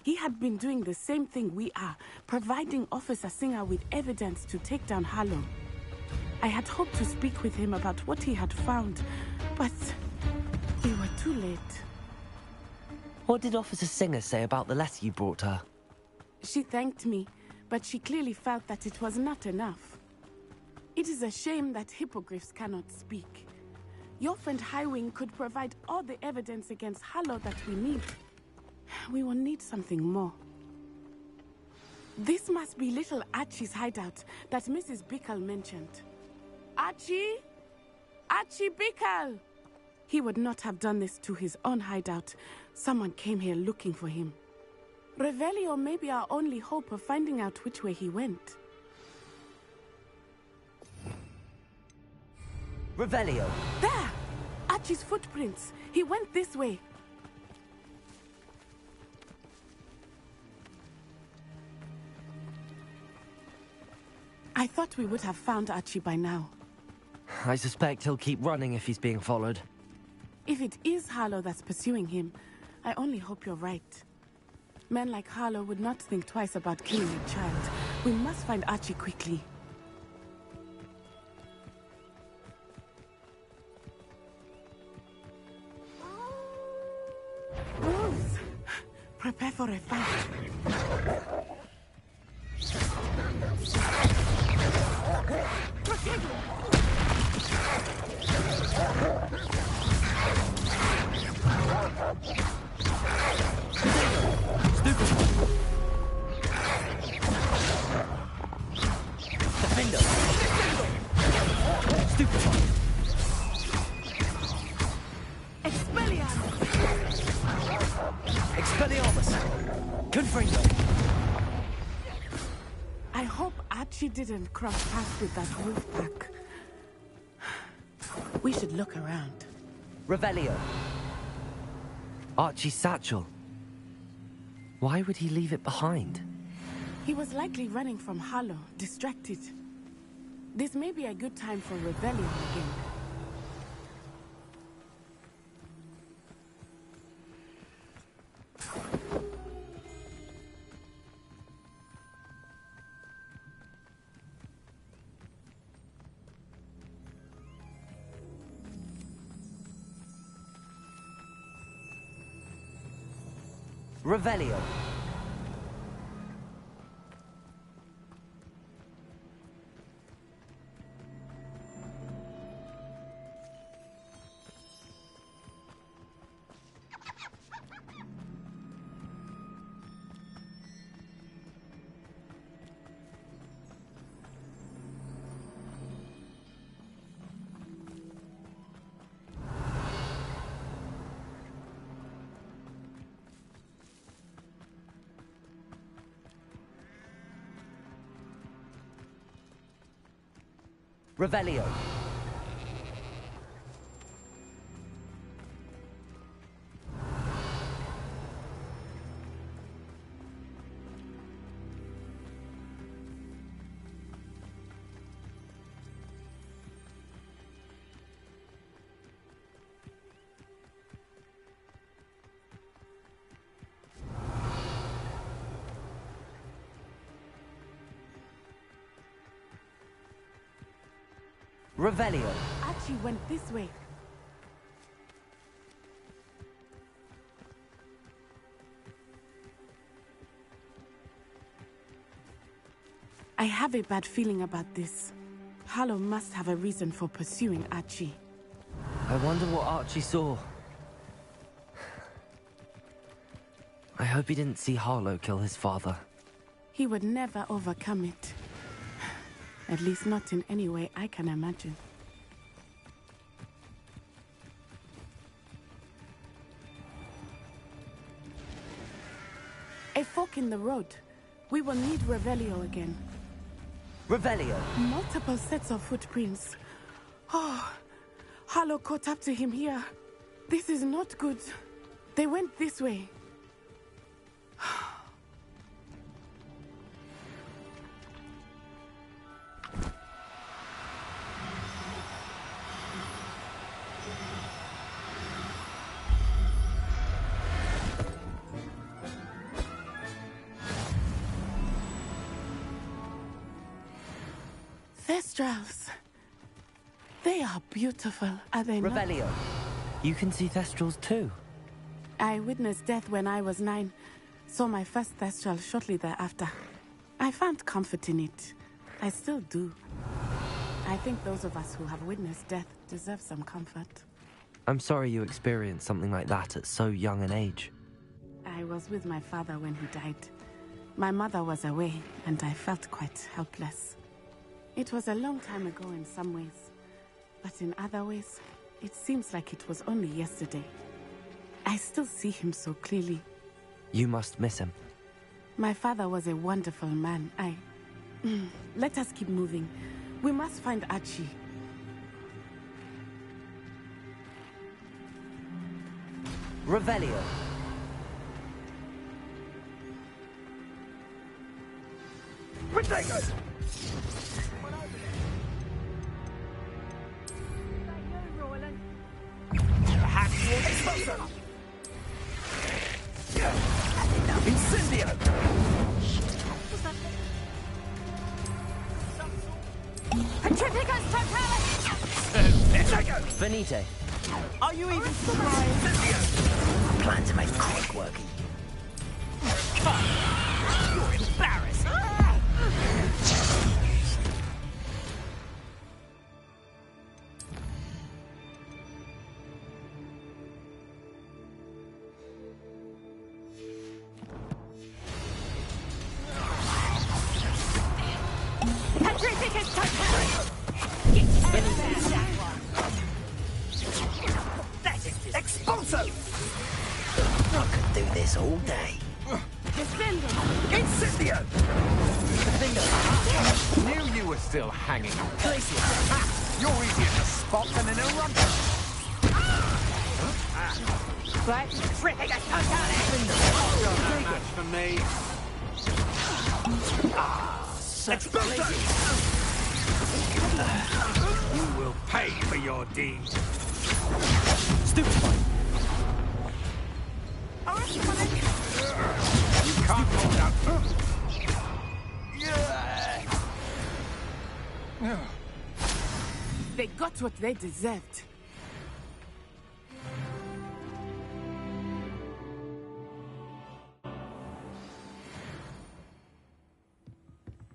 He had been doing the same thing we are, providing Officer Singer with evidence to take down Harlow. I had hoped to speak with him about what he had found, but we were too late. What did Officer Singer say about the letter you brought her? She thanked me, but she clearly felt that it was not enough. It is a shame that hippogriffs cannot speak. Your friend Highwing could provide all the evidence against Harlow that we need. We will need something more. This must be little Archie's hideout that Mrs. Bickle mentioned. Archie? Archie Bickle! He would not have done this to his own hideout. Someone came here looking for him. Revelio may be our only hope of finding out which way he went. Revelio! There! Archie's footprints. He went this way. I thought we would have found Archie by now. I suspect he'll keep running if he's being followed. If it is Harlow that's pursuing him, I only hope you're right. Men like Harlow would not think twice about killing a child. We must find Archie quickly. Prepare for a fight. Defender! Stupefy! Expelliarmus! Confringo! I hope Archie didn't cross paths with that wolf pack. We should look around. Revelio. Archie's satchel. Why would he leave it behind? He was likely running from Harlow, distracted. This may be a good time for rebellion again. Revelio. Revelio. Revelio. Archie went this way. I have a bad feeling about this. Harlow must have a reason for pursuing Archie. I wonder what Archie saw. I hope he didn't see Harlow kill his father. He would never overcome it. At least not in any way I can imagine. A fork in the road. We will need Revelio again. Revelio. Multiple sets of footprints. Oh, Harlow caught up to him here. This is not good. They went this way. Thestrals. They are beautiful, are they not? Revelio. You can see Thestrals too. I witnessed death when I was 9. Saw my first Thestral shortly thereafter. I found comfort in it. I still do. I think those of us who have witnessed death deserve some comfort. I'm sorry you experienced something like that at so young an age. I was with my father when he died. My mother was away, and I felt quite helpless. It was a long time ago in some ways, but in other ways, it seems like it was only yesterday. I still see him so clearly. You must miss him. My father was a wonderful man. Let us keep moving. We must find Archie. Revelio. Protego! Expulso! Incendio! Petrificus totalis! Venite. Are you even surprised? I plan to make quick work. You're embarrassed. Expulso! I could do this all day. Incendio! Knew you were still hanging. You're easier to spot than an eruption. But tripping a No match for me. Expulso! You will pay for your deed. Stupefy. You can't hold out. They got what they deserved.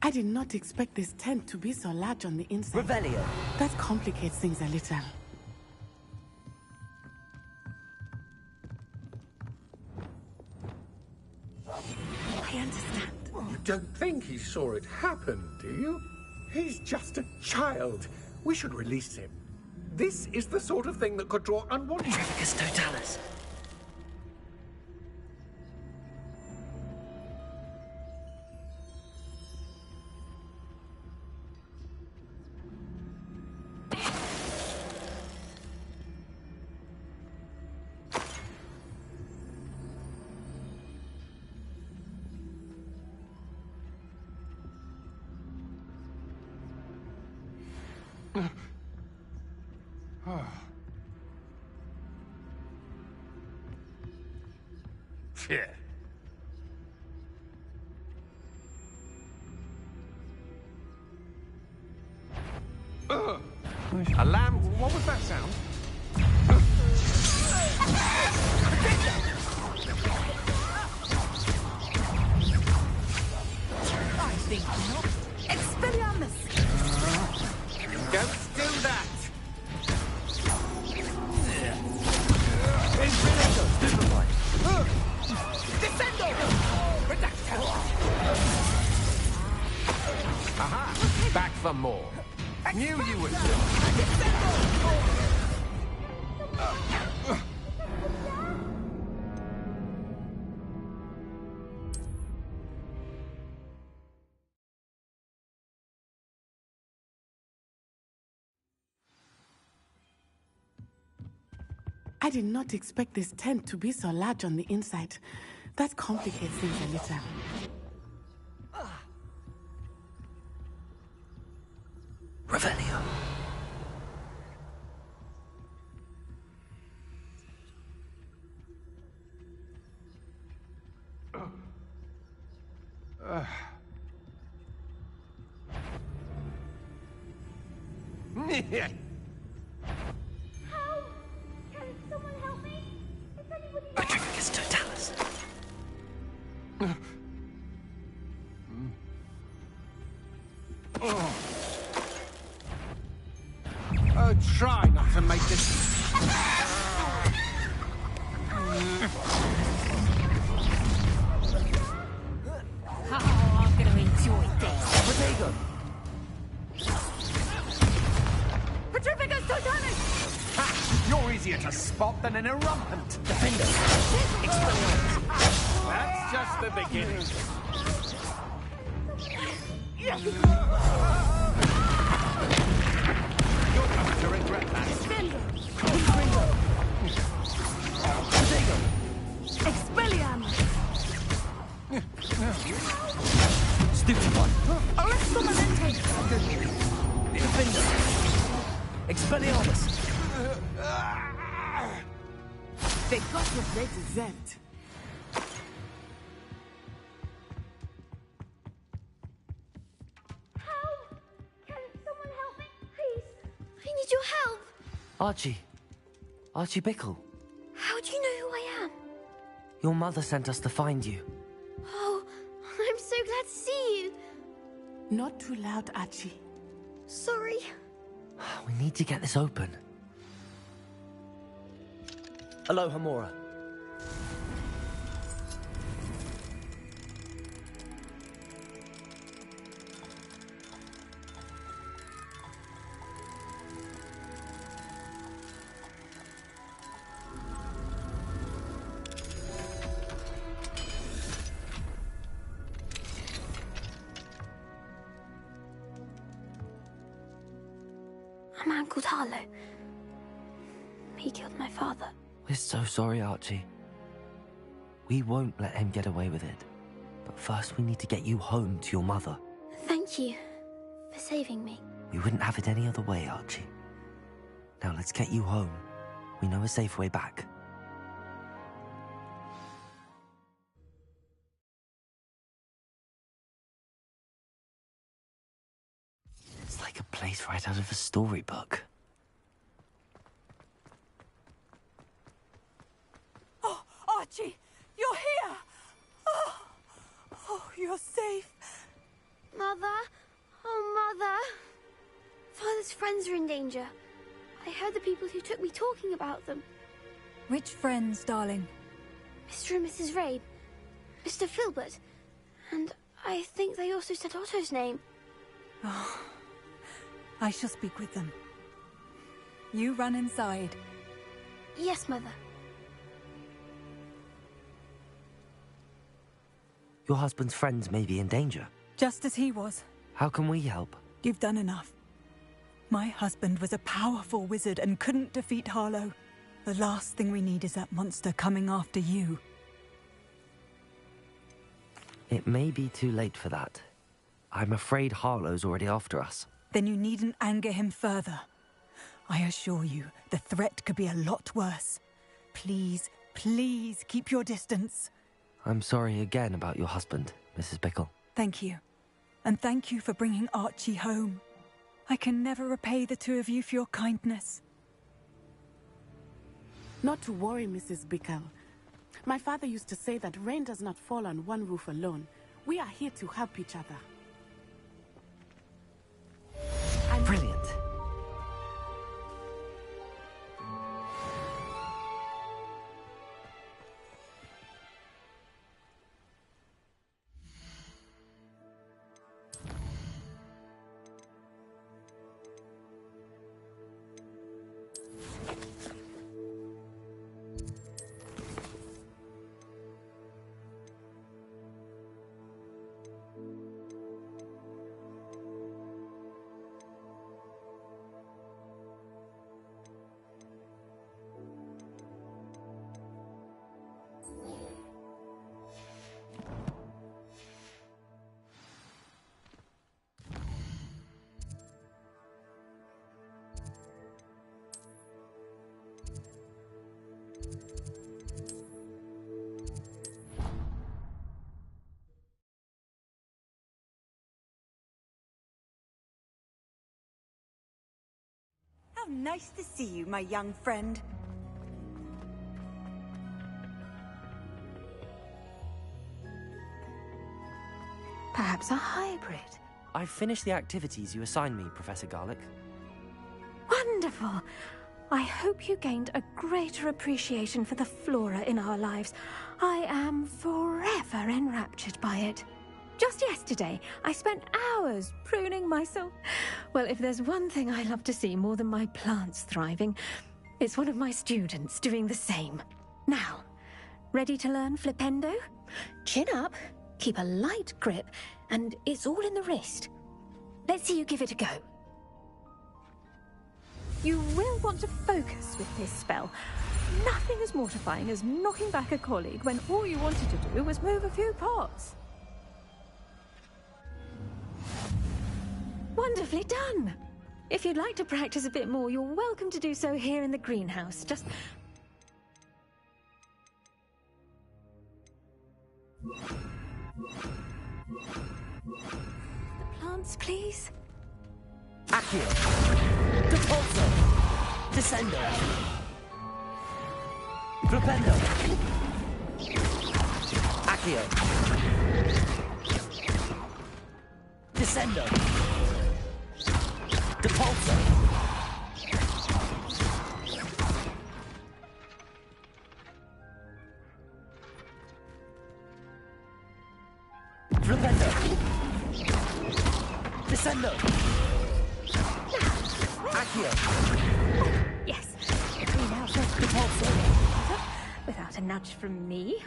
I did not expect this tent to be so large on the inside. Revelio. That complicates things a little. I understand. You don't think he saw it happen, do you? He's just a child. We should release him. This is the sort of thing that could draw unwanted... Trafficus totalis. Yeah. A lamb? What was that sound? I think not. Expelliarmus! Don't do that! Descendo! Redacto! Aha! Back for more. Knew you would. I did not expect this tent to be so large on the inside. That complicates things a little. Revelio. Yeah. Trafficus totalis. Try not to make this... Oh, I'm gonna enjoy this. Protego. Petrificus totalis! Ha! You're easier to spot than an irrumpent. Defender. That's just the beginning. You're going to regret that. Expelliarmus! Stupefy. Arresto momentum! Defender. Expelliarmus. They got what they deserved. I need your help. Archie. Archie Bickle. How do you know who I am? Your mother sent us to find you. Oh, Not too loud, Archie. Sorry. We need to get this open. Aloha, Mora. A man called Harlow. He killed my father. We're so sorry, Archie. We won't let him get away with it. But first we need to get you home to your mother. Thank you for saving me. We wouldn't have it any other way, Archie. Now let's get you home. We know a safe way back. It's like a place right out of a storybook. Oh, Archie, you're here! Oh, you're safe. Mother? Oh, Mother. Father's friends are in danger. I heard the people who took me talking about them. Which friends, darling? Mr. and Mrs. Rabe, Mr. Filbert, and I think they also said Otto's name. Oh, I shall speak with them. You run inside. Yes, Mother. Your husband's friends may be in danger. Just as he was. How can we help? You've done enough. My husband was a powerful wizard and couldn't defeat Harlow. The last thing we need is that monster coming after you. It may be too late for that. I'm afraid Harlow's already after us. Then you needn't anger him further. I assure you, the threat could be a lot worse. Please, please keep your distance. I'm sorry again about your husband, Mrs. Bickle. Thank you. And thank you for bringing Archie home. I can never repay the two of you for your kindness. Not to worry, Mrs. Bickle. My father used to say that rain does not fall on one roof alone. We are here to help each other. Brilliant. How nice to see you, my young friend. Perhaps a hybrid. I've finished the activities you assigned me, Professor Garlick. Wonderful. I hope you gained a greater appreciation for the flora in our lives. I am forever enraptured by it. Just yesterday, I spent hours pruning myself. Well, if there's one thing I love to see more than my plants thriving, it's one of my students doing the same. Now, ready to learn flipendo? Chin up, keep a light grip, and it's all in the wrist. Let's see you give it a go. You will want to focus with this spell. Nothing as mortifying as knocking back a colleague when all you wanted to do was move a few pots. Wonderfully done! If you'd like to practice a bit more, you're welcome to do so here in the greenhouse. Just... The plants, please. Accio. Depulso. Descendo. Flipendo. Accio. Descendo. Depulso. Flipendo. Descendo. Accio. Yes. If we now just Depulso. without a nudge from me.